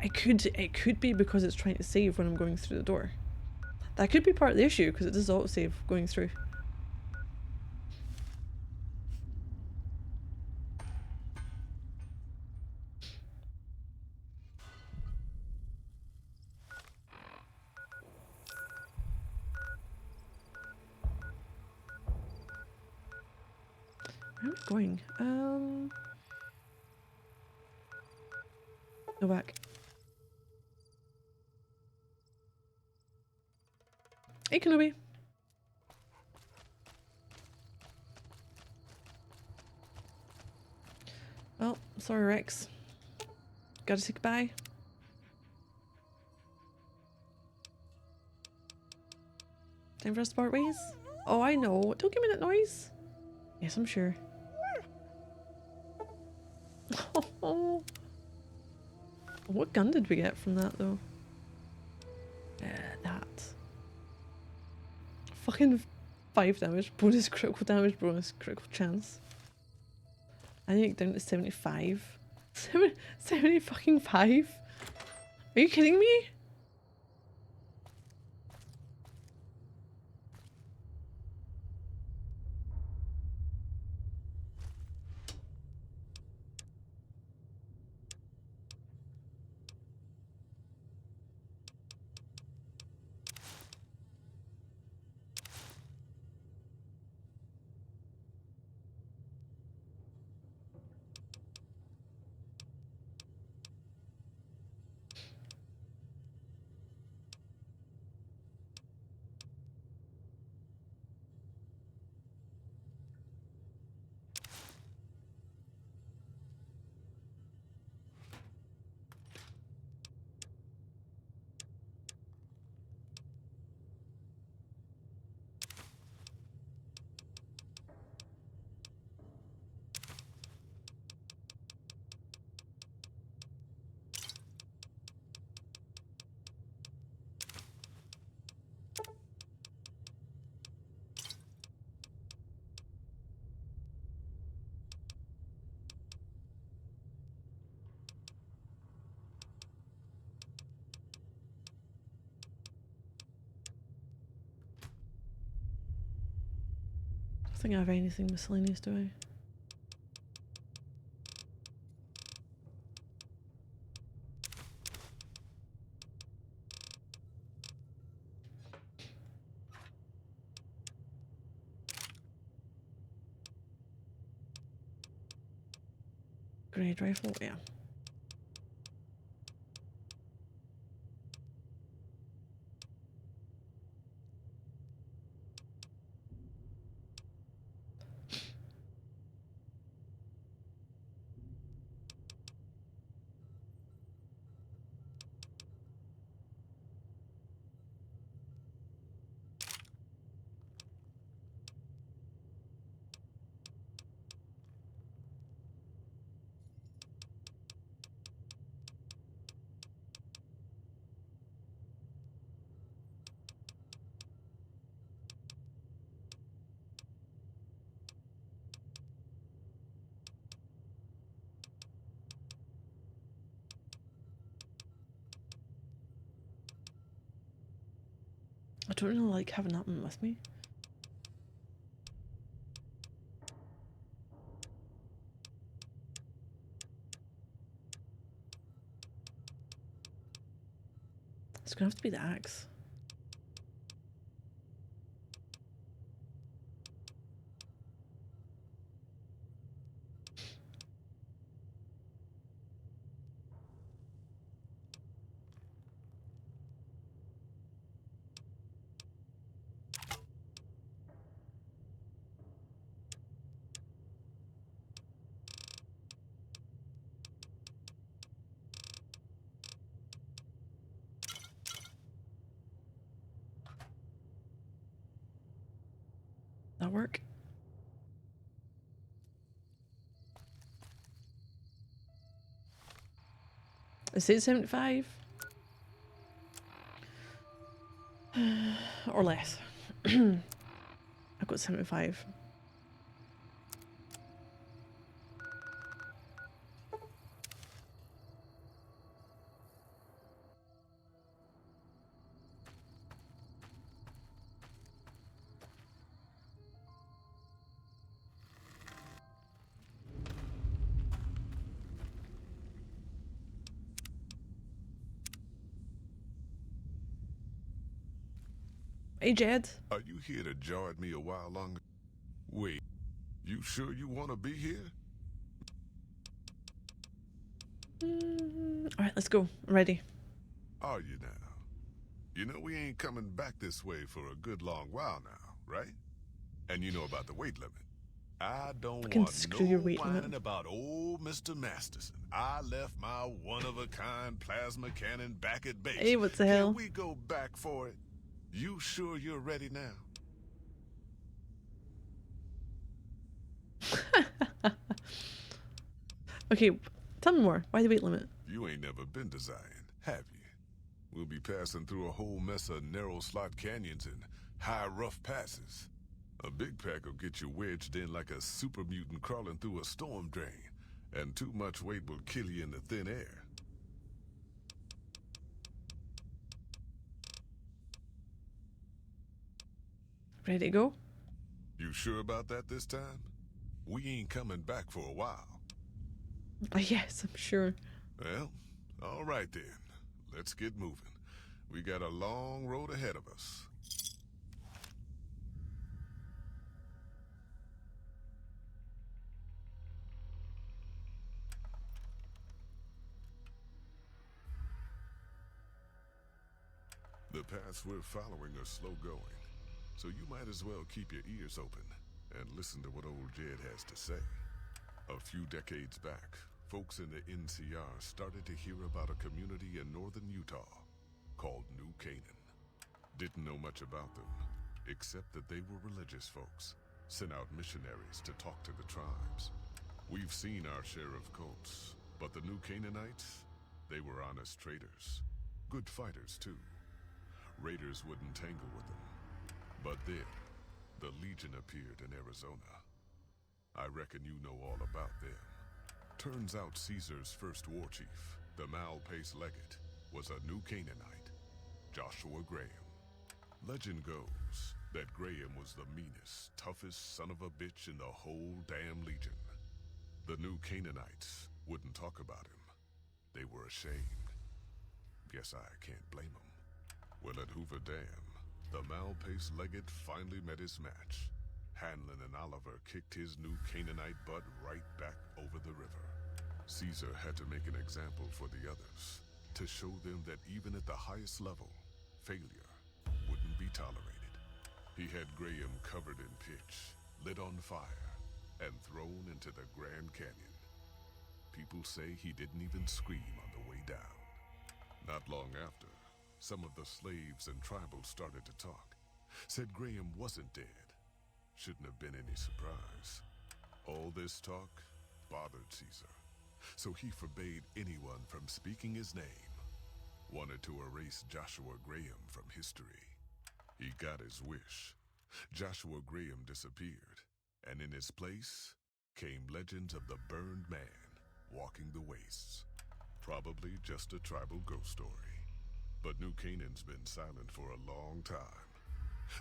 It could be because it's trying to save when I'm going through the door. That could be part of the issue because it does autosave going through. Where am I going? Go back. Hey, Kenobi. Sorry, Rex. Gotta say goodbye. Time for us to part ways? Oh, I know. Don't give me that noise. Yes, I'm sure. Oh. What gun did we get from that, though? That. Fucking 5 damage. Bonus critical damage, bonus critical chance. I think down to 75. 70 fucking 5? Are you kidding me? I don't think I have anything miscellaneous, do I? Grenade rifle, yeah. I don't really like having that one with me. It's gonna have to be the axe. That work? It says 75. Or less. I've got 75. Hey, Jed. Are you here to jar at me a while longer? Wait, you sure you want to be here? Alright, let's go. I'm ready. Are you now? You know we ain't coming back this way for a good long while now, right? And you know about the weight limit. I don't Fucking want screw no your weight limit. whining about old Mr. Masterson. I left my one-of-a-kind plasma cannon back at base. Hey, what the hell? Can we go back for it? You sure you're ready now? Okay, tell me more. Why the weight limit? You ain't never been to Zion, have you? We'll be passing through a whole mess of narrow slot canyons and high rough passes. A big pack will get you wedged in like a super mutant crawling through a storm drain, and too much weight will kill you in the thin air. Ready to go? You sure about that this time? We ain't coming back for a while. Yes, I'm sure. Well, all right then. Let's get moving. We got a long road ahead of us. The paths we're following are slow going, so you might as well keep your ears open and listen to what old Jed has to say. A few decades back, folks in the NCR started to hear about a community in northern Utah called New Canaan. Didn't know much about them, except that they were religious folks, sent out missionaries to talk to the tribes. We've seen our share of cults, but the New Canaanites, they were honest traders. Good fighters, too. Raiders wouldn't tangle with them. But then, the Legion appeared in Arizona. I reckon you know all about them. Turns out Caesar's first war chief, the Malpais Legate, was a New Canaanite, Joshua Graham. Legend goes that Graham was the meanest, toughest son of a bitch in the whole damn Legion. The New Canaanites wouldn't talk about him. They were ashamed. Guess I can't blame them. Well, at Hoover Dam, the Malpais Legate finally met his match. Hanlon and Oliver kicked his New Canaanite butt right back over the river. Caesar had to make an example for the others, to show them that even at the highest level, failure wouldn't be tolerated. He had Graham covered in pitch, lit on fire, and thrown into the Grand Canyon. People say he didn't even scream on the way down. Not long after, some of the slaves and tribals started to talk. Said Graham wasn't dead. Shouldn't have been any surprise. All this talk bothered Caesar, so he forbade anyone from speaking his name. Wanted to erase Joshua Graham from history. He got his wish. Joshua Graham disappeared, and in his place came legends of the Burned Man walking the wastes. Probably just a tribal ghost story. But New Canaan's been silent for a long time.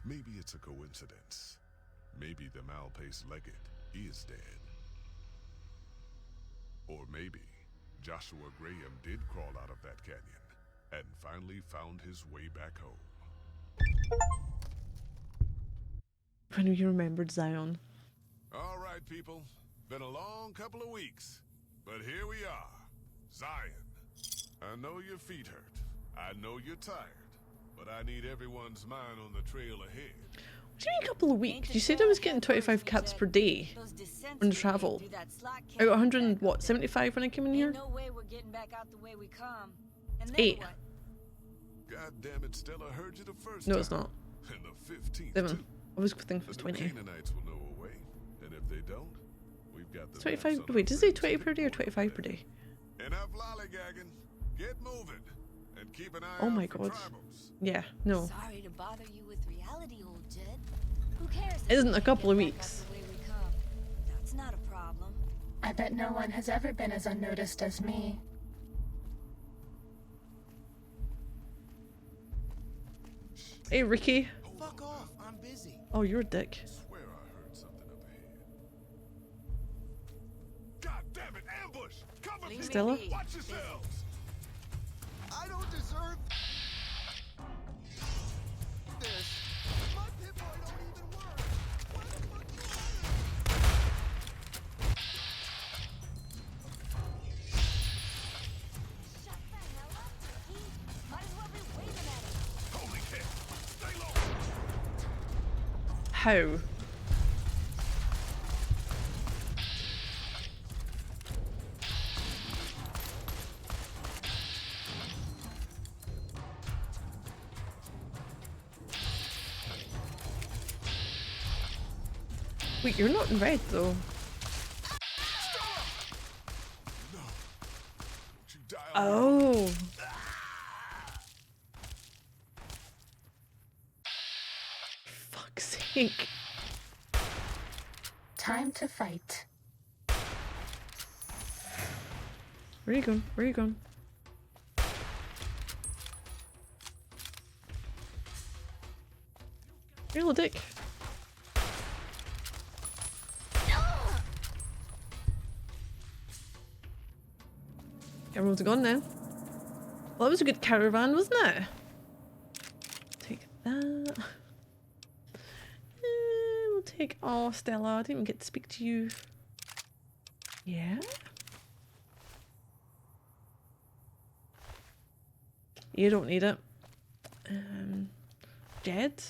Maybe it's a coincidence. Maybe the Malpais Legate is dead. Or maybe Joshua Graham did crawl out of that canyon and finally found his way back home. When you remembered Zion. All right, people. Been a long couple of weeks, but here we are. Zion. I know your feet hurt. I know you're tired, but I need everyone's mind on the trail ahead. What do you mean a couple of weeks? You said I was getting 25 caps per day on travel. I got 175 when I came in here? No way we're getting back out the way we come. And then 8. what? God damn it, Stella heard you the first No, time. it's not. And the 15th 7. too. I was thinking it was The 20. Canaanites will know a way, and if they don't, we've got the 25. Wait, does it say 20 per day or 25 per day? Enough lollygagging. Get moving. And keep an eye Oh out my for god. tribals. Yeah, no. Sorry to bother you with reality, old Jed. Who cares? It isn't a couple of weeks. The way we come. That's not a problem. I bet no one has ever been as unnoticed as me. Hey, Ricky. Fuck off, I'm busy. Oh, you're a dick. Swear I heard something up ahead. God damn it, ambush! Cover me! Stella? Watch yourselves! I don't deserve this. My Pip-Boy don't even work. Why the fuck you Shut the hell up, Ricky. Might as well be waving at him. Holy heck! Stay low! How? Wait, you're not in red though. Oh. Fuck's sake. Time to fight. Where are you going? Where are you going? You little dick. Everyone's gone now. Well, that was a good caravan, wasn't it? Take that. We'll take... Oh, Stella, I didn't even get to speak to you. Yeah? You don't need it. Jed?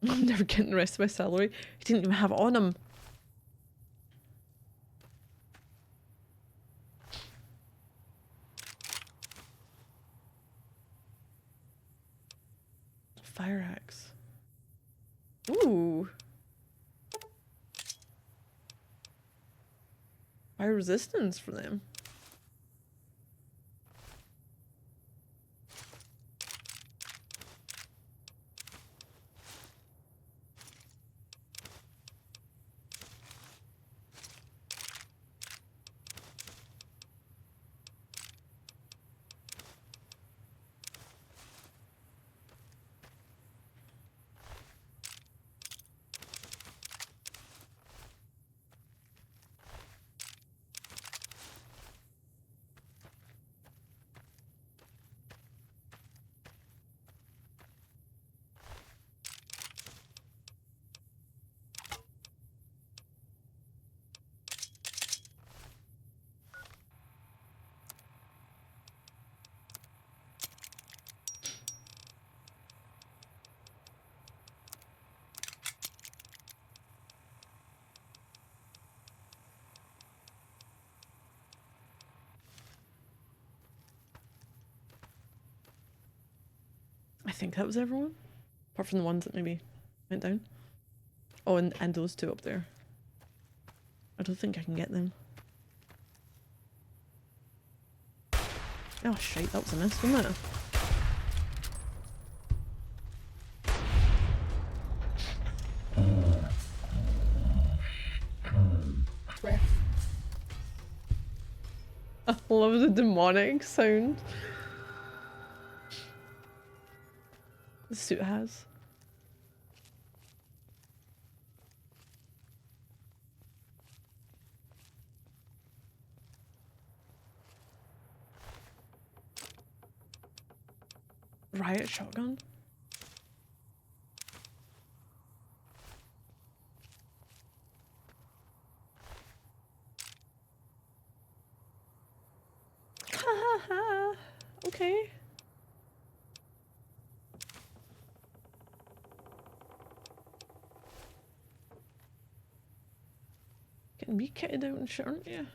I'm never getting the rest of my salary. He didn't even have it on him. Fire axe. Ooh. Fire resistance for them. I think that was everyone. Apart from the ones that maybe went down. Oh, and those two up there. I don't think I can get them. Oh shite, that was a miss, wasn't it? I love the demonic sound the suit has. Riot shotgun? Ha ha ha. Okay. Getting me kitted out and shit, aren't you?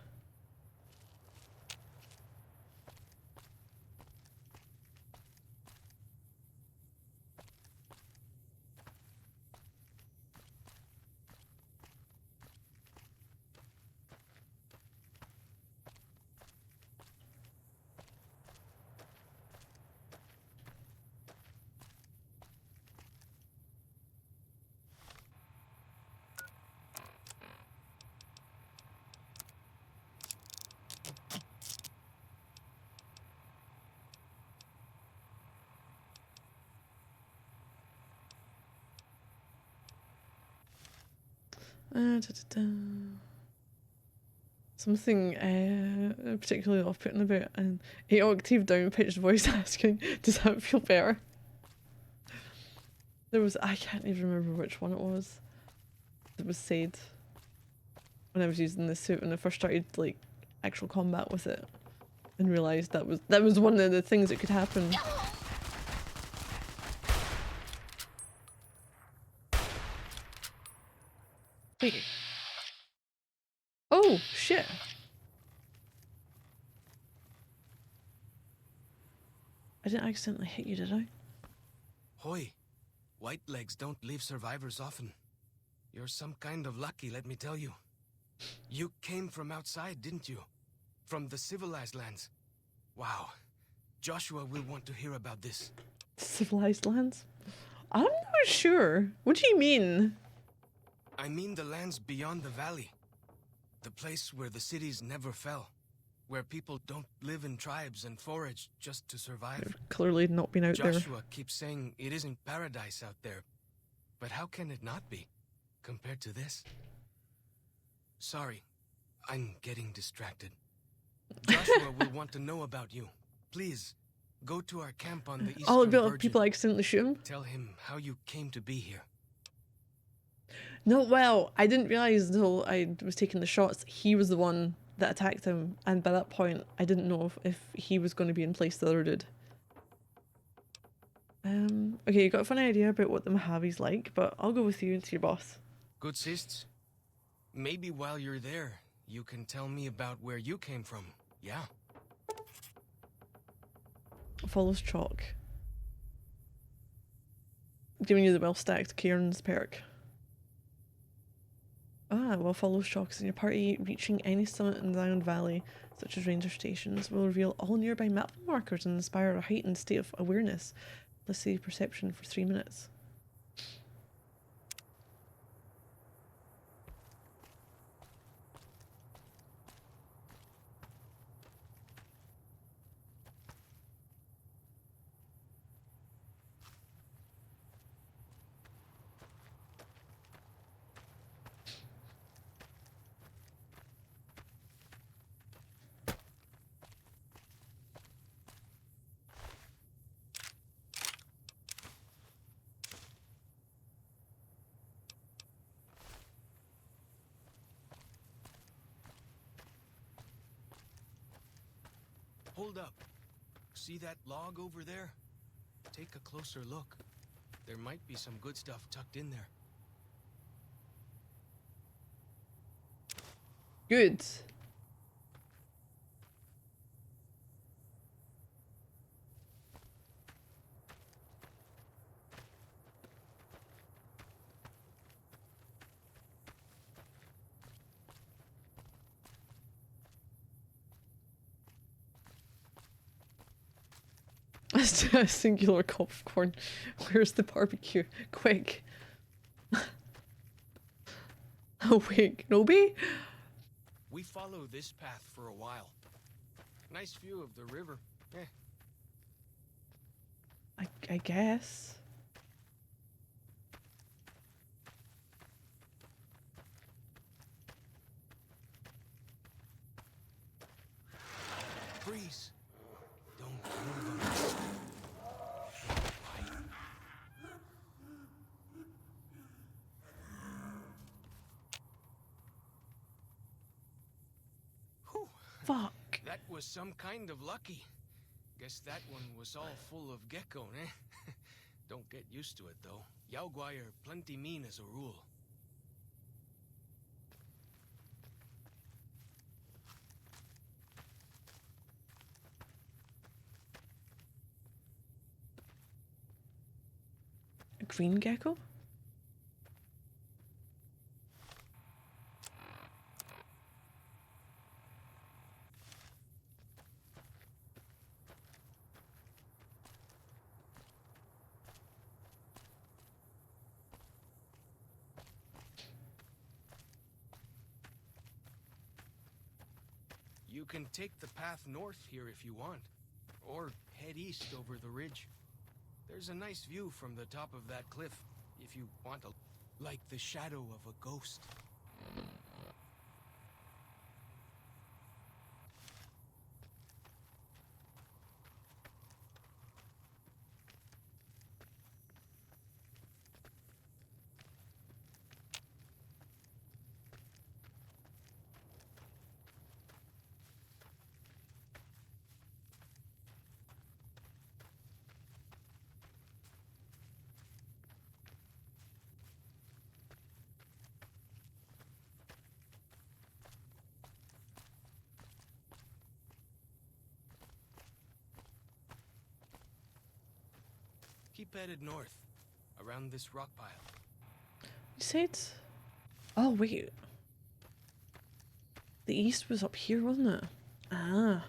Something particularly off-putting about an 8-octave down-pitched voice asking, does that feel better? There was, I can't even remember which one it was that was said when I was using this suit when I first started like actual combat with it and realised that was one of the things that could happen. Wait. Oh, shit. I didn't accidentally hit you, did I? Hoy, white legs don't leave survivors often. You're some kind of lucky, let me tell you. You came from outside, didn't you? From the civilized lands. Wow. Joshua will want to hear about this. Civilized lands? I'm not sure. What do you mean? I mean the lands beyond the valley. The place where the cities never fell. Where people don't live in tribes and forage just to survive. I've clearly not been out there. Joshua keeps saying it isn't paradise out there. But how can it not be, compared to this? Sorry, I'm getting distracted. Joshua will want to know about you. Please, go to our camp on the Eastern Oh, Virgin. people accidentally shoot him? Tell him how you came to be here. No, well, I didn't realise until I was taking the shots, he was the one that attacked him. And by that point, I didn't know if he was going to be in place the other dude. Okay, you got a funny idea about what the Mojave's like, but I'll go with you into your boss. Good sists. Maybe while you're there, you can tell me about where you came from. Yeah. Follows chalk. Giving you the well-stacked Cairns perk. Ah, well, follows chalk is in your party. Reaching any summit in Zion Valley, such as ranger stations, will reveal all nearby map markers and inspire a heightened state of awareness. Let's see perception for 3 minutes. Hold up. See that log over there? Take a closer look. There might be some good stuff tucked in there. Good. A singular cup of corn. Where's the barbecue? Quick. Oh wait, Nobi? We follow this path for a while. Nice view of the river. I guess. Freeze. Don't move. Fuck. That was some kind of lucky. Guess that one was all full of gecko, eh? Don't get used to it, though. Yaoguai are plenty mean as a rule. A green gecko? You can take the path north here if you want, or head east over the ridge. There's a nice view from the top of that cliff, if you want to, like the shadow of a ghost. Keep headed north, around this rock pile. You said... Oh, wait. The east was up here, wasn't it? Ah.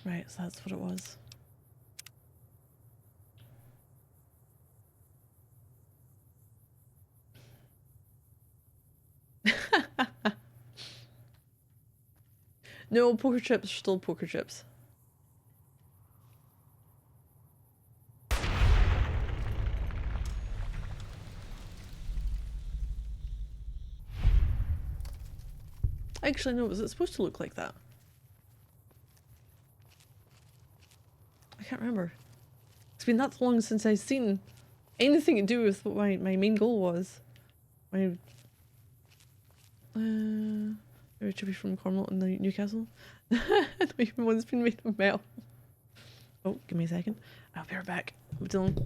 Right, so that's what it was. No, poker chips are still poker chips. Actually, no, was it supposed to look like that? I can't remember. It's been that long since I've seen anything to do with what my main goal was. My it should be from Cornwall and Newcastle. Even one's been made of metal. Oh, give me a second. I'll be right back. I'm Dylan.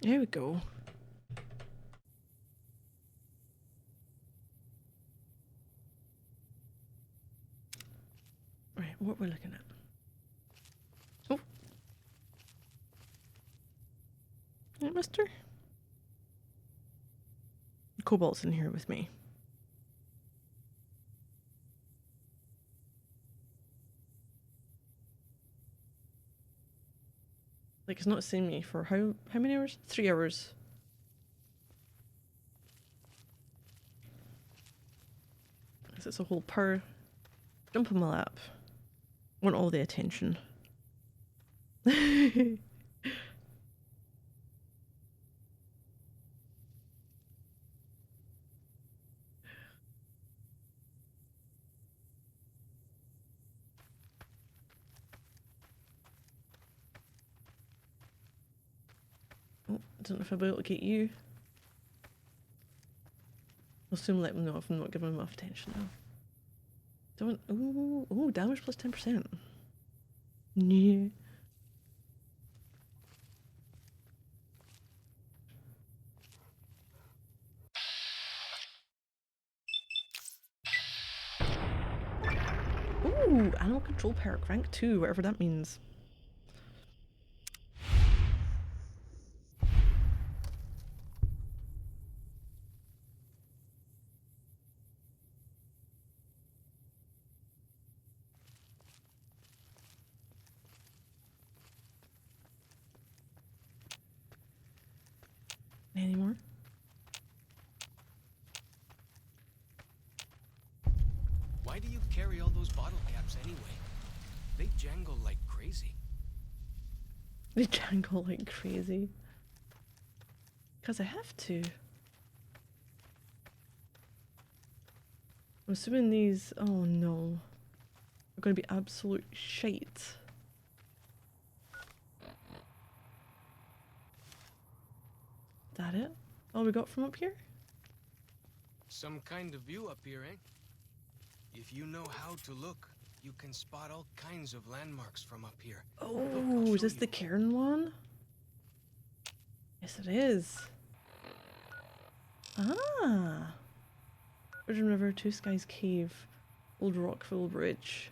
There we go. Right, what we're looking at. Oh. Right, mister? Cobalt's in here with me. Like, he's not seen me for how many hours? 3 hours. It's a whole purr. Jump on my lap. Want all the attention. Oh, I don't know if I'll be able to get you. I'll soon let them know if I'm not giving them enough attention now. Don't. Ooh, damage plus 10%. Yeah. Ooh, animal control perk, rank 2, whatever that means. Any more? Why do you carry all those bottle caps anyway? They jangle like crazy. They jangle like crazy. Because I have to. I'm assuming these, oh no, are going to be absolute shite. Is that it? All we got from up here? Some kind of view up here, eh? If you know how to look, you can spot all kinds of landmarks from up here. Oh, is this the Cairn one? Yes, it is. Ah. Virgin River, Two Skies Cave, Old Rockville Bridge.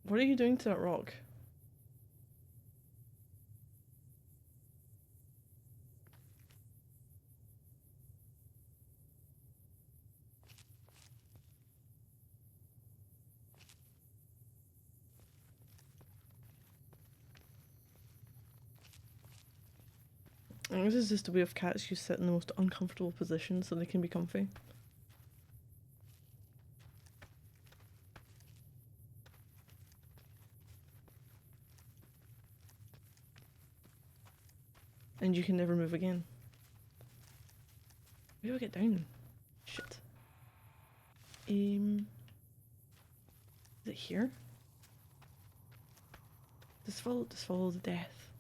What are you doing to that rock? I think this is just a way of cats who sit in the most uncomfortable position so they can be comfy. And you can never move again. Where do I get down? Shit. Is it here? Just follow the death.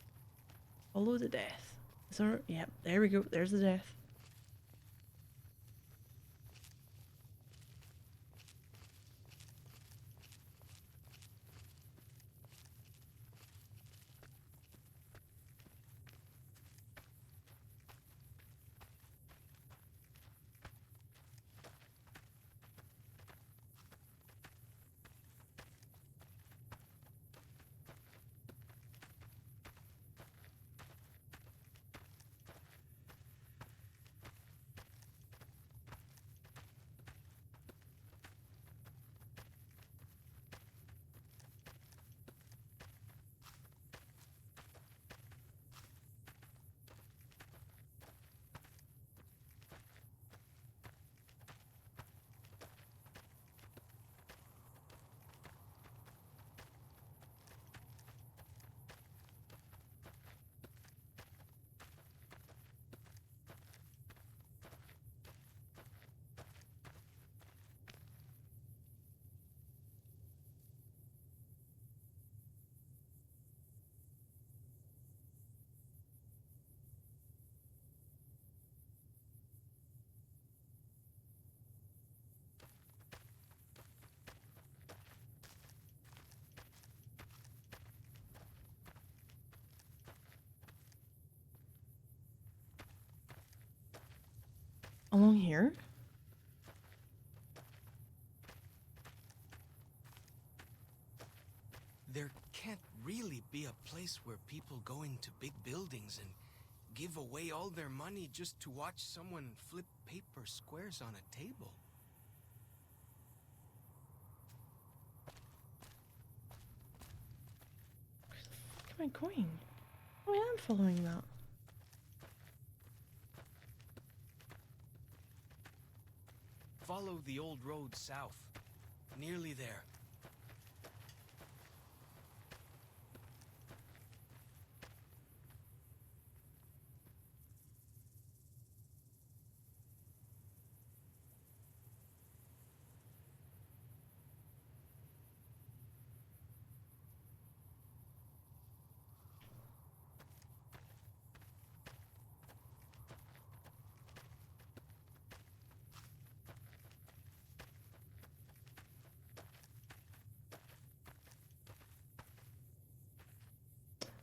Follow the death. Is there? Yeah, there we go. There's the death. Along here? There can't really be a place where people go into big buildings and give away all their money just to watch someone flip paper squares on a table. Where am I going? Oh, I am following that. Follow the old road south. Nearly there.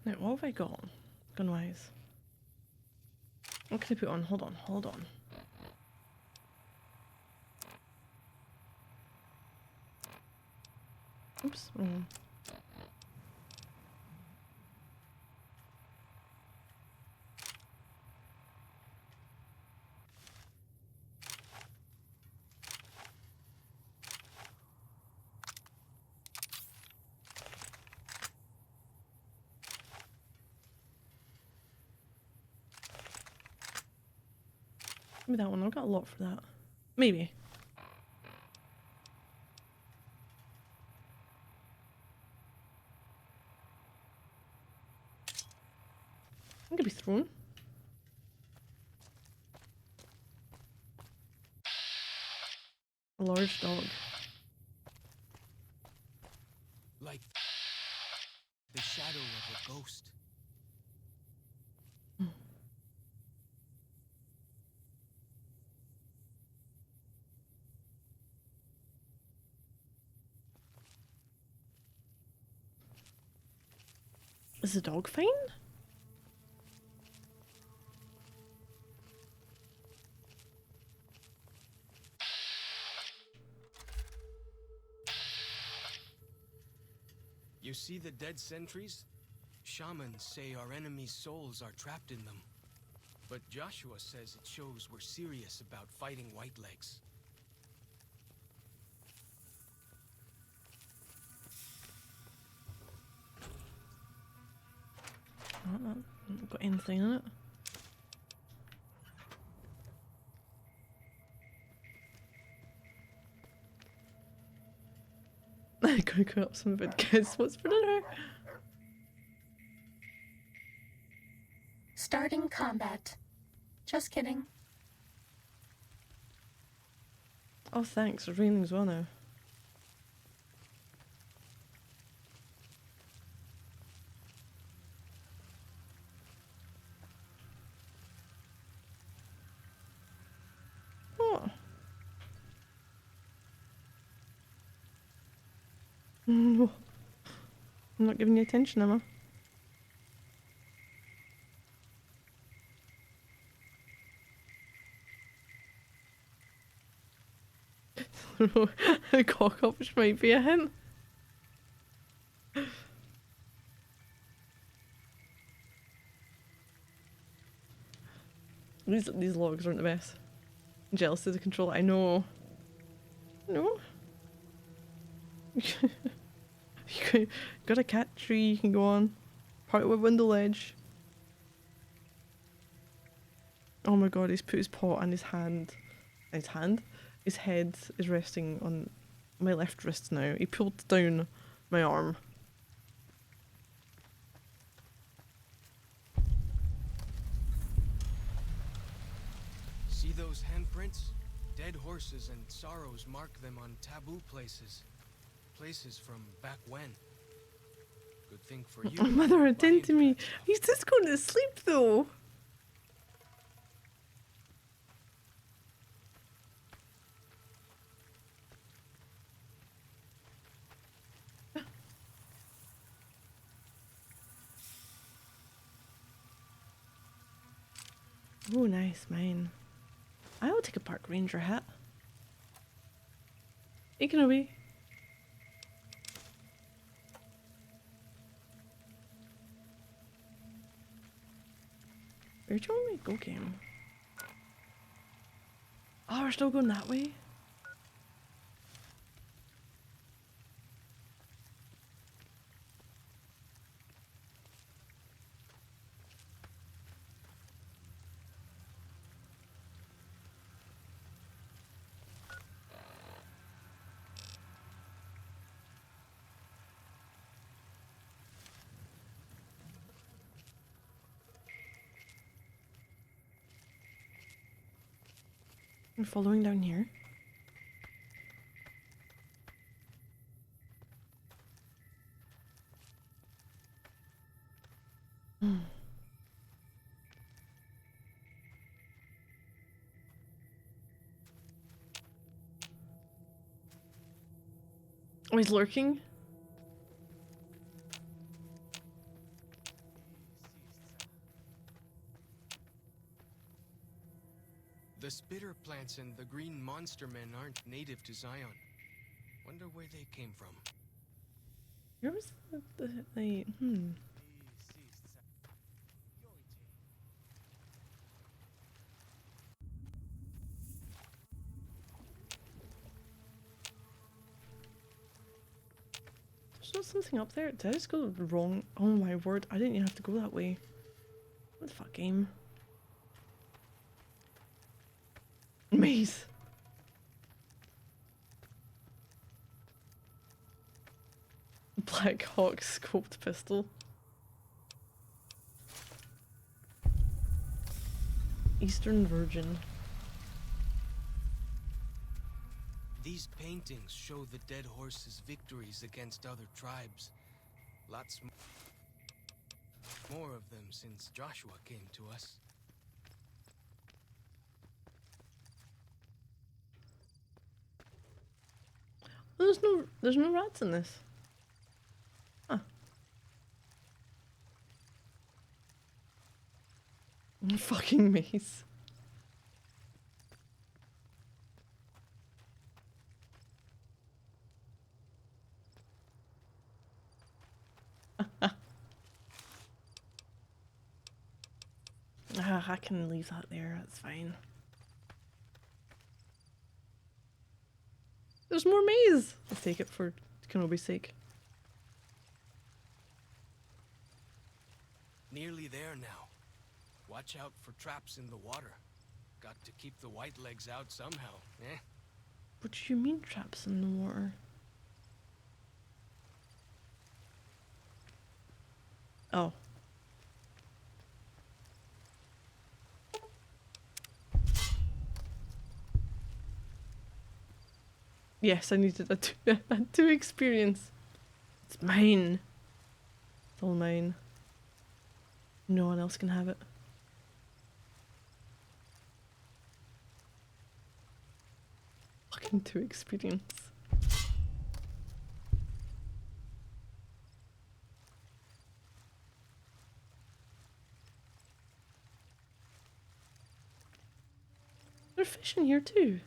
Now, what have I got? Gun-wise. What can I put on? Hold on, hold on. Oops. Maybe that one. I've got a lot for that. Maybe. I'm gonna be thrown. A large dog. Like the shadow of a ghost. Is the dog fine? You see the dead sentries? Shamans say our enemies' souls are trapped in them. But Joshua says it shows we're serious about fighting Whitelegs. Not got anything in it. I gotta go up some good guys. What's for dinner? Starting combat. Just kidding. Oh, thanks. It's raining as well now. Oh. No. I'm not giving you attention, am I? A cockroach might be a hint. These logs aren't the best. I'm jealous of the controller. I know. No. You got a cat tree you can go on. Part of a window ledge. Oh my god, he's put his paw on his hand. His head is resting on my left wrist now. He pulled down my arm. See those handprints? Dead horses and sorrows mark them on taboo places. Places from back when. Good thing for you. My mother attend to me. He's just going to sleep though. Oh, nice, mine. I'll take a park ranger hat. It can be. Where do you want me to go, game? Oh, we're still going that way? We're following down here. Oh, he's lurking? The spitter plants and the green monster men aren't native to Zion. Wonder where they came from. Where was the There's not something up there. Did I just go wrong? Oh my word, I didn't even have to go that way. What the fuck, game? Maze. Black Hawk scoped pistol. Eastern Virgin. These paintings show the dead horse's victories against other tribes. Lots more of them since Joshua came to us. There's no rats in this. Huh. Fucking maze. I can leave that there, that's fine. There's more maze! Let's take it for Kenobi's sake. Nearly there now. Watch out for traps in the water. Got to keep the white legs out somehow, eh? What do you mean traps in the water? Oh. Yes, I needed a two experience. It's mine. It's all mine. No one else can have it. Fucking 2 experience. There's fish in here too.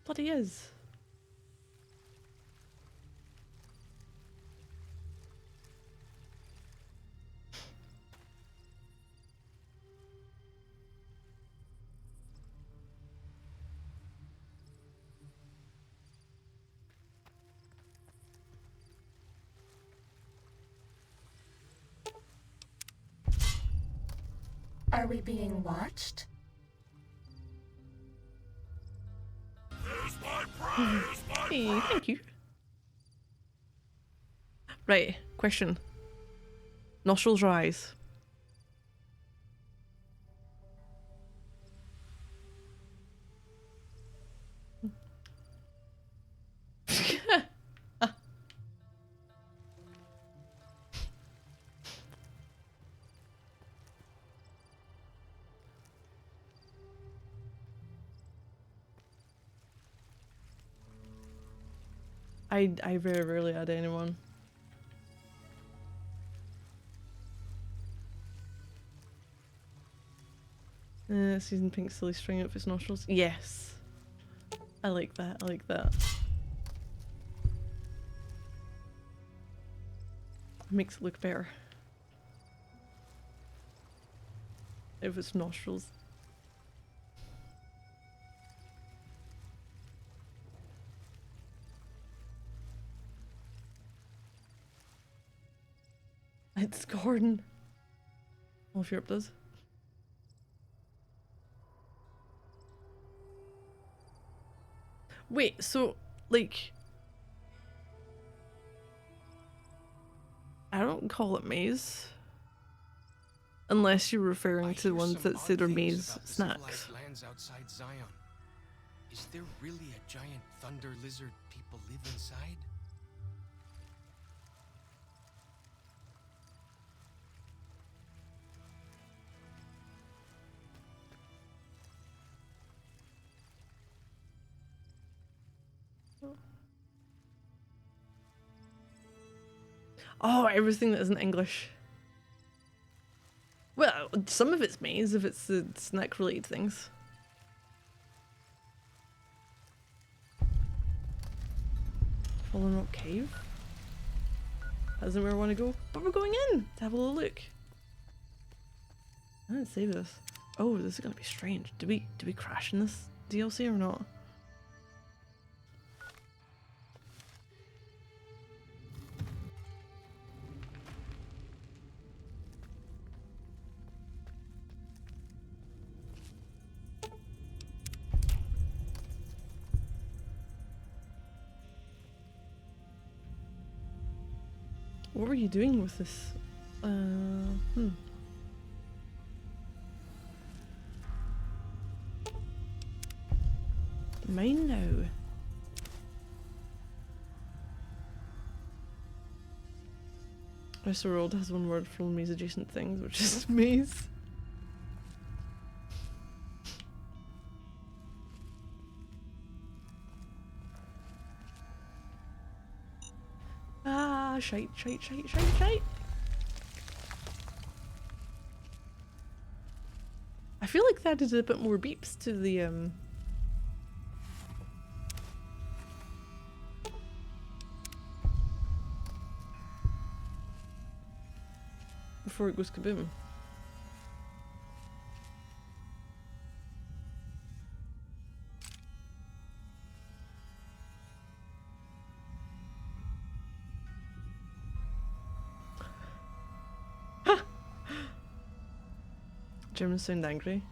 Bloody is. Are we being watched? Hey, thank you. Right, question. Nostrils or eyes? I very rarely add anyone. Seasoned pink silly string up its nostrils. Yes. I like that. I like that. Makes it look better. Out of its nostrils. It's Gordon. Well, if Europe does. Wait, so, like... I don't call it maze. Unless you're referring to the ones that say they're maze snacks. Lands outside Zion. Is there really a giant thunder lizard people live inside? Oh, everything that isn't English. Well, some of it's maze if it's the snack related things. Fallen Rock Cave? That isn't where I want to go. But we're going in to have a little look. I didn't save this. Oh, this is gonna be strange. Do we crash in this DLC or not? What were you doing with this? Mine now. Westworld has one word for all maze adjacent things, which is maze. Ah, shite. I feel like that did a bit more beeps to the before it goes kaboom. Germans sound angry.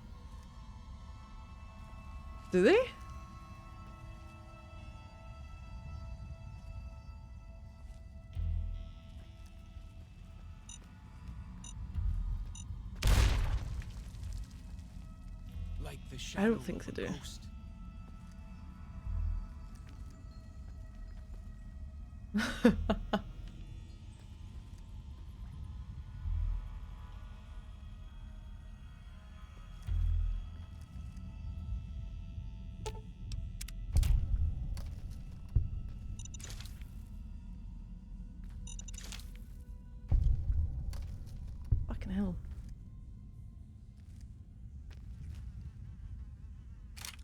Do they? Like the I don't think they do. Fucking hell.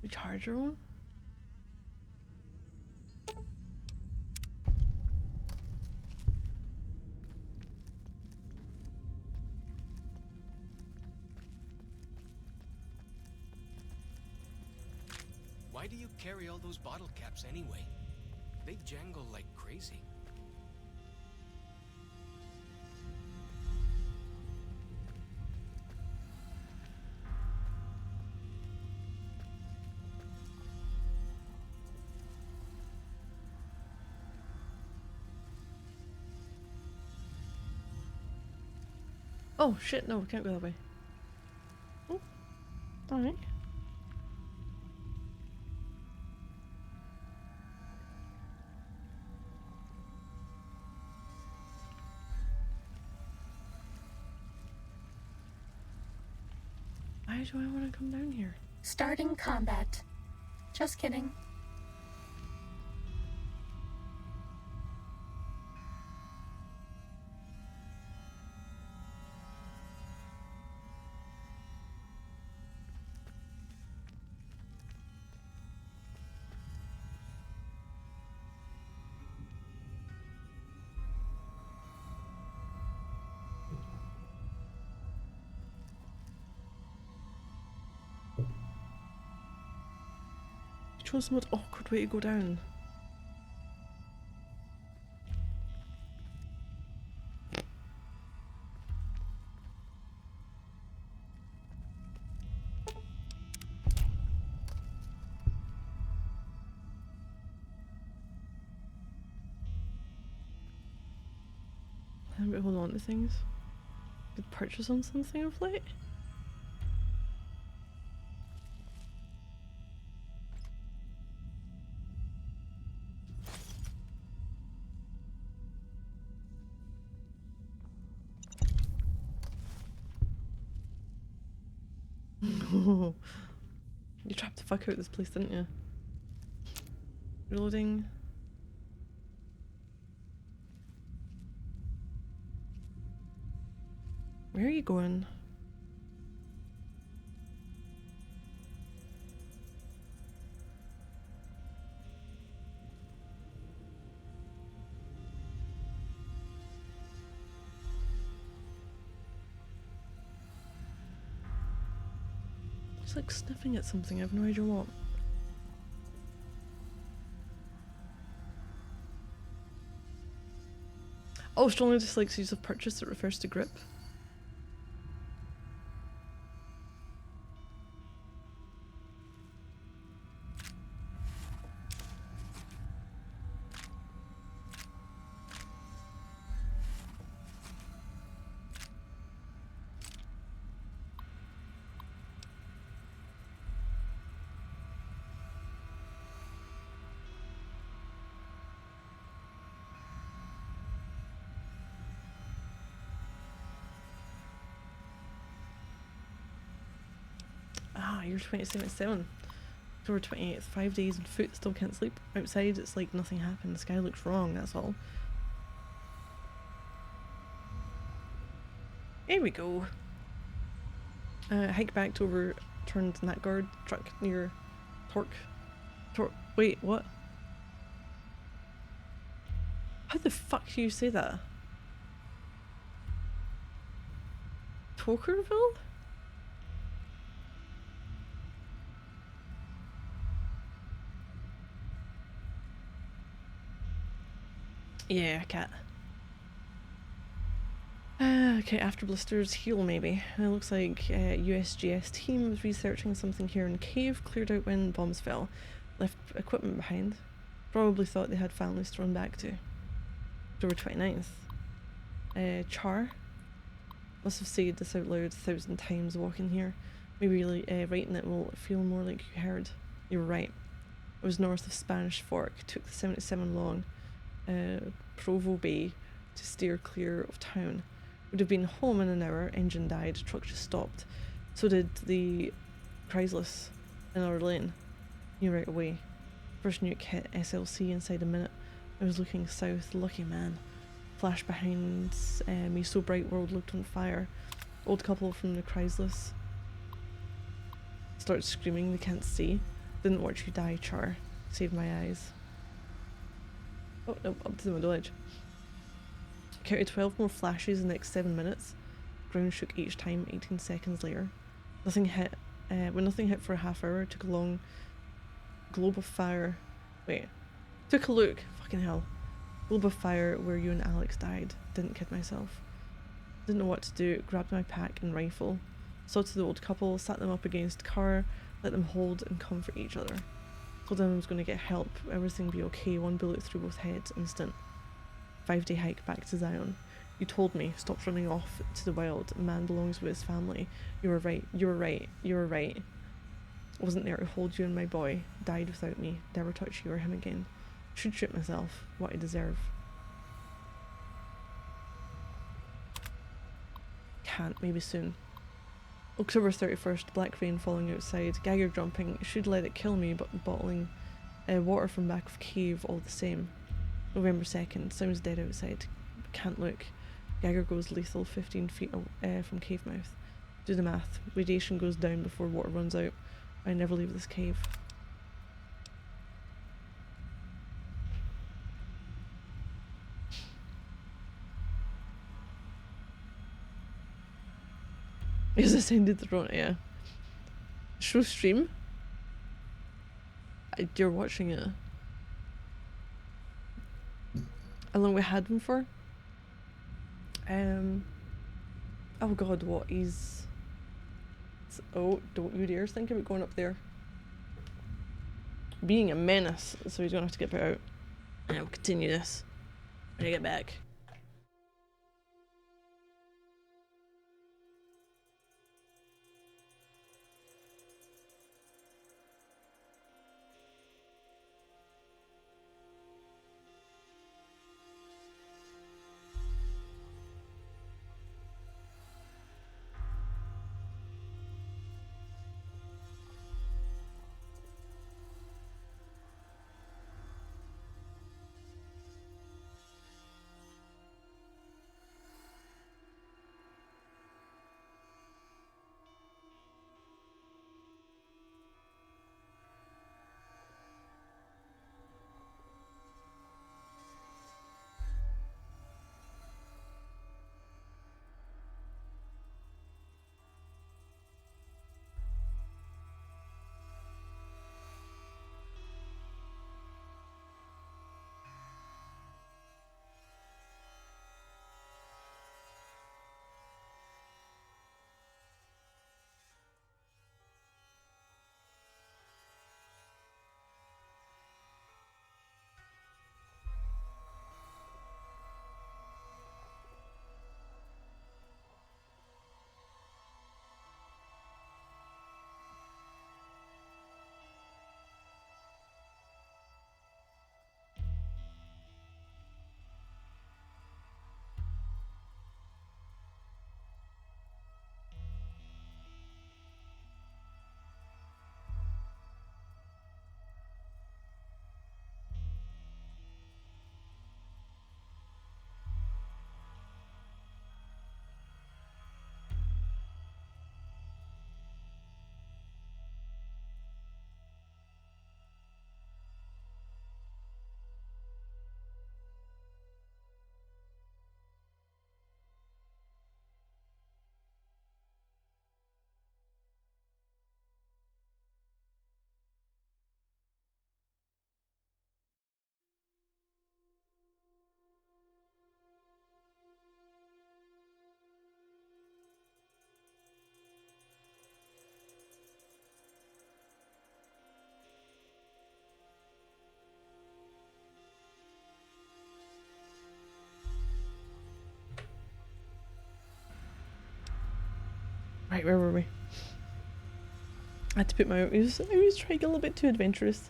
Recharger one? Why do you carry all those bottle caps anyway? They jangle like crazy. Oh shit, no, we can't go that way. Oh, alright. Why do I want to come down here? Starting combat. Just kidding. chose the most awkward way to go down. Hold on to things. Could purchase on something of late. You trapped the fuck out of this place, didn't you? Reloading. Where are you going? It's like sniffing at something, I have no idea what. Oh, strongly dislikes use of purchase that refers to grip. You're 27. October 28th, 5 days on foot, still can't sleep. Outside, it's like nothing happened. The sky looks wrong, that's all. Here we go. Hike back to overturned Natguard truck near Wait, what? How the fuck do you say that? Tokerville? Yeah, cat. Okay, after blisters, heal maybe. It looks like USGS team was researching something here in cave, cleared out when bombs fell, left equipment behind. Probably thought they had families to run back to. October 29th. Char. Must have said this out loud 1,000 times walking here. Maybe writing it will feel more like you heard. You were right. It was north of Spanish Fork. Took the 77 long Provo Bay to steer clear of town. Would have been home in an hour. Engine died. Truck just stopped. So did the Chrysler in our lane. Knew right away. First nuke hit SLC inside a minute. I was looking south. Lucky man. Flash behind me so bright world looked on fire. Old couple from the Chrysler started screaming they can't see. Didn't watch you die, Char. Saved my eyes. Oh no, up to the middle edge. Counted 12 more flashes in the next 7 minutes. Ground shook each time. 18 seconds later. Nothing hit. When nothing hit for a half hour, took a long globe of fire. Wait. Took a look. Fucking hell. Globe of fire where you and Alex died. Didn't kid myself. Didn't know what to do. Grabbed my pack and rifle. Saw to the old couple. Sat them up against car. Let them hold and comfort each other. Told them I was going to get help. Everything be okay. One bullet through both heads. Instant. 5-day hike back to Zion. You told me. Stop running off to the wild. A man belongs with his family. You were right. You were right. You were right. Wasn't there to hold you and my boy. Died without me. Never touch you or him again. Should shoot myself. What I deserve. Can't. Maybe soon. October 31st. Black rain falling outside. Geiger jumping. Should let it kill me, but bottling water from back of cave all the same. November 2nd. Sounds dead outside. Can't look. Geiger goes lethal 15 feet from cave mouth. Do the math. Radiation goes down before water runs out. I never leave this cave. Is this ended the run? Yeah. Show stream. You're watching it. How long we had him for? Oh god, what? He's... Oh, don't you dare think about going up there. Being a menace, so he's gonna have to get put out. And I'll continue this when I get back. Right, where were we? I had to put my... I was trying to get a little bit too adventurous.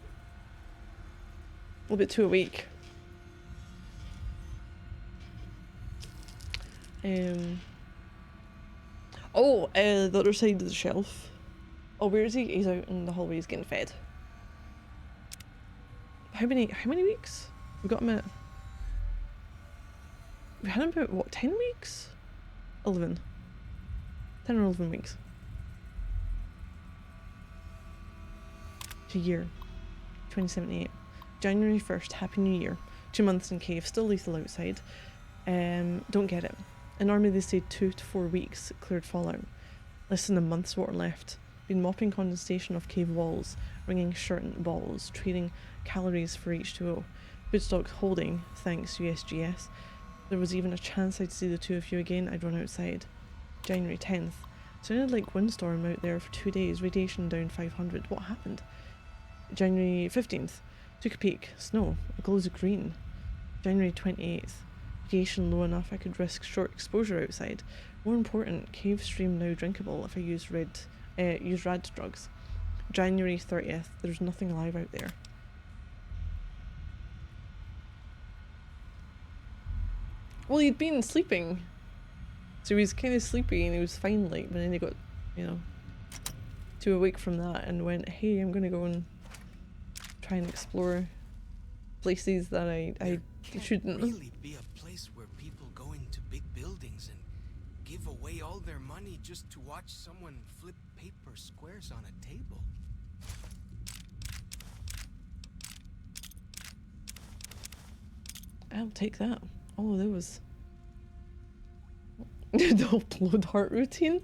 A little bit too awake. Oh, the other side of the shelf. Oh, where is he? He's out in the hallway, he's getting fed. How many weeks? We got him at... We had him about, what, 10 weeks? 11. 10 or 11 weeks. It's a year. 2078. January 1st, Happy New Year. 2 months in cave, still lethal outside. Don't get it. In army they say 2 to 4 weeks, cleared fallout. Less than a month's water left. Been mopping condensation off cave walls, wringing shirting balls, trading calories for H2O. Foodstock holding, thanks USGS. There was even a chance I'd see the two of you again, I'd run outside. January 10th. Sounded like windstorm out there for 2 days, radiation down 500. What happened? January 15th. Took a peek. Snow. It glows green. January 28th. Radiation low enough I could risk short exposure outside. More important, cave stream now drinkable if I use rad drugs. January 30th. There's nothing alive out there. Well, he'd been sleeping. So he was kind of sleepy and he was fine, like, but then he got, you know, too awake from that and went, hey, I'm gonna go and try and explore places that I shouldn't. Really be a place where people go into big buildings and give away all their money just to watch someone flip paper squares on a table. I'll take that. Oh, there was the upload heart routine.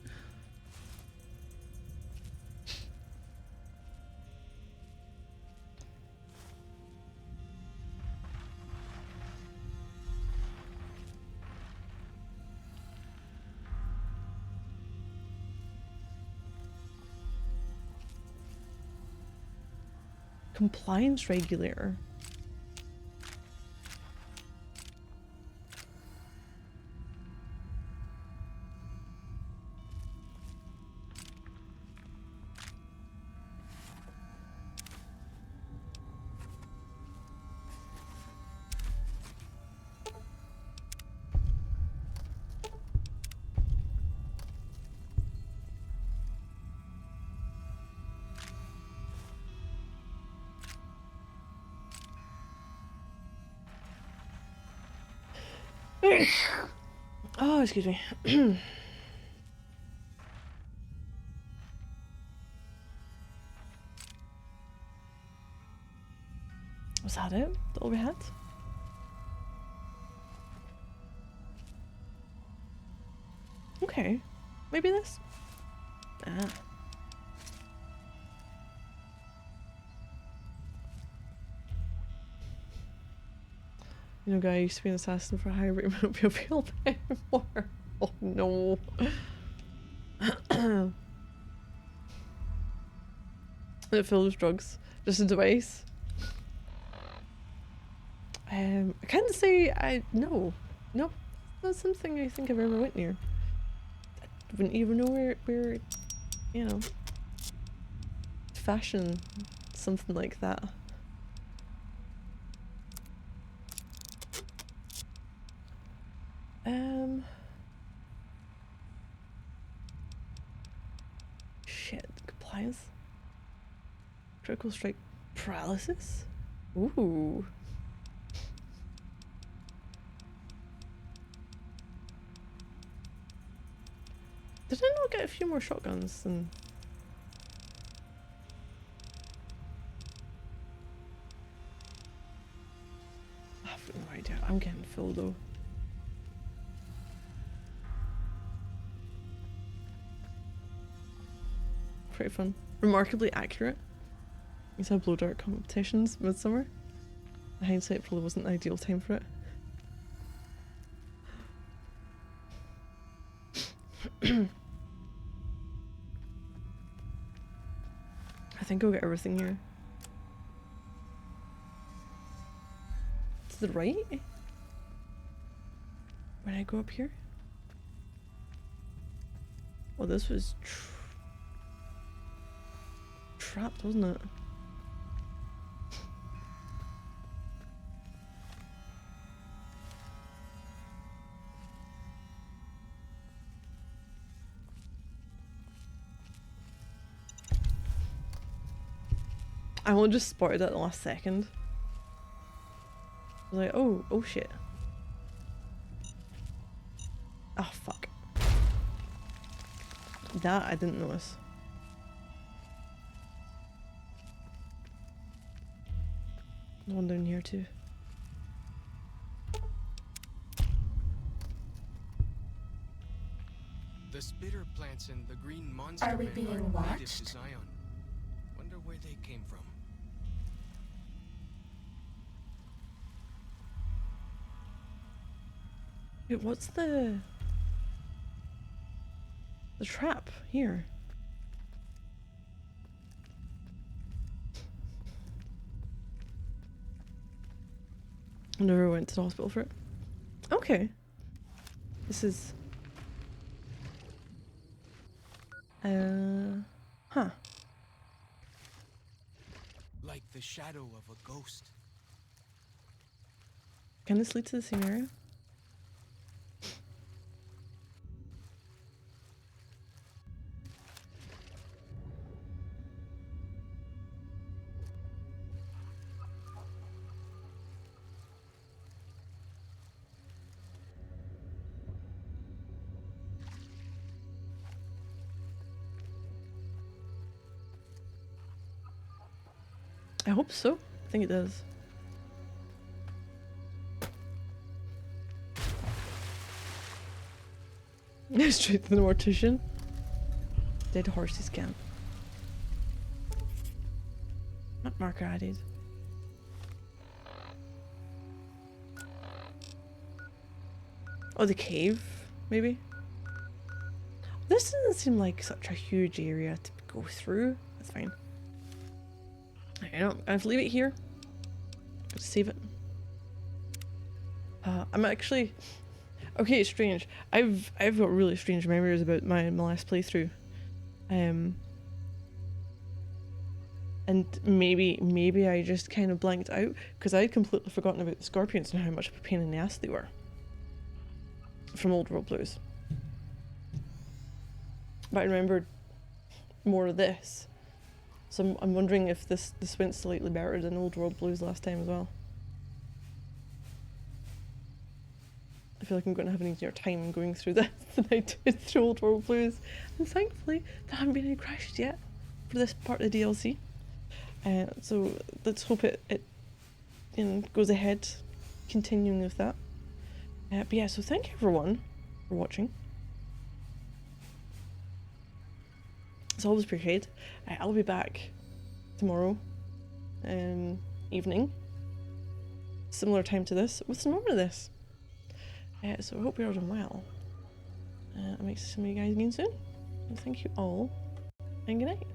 Compliance regulator. Oh, excuse me. Was that it? That all we had? Okay. Maybe this? Ah. You know, guy, I used to be an assassin for hire, but it won't be available anymore. Oh no. It filled with drugs. Just a device. I can't say no. Nope. That's something I think I've ever went near. I wouldn't even know where you know, fashion something like that. Shit, compliance. Critical strike paralysis? Ooh. Did I not get a few more shotguns than... I have no idea. I'm getting full though. Pretty fun. Remarkably accurate. We saw blow dart competitions midsummer. In hindsight, probably wasn't the ideal time for it. I think I'll get everything here. To the right? When I go up here? Well, this was trapped, wasn't it? I only just spotted it at the last second. I was like, oh shit. Oh fuck. That I didn't notice. There's one down here too. The spitter plants and the green monster Are we men being native watched? to Zion. Wonder where they came from. Wait, what's the trap here? I never went to the hospital for it. Okay. This is... Huh. Like the shadow of a ghost. Can this lead to the same area? I hope so. I think it does. Straight to the mortician. Dead horsey scan. Not marker added. Oh, the cave, maybe? This doesn't seem like such a huge area to go through. That's fine. I don't. I have to leave it here. Let's save it. I'm actually. Okay, it's strange. I've got really strange memories about my last playthrough. And maybe I just kind of blanked out because I'd completely forgotten about the scorpions and how much of a pain in the ass they were from Old World Blues. But I remembered more of this, so I'm wondering if this went slightly better than Old World Blues last time as well. I feel like I'm going to have an easier time going through this than I did through Old World Blues, and thankfully there haven't been any crashes yet for this part of the DLC. So let's hope it you know, goes ahead, continuing with that. But yeah, so thank you everyone for watching. It's always appreciated. I'll be back tomorrow evening, similar time to this, with some more of this. So I hope you're all doing well. I'll make some of you guys again soon. And thank you all, and good night.